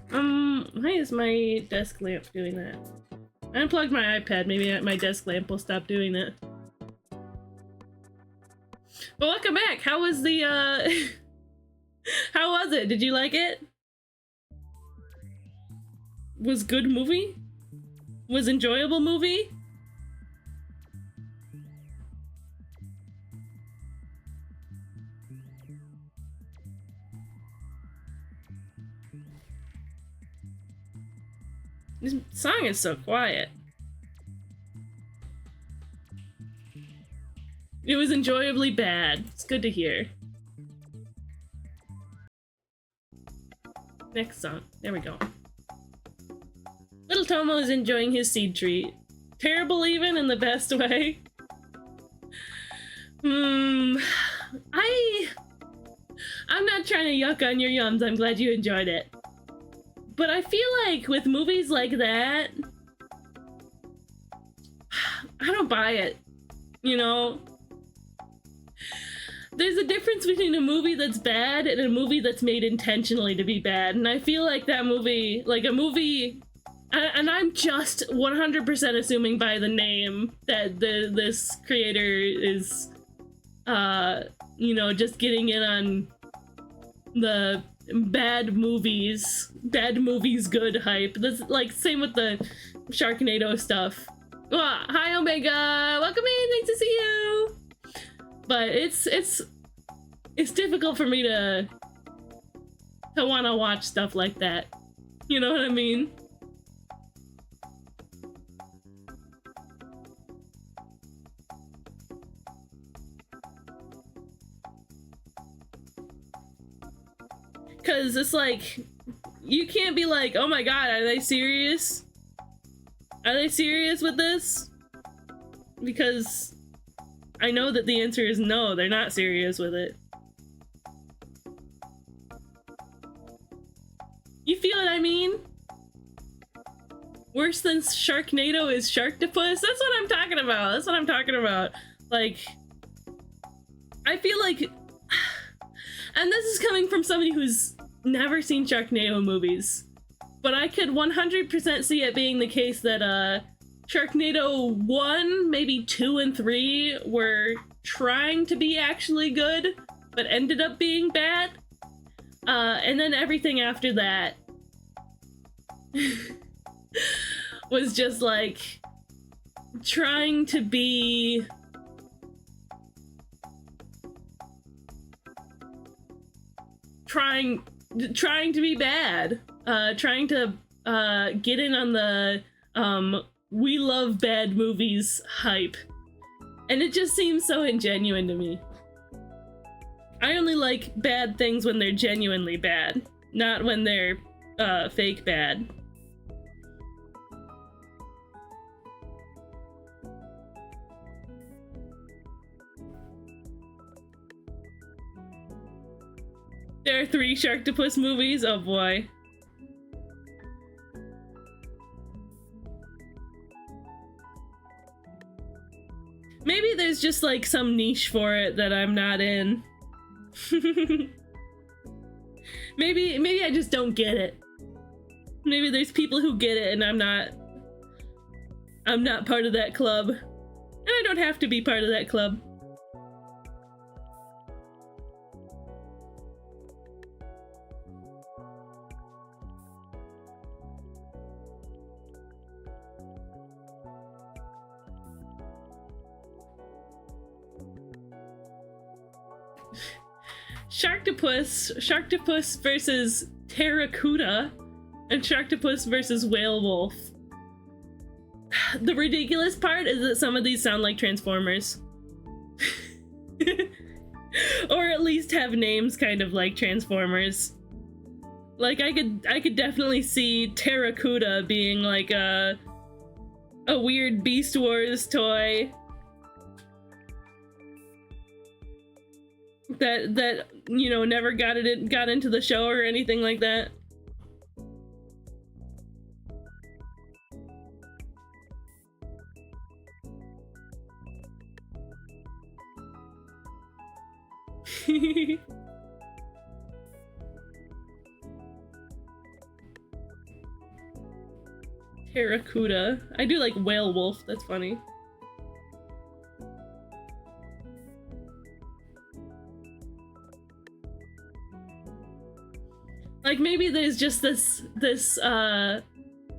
Why is my desk lamp doing that? I unplugged my iPad, maybe my desk lamp will stop doing that. But welcome back! How was the, how was it? Did you like it? Was good movie? Was enjoyable movie? This song is so quiet. It was enjoyably bad. It's good to hear. Next song. There we go. Little Tomo is enjoying his seed treat. Terrible even in the best way. I'm not trying to yuck on your yums. I'm glad you enjoyed it. But I feel like with movies like that, I don't buy it, you know? There's a difference between a movie that's bad and a movie that's made intentionally to be bad, and I feel like that movie, like a movie, and I'm just 100% assuming by the name that this creator is, you know, just getting in on the bad movies good hype. That's like same with the Sharknado stuff. Oh, hi Omega, welcome in, nice to see you. But it's difficult for me to want to watch stuff like that. You know what I mean? Because it's like, you can't be like, oh my god, are they serious? Are they serious with this? Because I know that the answer is no, they're not serious with it. You feel what I mean? Worse than Sharknado is Sharktopus? That's what I'm talking about. That's what I'm talking about. Like, I feel like, and this is coming from somebody who's never seen Sharknado movies, but I could 100% see it being the case that Sharknado 1, maybe 2 and 3 were trying to be actually good, but ended up being bad. And then everything after that was just like trying to be trying to be bad, trying to get in on the we love bad movies hype, and it just seems so ingenuine to me. I only like bad things when they're genuinely bad, not when they're fake bad. There are 3 Sharktopus movies? Oh boy. Maybe there's just like some niche for it that I'm not in. maybe I just don't get it. Maybe there's people who get it and I'm not part of that club. And I don't have to be part of that club. Sharktopus versus Terracuda, and Sharktopus versus Whale Wolf. The ridiculous part is that some of these sound like Transformers. Or at least have names kind of like Transformers. Like I could definitely see Terracuda being like a weird Beast Wars toy. That you know never got into the show or anything like that. Terracuda. I do like Whale Wolf, that's funny. Like maybe there's just this oh,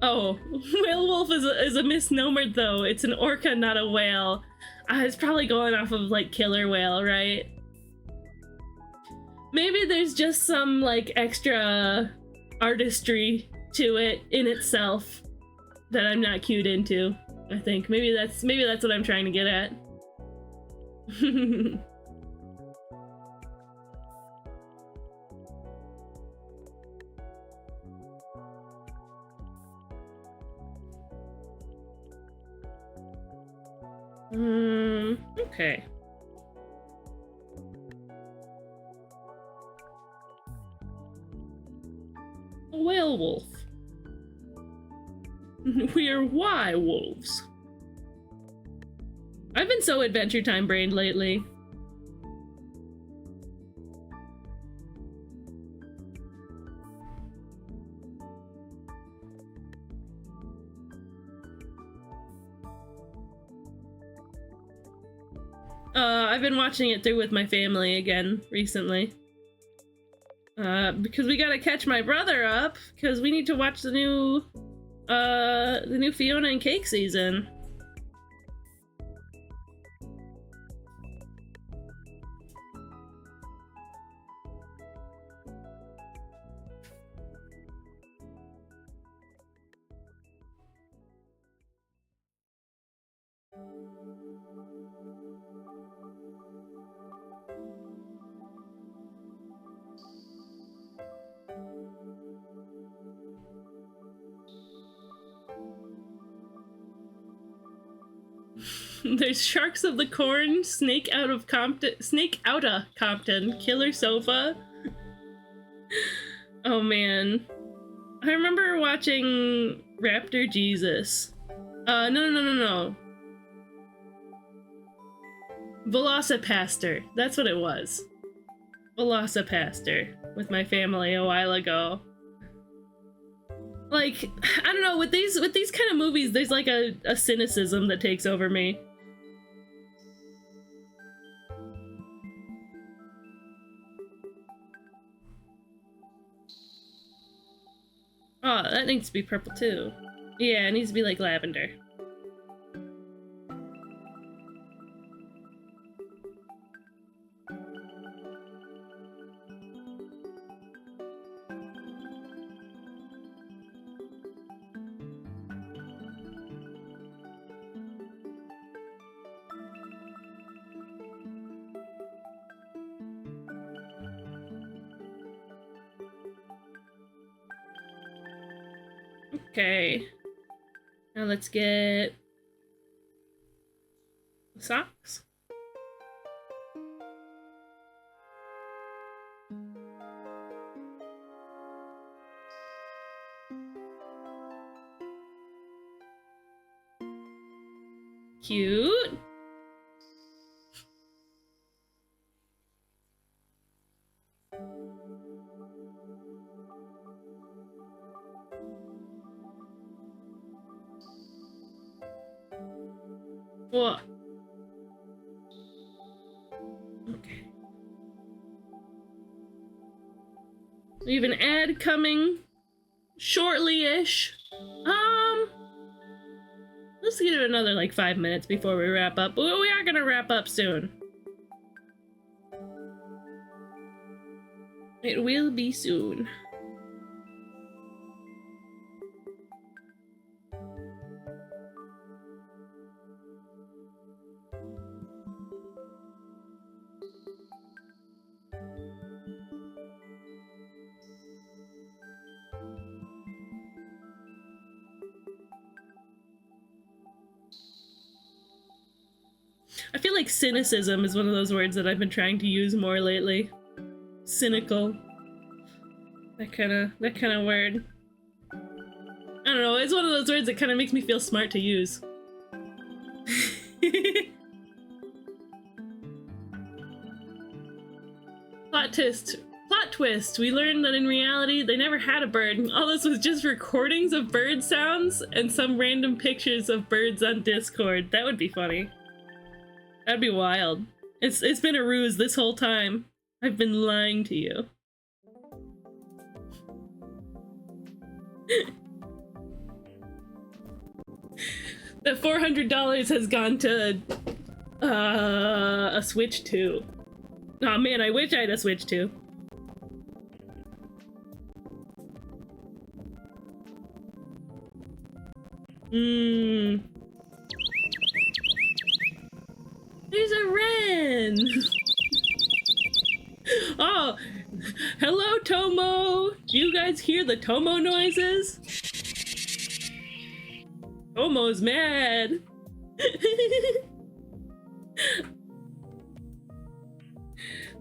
Whale Wolf is a misnomer though. It's an orca, not a whale. It's probably going off of like killer whale, right? Maybe there's just some like extra artistry to it in itself that I'm not cued into. I think maybe that's what I'm trying to get at. Okay. A whale wolf. We are Y wolves. I've been so Adventure Time brained lately. I've been watching it through with my family again recently. Because we gotta catch my brother up, because we need to watch the new Fiona and Cake season. There's Sharks of the Corn, Snake Out of Compton, Killer Sofa. Oh man. I remember watching Raptor Jesus. No. Velocipaster. That's what it was. Velocipaster with my family a while ago. Like, I don't know, with these kind of movies, there's like a cynicism that takes over me. Oh, that needs to be purple too. Yeah, it needs to be like lavender. Okay. Now let's get socks. Cute. What? Okay. We have an ad coming shortly-ish. Let's give it another like 5 minutes before we wrap up. But we are gonna wrap up soon. It will be soon. I feel like cynicism is one of those words that I've been trying to use more lately. Cynical. That kind of word. I don't know, it's one of those words that kind of makes me feel smart to use. Plot twist. We learned that in reality, they never had a bird. All this was just recordings of bird sounds and some random pictures of birds on Discord. That would be funny. That'd be wild. It's been a ruse this whole time. I've been lying to you. The $400 has gone to a Switch 2. Aw man, I wish I had a Switch 2. There's a wren! Oh, hello Tomo! Do you guys hear the Tomo noises? Tomo's mad!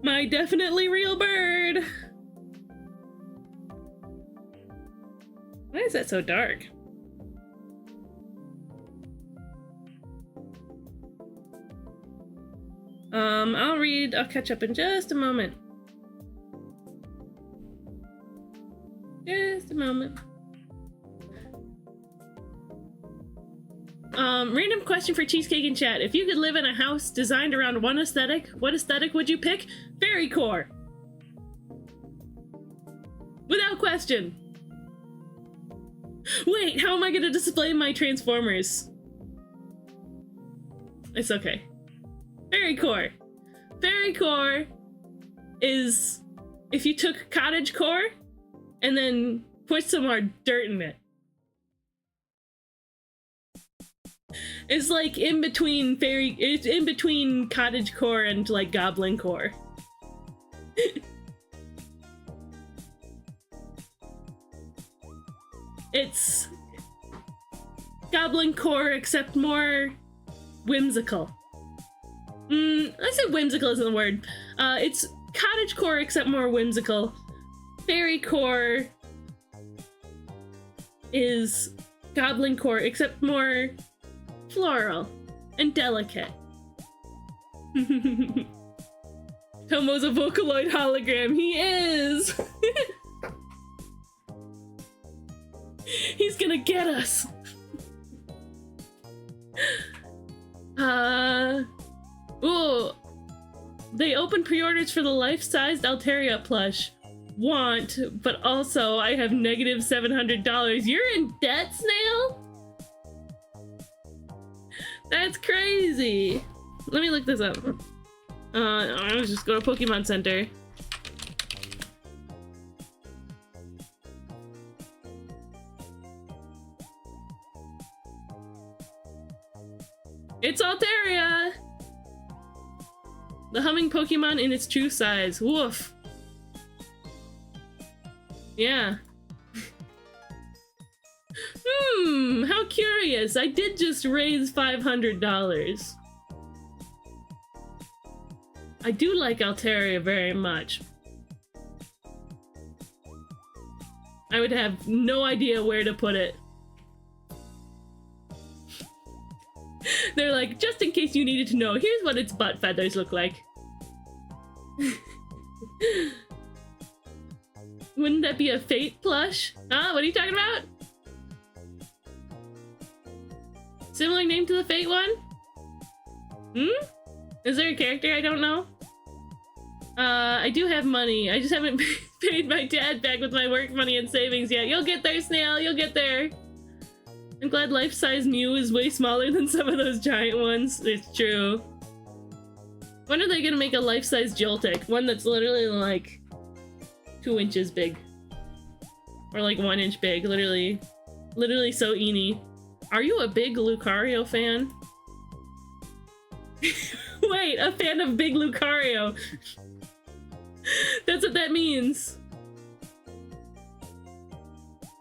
My definitely real bird! Why is that so dark? I'll catch up in just a moment. Just a moment. Random question for Cheesecake in chat. If you could live in a house designed around one aesthetic, what aesthetic would you pick? Fairycore! Without question! Wait, how am I gonna display my Transformers? It's okay. Fairycore. Fairycore is if you took cottagecore and then put some more dirt in it. It's like in between it's in between cottagecore and like goblin core. It's goblin core except more whimsical. I said whimsical isn't the word. It's cottagecore except more whimsical. Fairycore is goblincore except more floral and delicate. Tomo's a Vocaloid hologram. He is! He's gonna get us! Ooh. They open pre-orders for the life-sized Altaria plush. Want, but also I have negative $700. You're in debt, Snail? That's crazy. Let me look this up. I'll just go to Pokemon Center. It's Altaria! The humming Pokemon in its true size. Woof. Yeah. How curious. I did just raise $500. I do like Altaria very much. I would have no idea where to put it. They're like, just in case you needed to know, here's what its butt feathers look like. Wouldn't that be a Fate plush? Huh? What are you talking about? Similar name to the Fate one? Is there a character I don't know? I do have money. I just haven't paid my dad back with my work money and savings yet. You'll get there, Snail. You'll get there. I'm glad life-size Mew is way smaller than some of those giant ones. It's true. When are they gonna make a life-size Joltik? One that's literally like 2 inches big. Or like 1 inch big. Literally so eeny. Are you a big Lucario fan? Wait, a fan of big Lucario. That's what that means.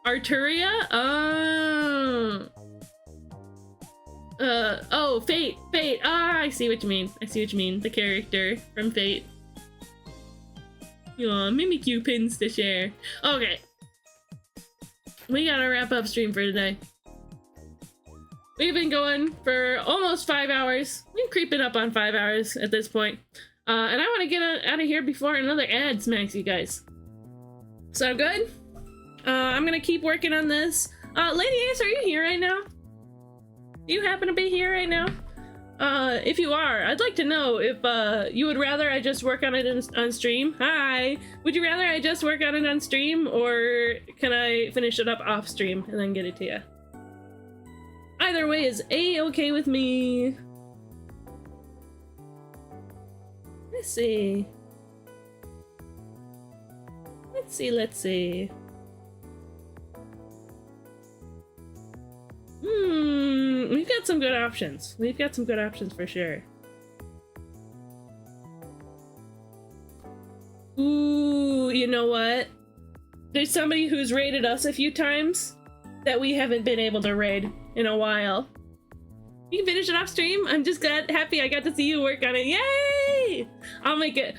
Arturia? Oh, Fate. Ah, I see what you mean. The character from Fate. Aw, Mimikyu pins to share. Okay. We gotta wrap up stream for today. We've been going for almost 5 hours. We're creeping up on 5 hours at this point. And I want to get out of here before another ad smacks you guys. So good? I'm gonna keep working on this. Lady Ace, are you here right now? Do you happen to be here right now? If you are, I'd like to know if you would rather I just work on it on stream. Hi! Would you rather I just work on it on stream, or can I finish it up off stream and then get it to you? Either way is A-okay with me. Let's see. Let's see. We've got some good options. We've got some good options for sure. Ooh, you know what? There's somebody who's raided us a few times that we haven't been able to raid in a while. You can finish it off stream. I'm just happy I got to see you work on it. Yay! I'll make it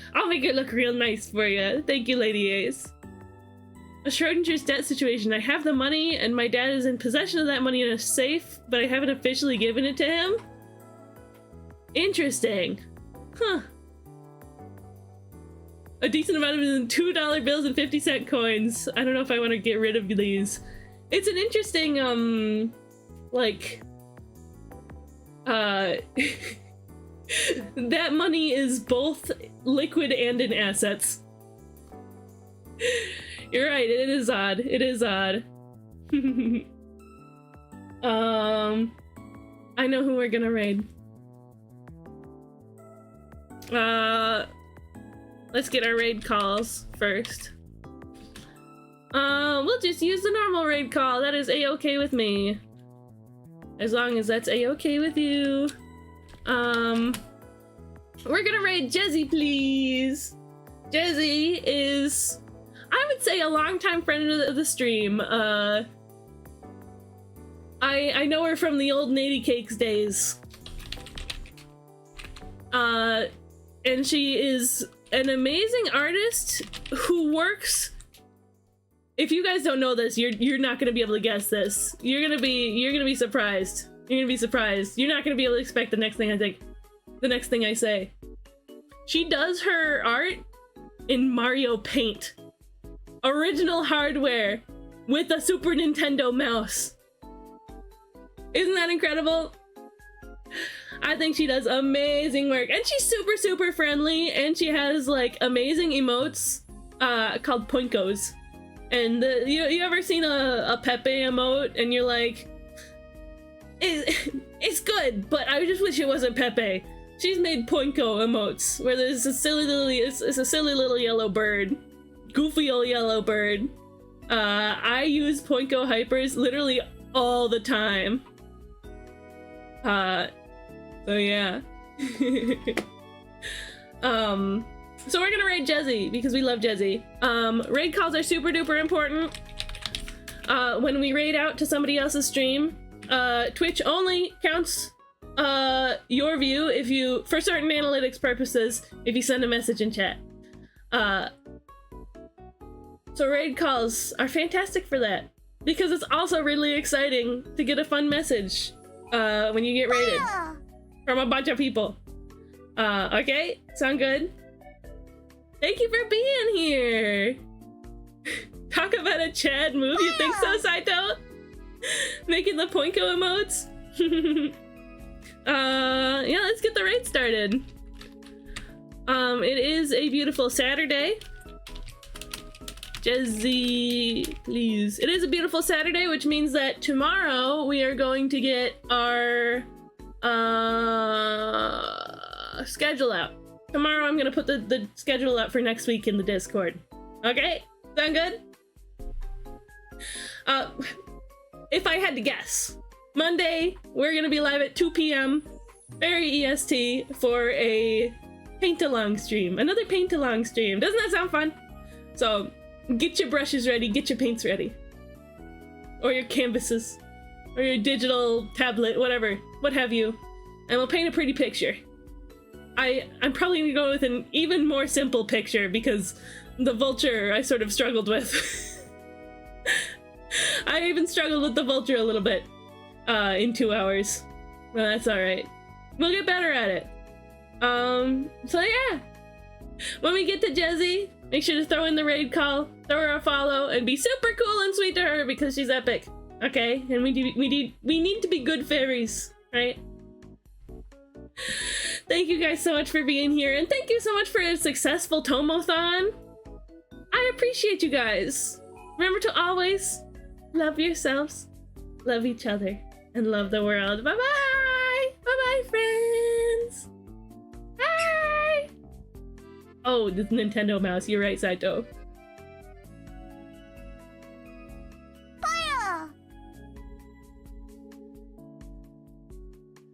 look real nice for you. Thank you, Lady Ace. A Schrodinger's debt situation. I have the money and my dad is in possession of that money in a safe, but I haven't officially given it to him. Interesting. Huh. A decent amount of it in $2 bills and 50-cent coins. I don't know if I want to get rid of these. It's an interesting, like, that money is both liquid and in assets. You're right, it is odd. It is odd. I know who we're gonna raid. Let's get our raid calls first. We'll just use the normal raid call. That is A-okay with me. As long as that's A-okay with you. We're gonna raid Jezzy, please. Jezzy is, I would say, a longtime friend of the stream. I know her from the old Nady Cakes days. And she is an amazing artist who works. If you guys don't know this, you're not gonna be able to guess this. You're gonna be surprised. You're gonna be surprised. You're not gonna be able to expect the next thing I say. She does her art in Mario Paint. Original hardware with a Super Nintendo mouse. Isn't that incredible? I think she does amazing work, and she's super, super friendly, and she has like amazing emotes called Poinkos. And you ever seen a Pepe emote and you're like, it's good, but I just wish it wasn't Pepe. She's made Poinko emotes where there's a silly little yellow bird, goofy old yellow bird. I use Poinko hypers literally all the time. So yeah. So we're gonna raid Jezzy because we love Jezzy. Raid calls are super duper important. When we raid out to somebody else's stream, Twitch only counts your view if you, for certain analytics purposes, if you send a message in chat. So raid calls are fantastic for that because it's also really exciting to get a fun message when you get raided from a bunch of people. Okay, sound good? Thank you for being here. Talk about a Chad move, you think so, Saito? Making the Poinko emotes? Yeah, let's get the raid started. It is a beautiful Saturday. Jezzy, please. It is a beautiful Saturday, which means that tomorrow we are going to get our schedule out. Tomorrow I'm gonna put the schedule out for next week in the Discord. Okay? Sound good? If I had to guess, Monday we're gonna be live at 2 p.m. very EST for a paint-along stream. Another paint-along stream. Doesn't that sound fun? So get your brushes ready, get your paints ready. Or your canvases. Or your digital tablet, whatever. What have you. And we'll paint a pretty picture. I'm probably gonna go with an even more simple picture because the vulture I sort of struggled with. I even struggled with the vulture a little bit in 2 hours. Well, that's alright. We'll get better at it. So yeah. When we get to Jezzy, make sure to throw in the raid call, throw her a follow, and be super cool and sweet to her because she's epic. Okay? And we need to be good fairies, right? Thank you guys so much for being here, and thank you so much for a successful Tomothon. I appreciate you guys. Remember to always love yourselves, love each other, and love the world. Bye-bye! Bye-bye, friends! Bye! Oh, this Nintendo mouse. You're right, Saito.